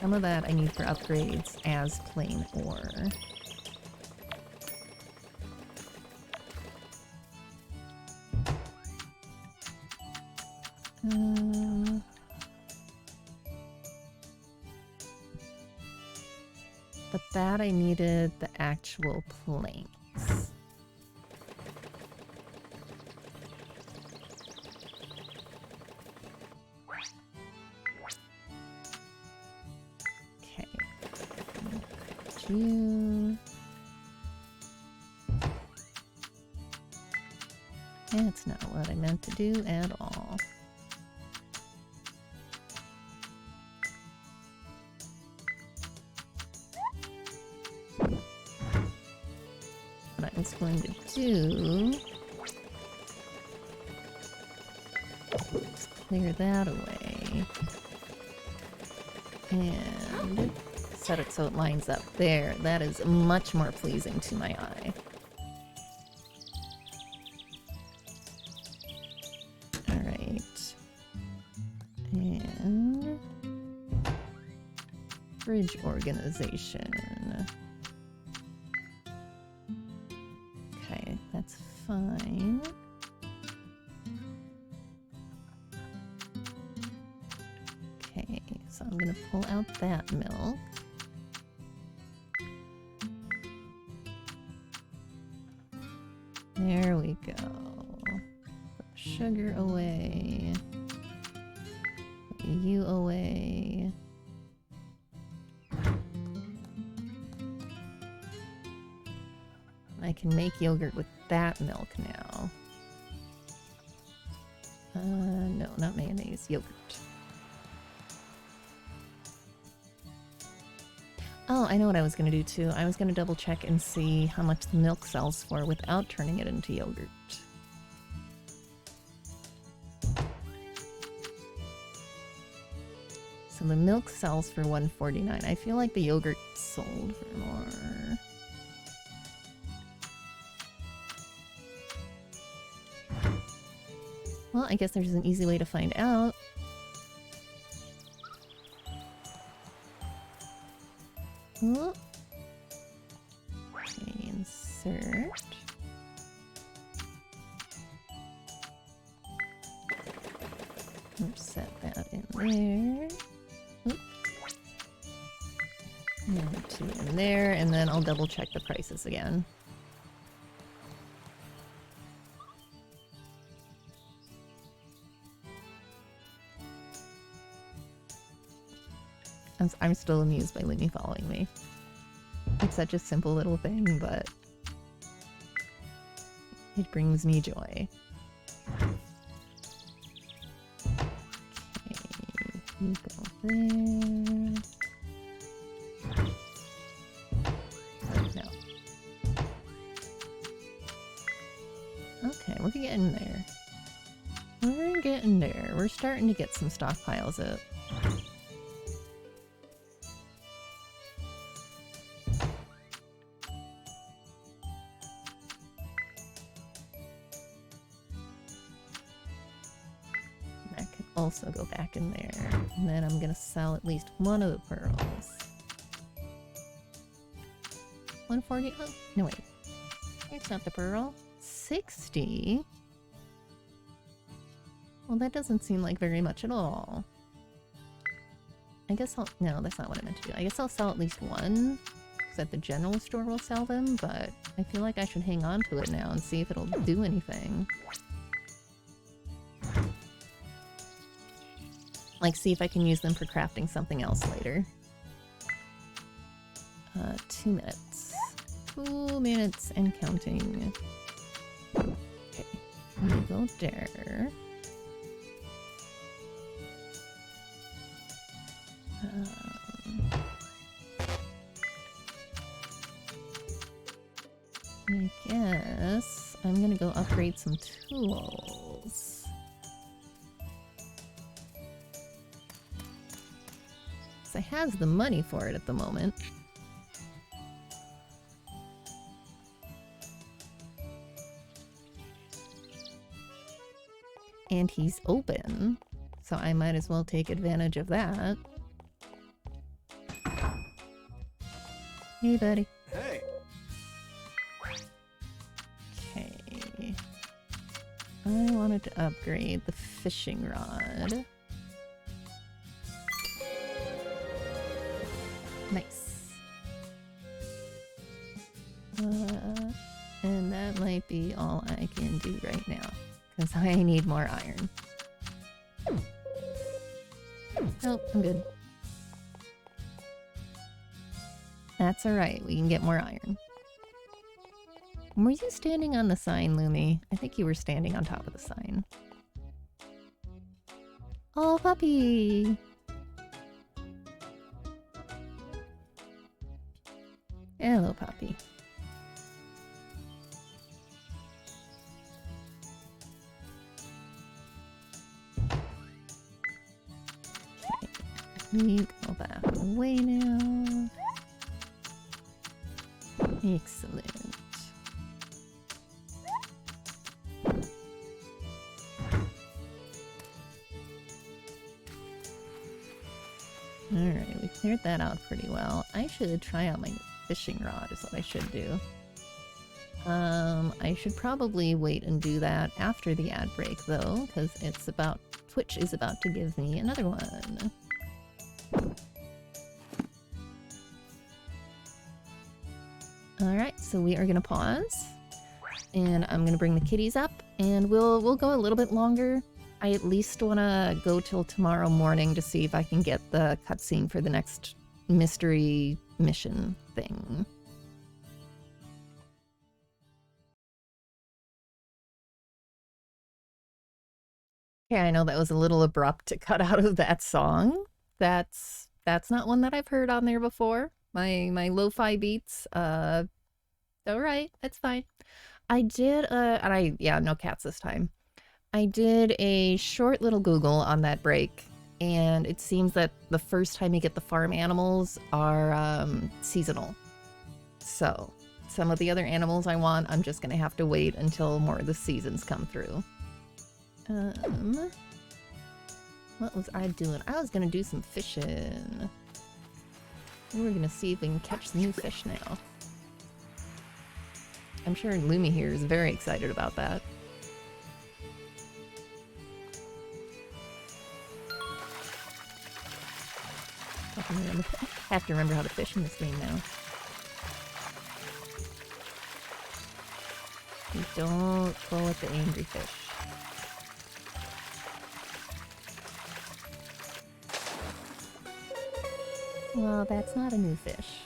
Some of that I need for upgrades as plain ore. But that I needed the actual planks. Okay. You. That's not what I meant to do at all. What I was going to do is clear that away and set it so it lines up there. That is much more pleasing to my eye. Alright. And bridge organization. Okay, that's fine. Okay, so I'm gonna pull out that milk. There we go. Put sugar away. Put you away. I can make yogurt with that milk now. No, not mayonnaise, yogurt. Oh, I know what I was going to do too. I was going to double check and see how much the milk sells for without turning it into yogurt. So the milk sells for $1.49. I feel like the yogurt sold for more. Well, I guess there's an easy way to find out. Oh. Okay, insert. We'll set that in there. Oop. And 2 in there, and then I'll double check the prices again. I'm still amused by Lumi following me. It's such a simple little thing, but it brings me joy. Okay, you go there. No. Okay, we're getting there. We're getting there. We're starting to get some stockpiles up. Also go back in there, and then I'm gonna sell at least one of the pearls. 140. Oh no, wait, it's not the pearl. 60. Well, that doesn't seem like very much at all. I guess I'll... no, that's not what I meant to do. I guess I'll sell at least one, because at the general store we'll sell them, but I feel like I should hang on to it now and see if it'll do anything. Like, see if I can use them for crafting something else later. 2 minutes. 2 minutes and counting. Okay, we go there. I guess I'm gonna go upgrade some tools. I have the money for it at the moment. And he's open, so I might as well take advantage of that. Hey, buddy. Hey. Okay. I wanted to upgrade the fishing rod. Nice. And that might be all I can do right now, because I need more iron. Nope, I'm good. That's alright, we can get more iron. Were you standing on the sign, Lumi? I think you were standing on top of the sign. Oh, puppy! Hello, puppy. Okay, we go back away now. Excellent. Alright, we cleared that out pretty well. I should try out my fishing rod is what I should do. I should probably wait and do that after the ad break though, because it's about... Twitch is about to give me another one. Alright, so we are gonna pause. And I'm gonna bring the kitties up, and we'll go a little bit longer. I at least wanna go till tomorrow morning to see if I can get the cutscene for the next mystery mission thing. Okay, I know that was a little abrupt to cut out of that song. That's not one that I've heard on there before. My lo-fi beats, alright, that's fine. I did, yeah, no cats this time. I did a short little Google on that break, and it seems that the first time you get the farm animals are seasonal. So some of the other animals I want, I'm just gonna have to wait until more of the seasons come through. What was I doing? I was gonna do some fishing. We're gonna see if we can catch some new fish now. I'm sure Lumi here is very excited about that. I have to remember how to fish in this game now. You don't pull at the angry fish. Well, that's not a new fish.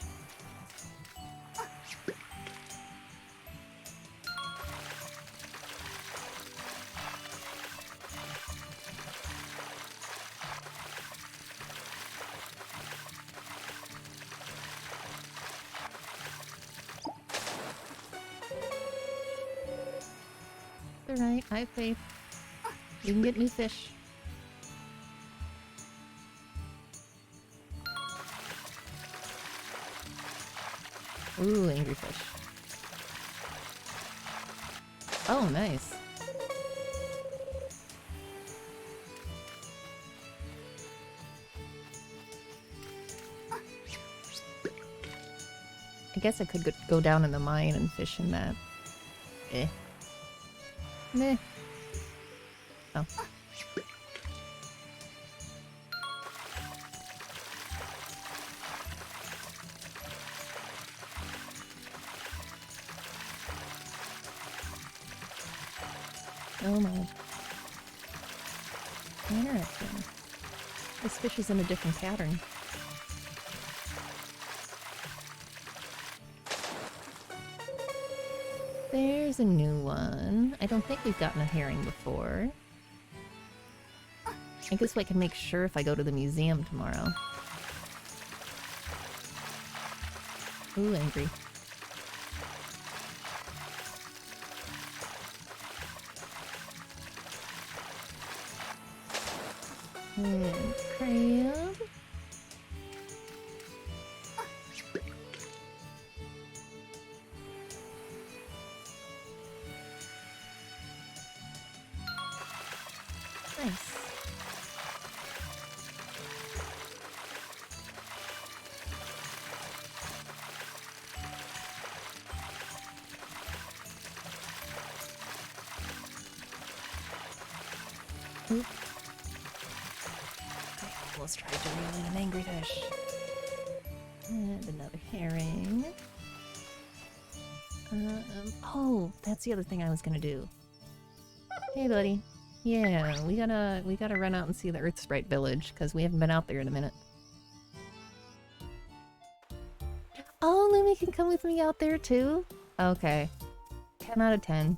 It's alright, I have faith. You can get new fish. Ooh, angry fish. Oh, nice. I guess I could go down in the mine and fish in that. Eh. Meh. Oh. Oh my. Interesting. This fish is in a different pattern. There's a new one. I don't think we've gotten a herring before. I guess I can make sure if I go to the museum tomorrow. Ooh, angry. And crab. Nice. Oop. I almost tried to reel in an angry fish. And another herring. Oh, that's the other thing I was gonna do. Hey, buddy. Yeah, we gotta run out and see the Earth Sprite Village, because we haven't been out there in a minute. Oh, Lumi can come with me out there too? Okay. 10 out of 10.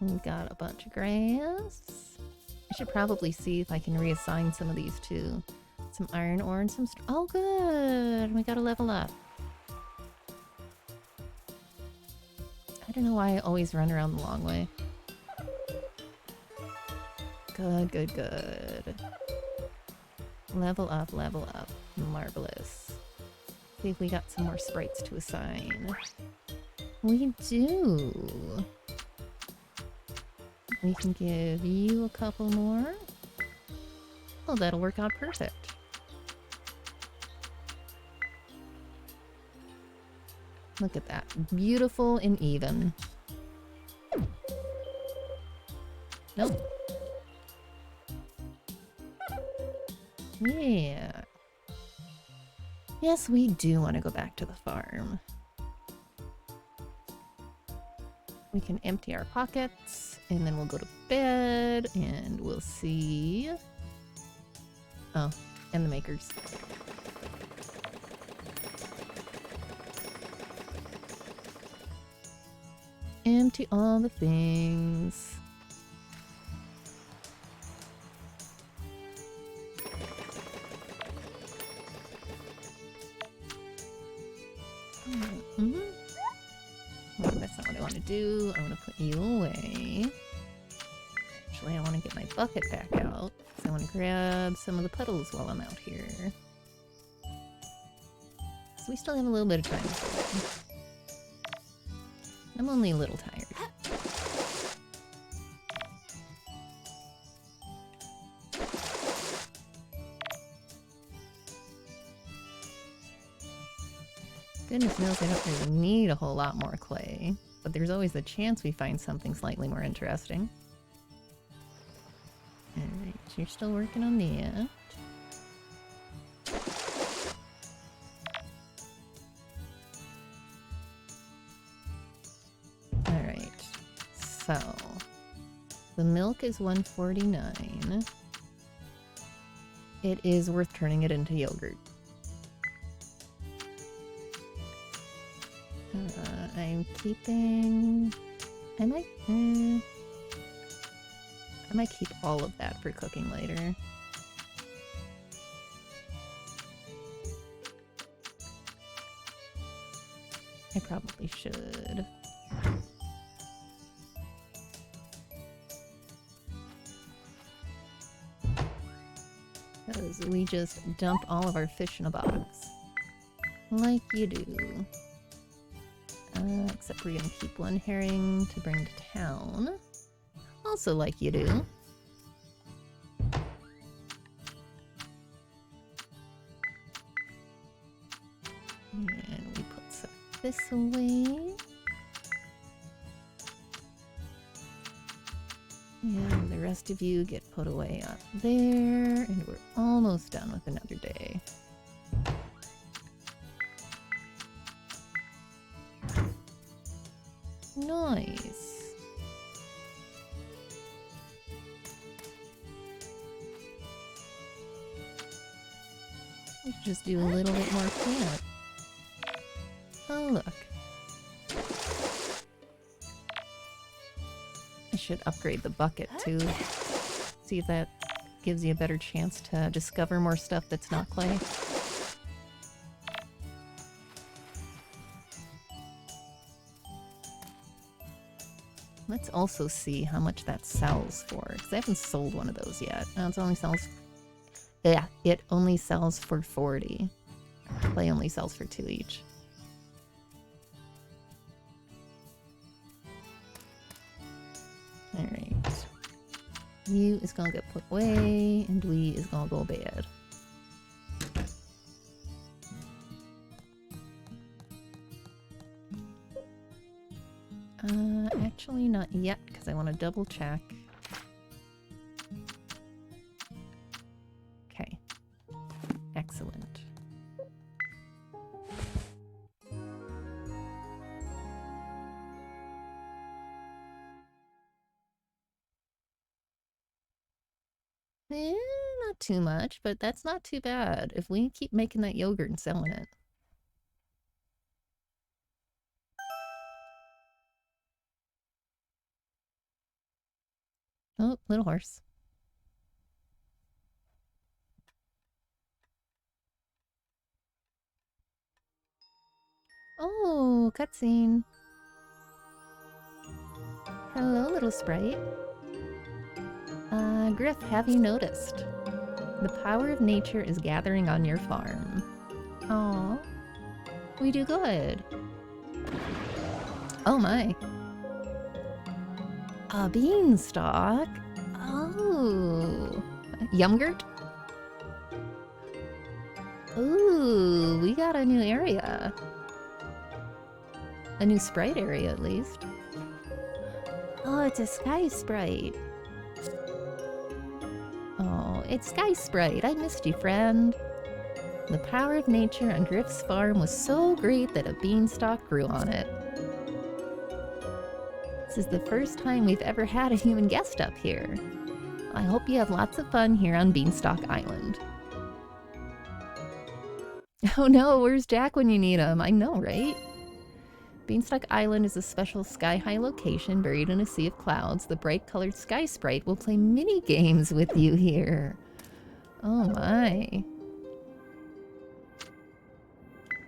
We got a bunch of grass. I should probably see if I can reassign some of these too. Some iron ore and some... Oh, good! We gotta level up. I don't know why I always run around the long way. Good, good, good. Level up, level up. Marvelous. See if we got some more sprites to assign. We do. We can give you a couple more. Oh, that'll work out perfect. Look at that. Beautiful and even. Nope. Yeah. Yes, we do want to go back to the farm. We can empty our pockets, and then we'll go to bed, and we'll see... Oh, and the makers. Empty all the things. Well, that's not what I want to do. I want to put you away. Actually, I want to get my bucket back out. So I want to grab some of the puddles while I'm out here. So we still have a little bit of time before then. I'm only a little tired. Goodness knows I don't really need a whole lot more clay, but there's always the chance we find something slightly more interesting. Alright, so you're still working on that. Alright, so the milk is $1.49. It is worth turning it into yogurt. I'm keeping... I might keep all of that for cooking later. I probably should. Because we just dump all of our fish in a box. Like you do. Except we're gonna keep one herring to bring to town. Also like you do. And we put some of this away. And the rest of you get put away up there. And we're almost done with another day. Nice. We should just do a little bit more cleanup. Oh, look. I should upgrade the bucket too. See if that gives you a better chance to discover more stuff that's not clay. Let's also see how much that sells for, because I haven't sold one of those yet. No, it only sells... Yeah, it only sells for 40. Clay only sells for 2 each. Alright. You is gonna get put away, and we is gonna go bed. Actually not yet, because I want to double check. Okay. Excellent. Not too much, but that's not too bad if we keep making that yogurt and selling it. Oh, little horse. Oh, cutscene. Hello, little sprite. Griff, have you noticed? The power of nature is gathering on your farm. Aw. We do good. Oh my. A beanstalk? Oh. Yumgurt? Ooh, we got a new area. A new sprite area, at least. Oh, it's a sky sprite. Oh, it's Sky Sprite. I missed you, friend. The power of nature on Griff's farm was so great that a beanstalk grew on it. This is the first time we've ever had a human guest up here. I hope you have lots of fun here on Beanstalk Island. Oh no, where's Jack when you need him? I know, right? Beanstalk Island is a special sky-high location buried in a sea of clouds. The bright-colored Sky Sprite will play mini-games with you here. Oh my.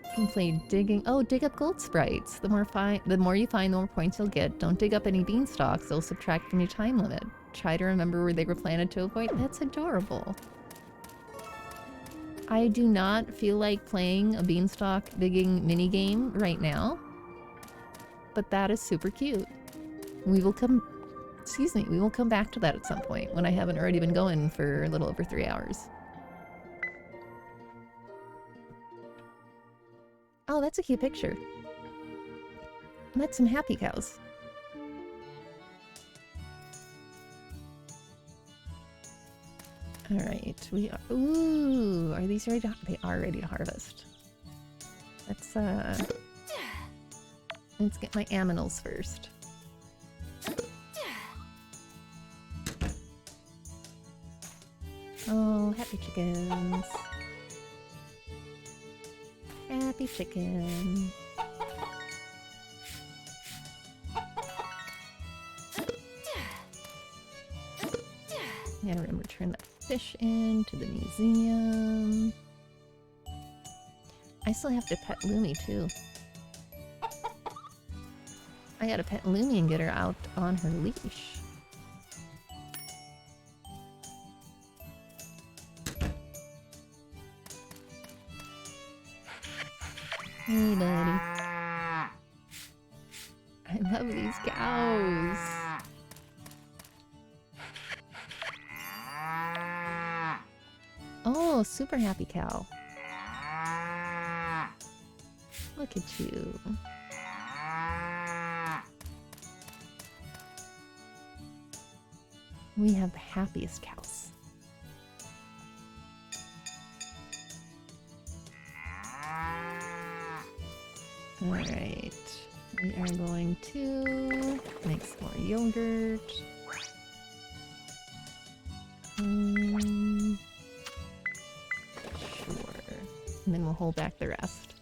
You can play digging... Oh, dig up gold sprites. The more you find, the more points you'll get. Don't dig up any beanstalks. They'll subtract from your time limit. try to remember where they were planted to a point. That's adorable. I do not feel like playing a beanstalk digging minigame right now, but that is super cute. We will come, excuse me, we will come back to that at some point when I haven't already been going for a little over 3 hours. Oh, that's a cute picture. That's some happy cows. Alright, we are... Ooh, are these ready to... They are ready to harvest. Let's get my aminals first. Oh, happy chickens. Happy chicken. Gotta remember to turn that fish into the museum. I still have to pet Lumi too. I gotta pet Lumi and get her out on her leash. Hey, buddy. I love these cows. Oh, super happy cow. Look at you. We have the happiest cows. Alright. We are going to make some more yogurt. Sure. And then we'll hold back the rest.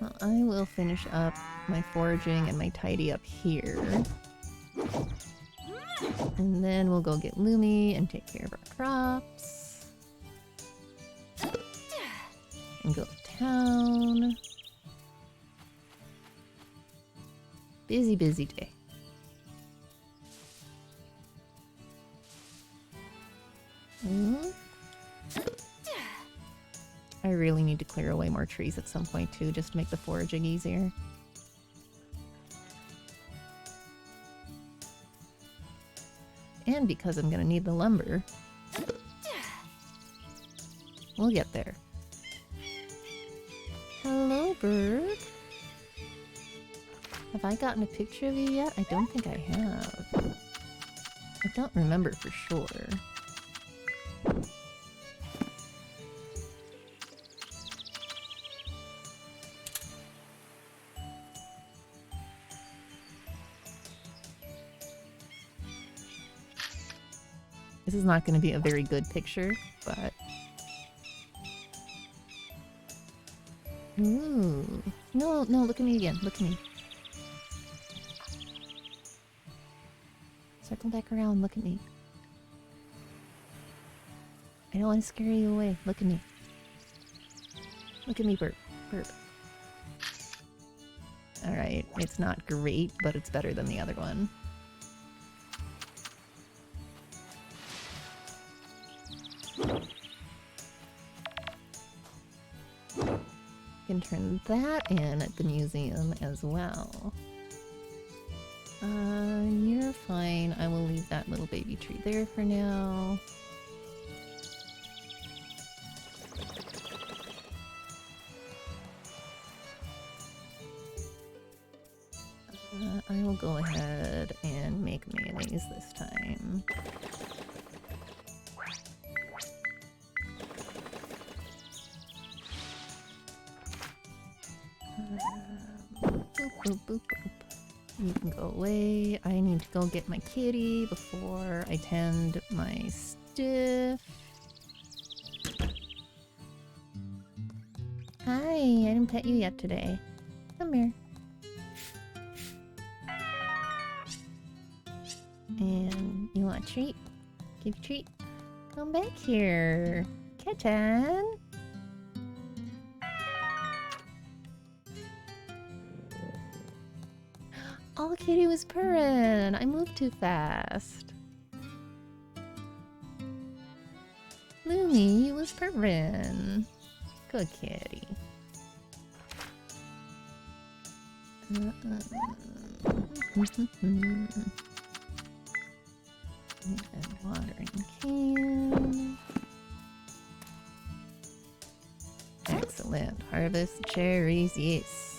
Well, I will finish up my foraging and my tidy up here. And then we'll go get Lumi and take care of our crops. And go to town. Busy, busy day. I really need to clear away more trees at some point too, just to make the foraging easier. And because I'm gonna need the lumber. We'll get there. Hello, bird. Have I gotten a picture of you yet? I don't think I have. I don't remember for sure. This is not going to be a very good picture, but... Ooh. No, no, look at me again. Look at me. Circle back around. Look at me. I don't want to scare you away. Look at me. Look at me, Burp. Burp. Alright, it's not great, but it's better than the other one. Can turn that in at the museum as well. You're fine. I will leave that little baby tree there for now. I will go ahead and make mayonnaise this time. Boop, boop, boop, boop. You can go away. I need to go get my kitty before I tend my stiff. Hi, I didn't pet you yet today. Come here. And you want a treat? Give you a treat. Come back here. Kitten. Oh, kitty was purring. I moved too fast. Lumi was purring. Good kitty. And watering can. Excellent. Harvest cherries, yes.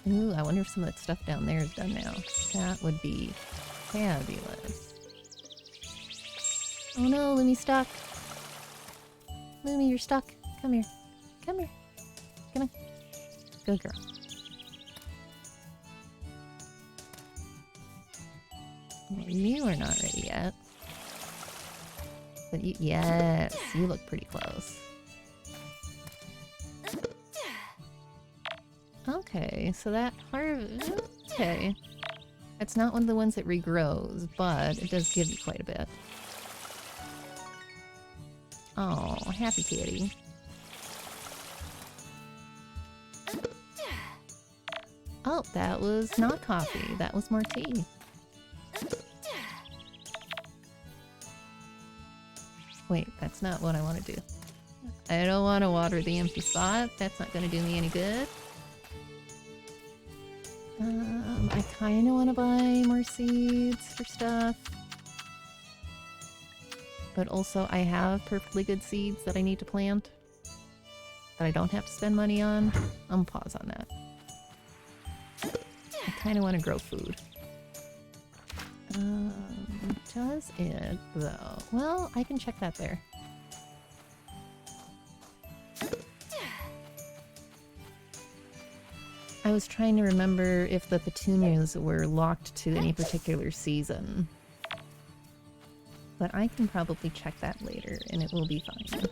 Ooh, I wonder if some of that stuff down there is done now. That would be fabulous. Oh no, Lumi's stuck. Lumi, you're stuck. Come here. Come here. Come on. Good girl. You are not ready yet. But you, yes, you look pretty close. Okay, so that okay. It's not one of the ones that regrows, but it does give you quite a bit. Oh, happy kitty. Oh, that was not coffee. That was more tea. Wait, that's not what I want to do. I don't want to water the empty spot. That's not going to do me any good. I kind of want to buy more seeds for stuff. But also I have perfectly good seeds that I need to plant. That I don't have to spend money on. I'm gonna pause on that. I kind of want to grow food. Does it though? Well, I can check that there. I was trying to remember if the petunias were locked to any particular season. But I can probably check that later, and it will be fine.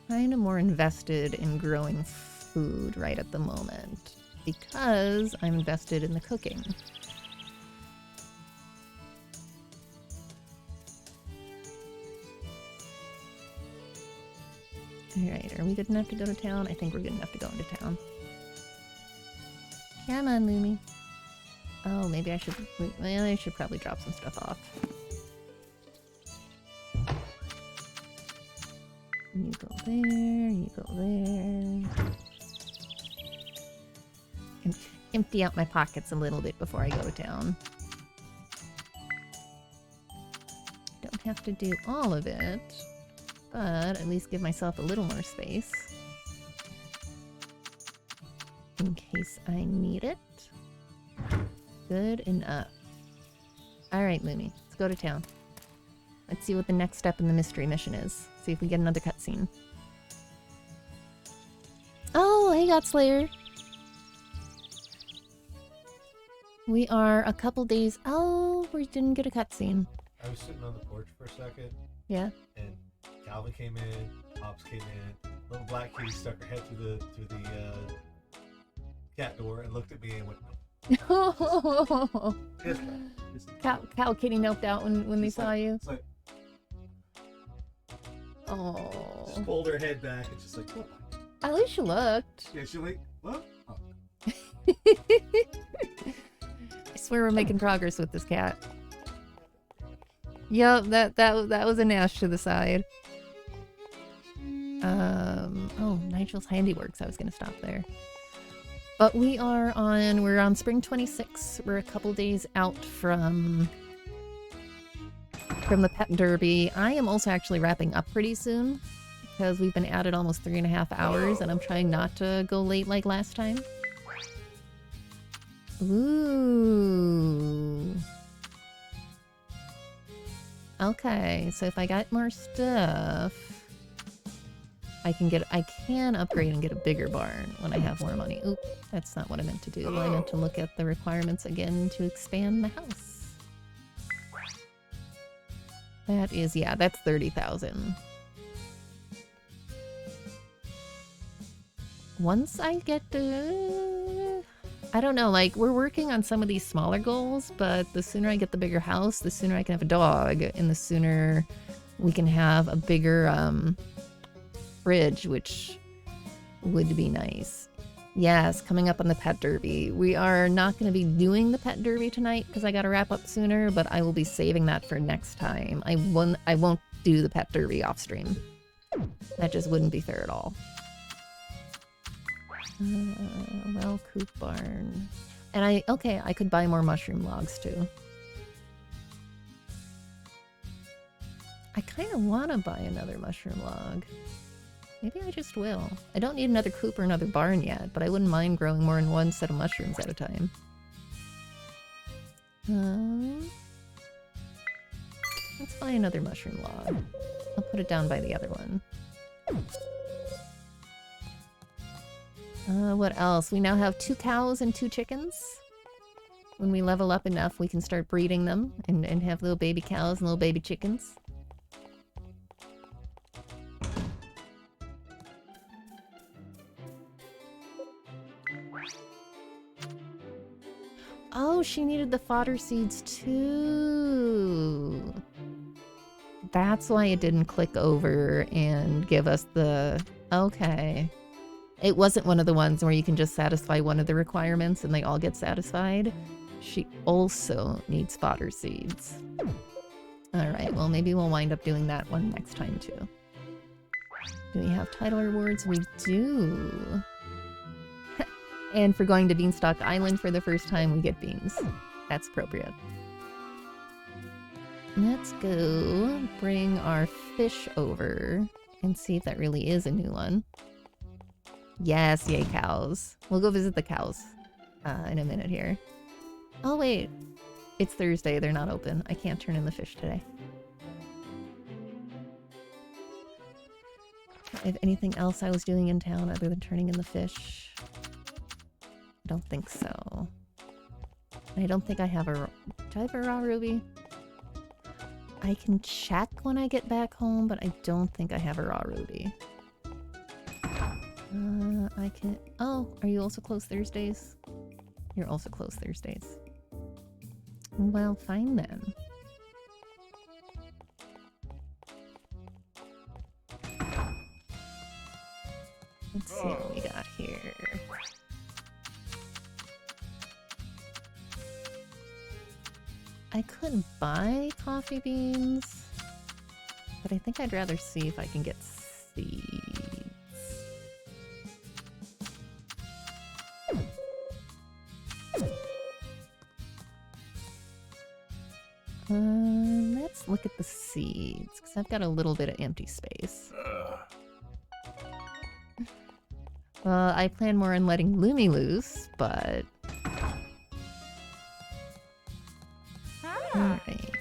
Kind of more invested in growing food right at the moment, because I'm invested in the cooking. Alright, are we good enough to go to town? I think we're good enough to go into town. Come on, Lumi. Oh, maybe I should... Well, I should probably drop some stuff off. You go there, you go there. And empty out my pockets a little bit before I go to town. Don't have to do all of it. But at least give myself a little more space. In case I need it. Good enough. Alright, Lumi. Let's go to town. Let's see what the next step in the mystery mission is. See if we get another cutscene. Oh, hey, God Slayer. We are a couple days... Oh, we didn't get a cutscene. I was sitting on the porch for a second. Yeah? And Calvin came in, Pops came in, little black kitty stuck her head through the cat door and looked at me and went, Cow Kitty noped out when they saw you. It's like, Oh. just pulled her head back and just like, what? At least you looked. Yeah, she like, what? Oh. I swear we're making progress with this cat. Yep, that was a Nash to the side. Oh, Nigel's Handiworks. I was gonna stop there. But we're on spring 26. We're a couple days out from the pet derby. I am also actually wrapping up pretty soon because we've been at it almost 3.5 hours and I'm trying not to go late like last time. Ooh. Okay, so if I got more stuff, I can upgrade and get a bigger barn when I have more money. Oop, that's not what I meant to do. I meant to look at the requirements again to expand the house. That is, yeah, that's 30,000. Once I get to... I don't know, like, we're working on some of these smaller goals, but the sooner I get the bigger house, the sooner I can have a dog, and the sooner we can have a bigger fridge, which would be nice. Yes, coming up on the pet derby. We are not going to be doing the pet derby tonight because I got to wrap up sooner, but I will be saving that for next time. I won't do the pet derby off stream. That just wouldn't be fair at all. Well, coop barn. And I could buy more mushroom logs too. I kind of want to buy another mushroom log. Maybe I just will. I don't need another coop or another barn yet, but I wouldn't mind growing more than one set of mushrooms at a time. Let's buy another mushroom log. I'll put it down by the other one. What else? We now have 2 cows and 2 chickens. When we level up enough, we can start breeding them and have little baby cows and little baby chickens. Oh, she needed the fodder seeds too. That's why it didn't click over and give us the... Okay. It wasn't one of the ones where you can just satisfy one of the requirements and they all get satisfied. She also needs fodder seeds. Alright, well maybe we'll wind up doing that one next time too. Do we have title rewards? We do. And for going to Beanstalk Island for the first time, we get beans. That's appropriate. Let's go bring our fish over and see if that really is a new one. Yes, yay cows. We'll go visit the cows in a minute here. Oh wait, it's Thursday, they're not open. I can't turn in the fish today. If anything else I was doing in town other than turning in the fish? I don't think so. I don't think I have a... Do I have a raw ruby? I can check when I get back home, but I don't think I have a raw ruby. I can... Oh, are you also closed Thursdays? You're also closed Thursdays. Well, fine then. Let's see what we got here. I could buy coffee beans, but I think I'd rather see if I can get seeds. Let's look at the seeds, because I've got a little bit of empty space. Well, I plan more on letting Lumi loose, but... Alright.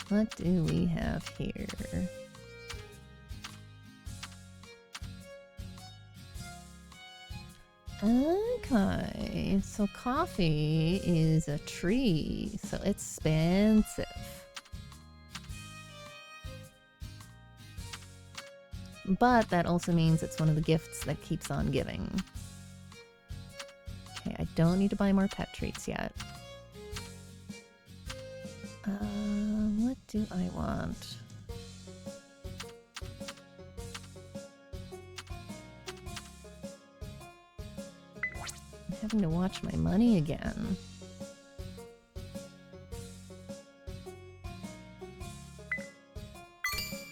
What do we have here? Okay, so coffee is a tree, so it's expensive. But that also means it's one of the gifts that keeps on giving. Okay, I don't need to buy more pet treats yet. What do I want? I'm having to watch my money again.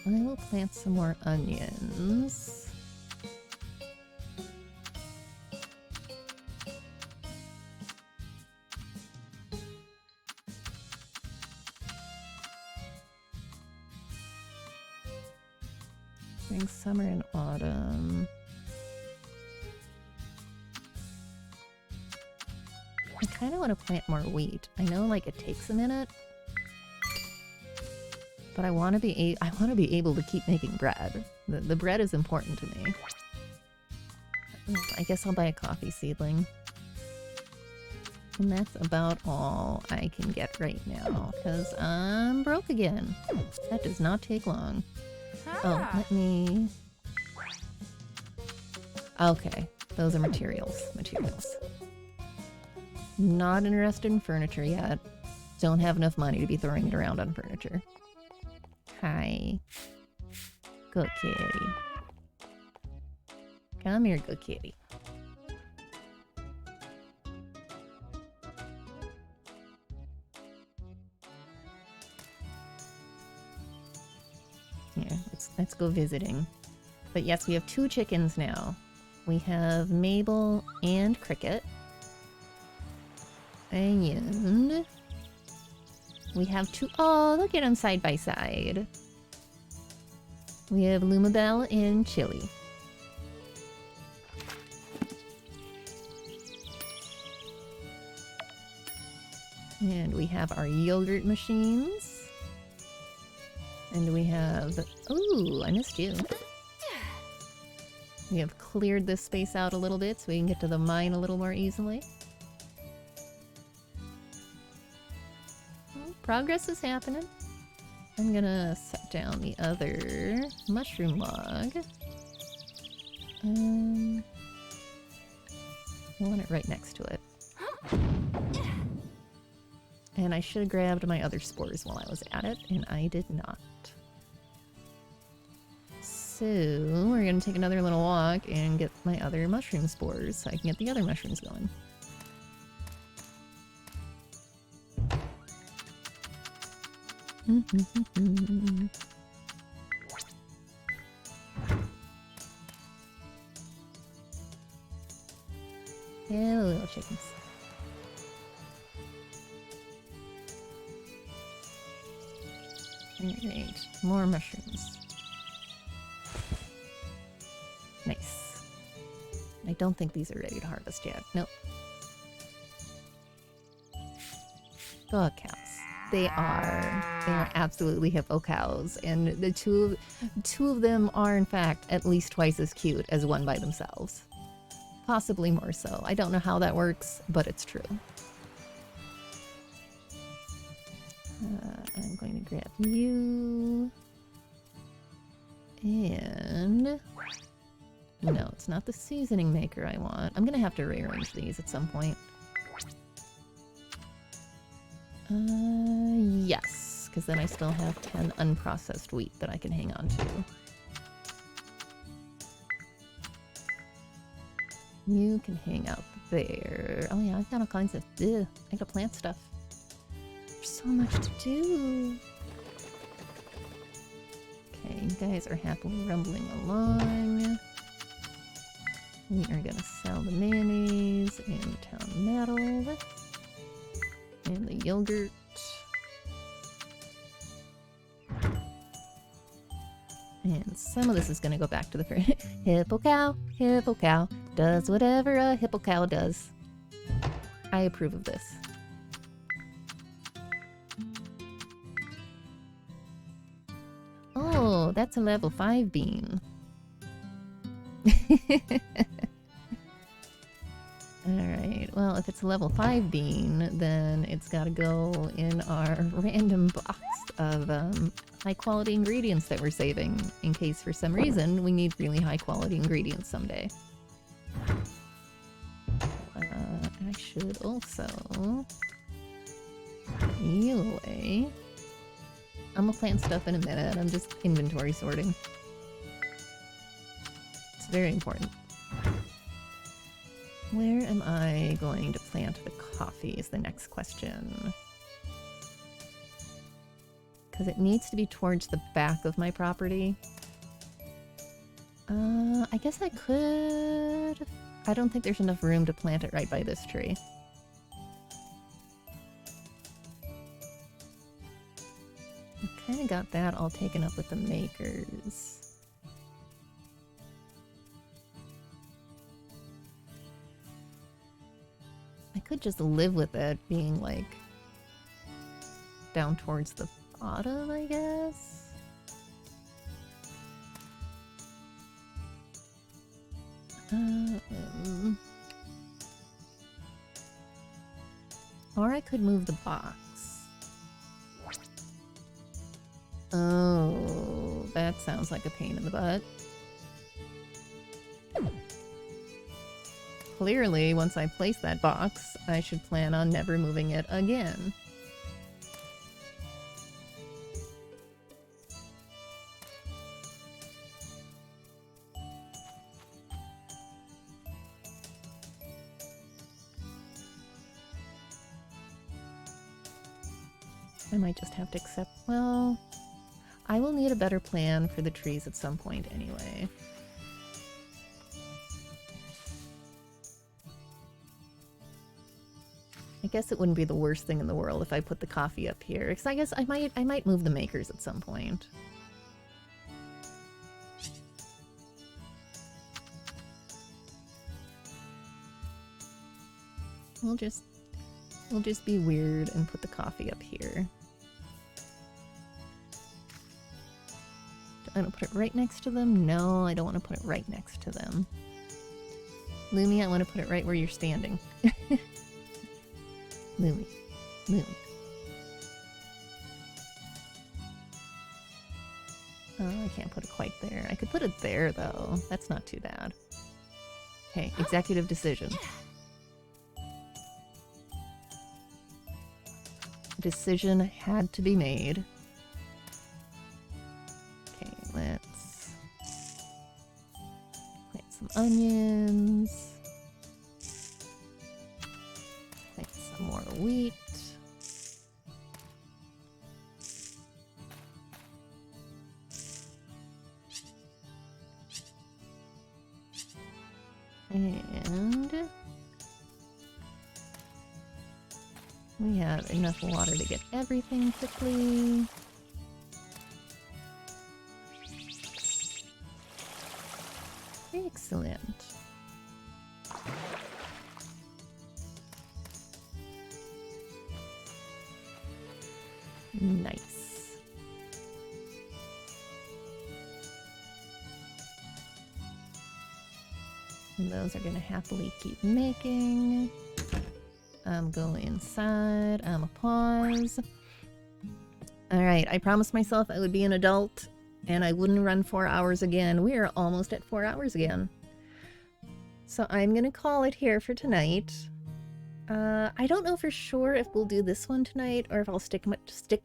I will plant some more onions. Spring, summer, and autumn. I kind of want to plant more wheat. I know, like, it takes a minute. But I want to be able to keep making bread. The bread is important to me. I guess I'll buy a coffee seedling. And that's about all I can get right now, because I'm broke again. That does not take long. Oh, let me... Okay, those are materials. Materials. Not interested in furniture yet. Don't have enough money to be throwing it around on furniture. Hi. Good kitty. Come here, good kitty. Here, let's go visiting. But yes, we have 2 chickens now. We have Mabel and Cricket. And we have 2. Oh, look at them side by side. We have Lumabelle and Chili. And we have our yogurt machines. And we have... Ooh, I missed you. We have cleared this space out a little bit so we can get to the mine a little more easily. Well, progress is happening. I'm gonna set down the other mushroom log. I want it right next to it. And I should have grabbed my other spores while I was at it, and I did not. So, we're gonna take another little walk and get my other mushroom spores so I can get the other mushrooms going. Hello, little chickens. Alright, more mushrooms. Nice. I don't think these are ready to harvest yet. Nope. Go cows. They are absolutely hippo cows, and the two of them are in fact at least twice as cute as one by themselves. Possibly more so. I don't know how that works, but it's true. I'm going to grab you. And... no, it's not the seasoning maker I want. I'm gonna have to rearrange these at some point. Yes, because then I still have 10 unprocessed wheat that I can hang on to. You can hang out there. Oh yeah, I've got all kinds of... ugh, I gotta plant stuff. There's so much to do. Okay, you guys are happily rumbling along. We are gonna sell the mayonnaise and the town metal. And the yogurt. And some of this is gonna go back to the hippo cow does whatever a hippo cow does. I approve of this. Oh, that's a level 5 bean. Alright, well, if it's a level 5 bean, then it's gotta go in our random box of high quality ingredients that we're saving, in case for some reason we need really high quality ingredients someday. I should also heal away. I'm gonna plant stuff in a minute, I'm just inventory sorting. It's very important. Where am I going to plant the coffee is the next question. Because it needs to be towards the back of my property. I guess I could... I don't think there's enough room to plant it right by this tree. I've kind of got that all taken up with the makers. I could just live with it being like down towards the bottom, I guess. Or I could move the box. Oh, that sounds like a pain in the butt. clearly, once I place that box, I should plan on never moving it again. I might just have to accept, well, I will need a better plan for the trees at some point anyway. I guess it wouldn't be the worst thing in the world if I put the coffee up here, because I guess I might move the makers at some point. We'll just be weird and put the coffee up here. Do I want to put it right next to them? No, I don't want to put it right next to them. Lumi, I want to put it right where you're standing. Lumi. Lumi. Oh, I can't put it quite there. I could put it there, though. That's not too bad. Okay, executive decision. Decision had to be made. Okay, let's plant some onions. Plant some more wheat. And we have enough water to get everything quickly. Excellent. Nice. And those are going to happily keep making. Go inside. Pause. Alright, I promised myself I would be an adult and I wouldn't run 4 hours again. We are almost at 4 hours again. So I'm gonna call it here for tonight. I don't know for sure if we'll do this one tonight or if I'll stick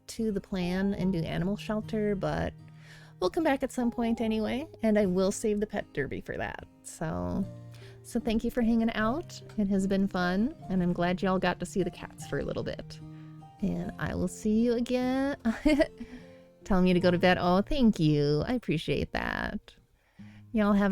to the plan and do animal shelter, but we'll come back at some point anyway, and I will save the pet derby for that. So thank you for hanging out. It has been fun, and I'm glad y'all got to see the cats for a little bit. And I will see you again. Telling me to go to bed. Oh, thank you. I appreciate that. Y'all have a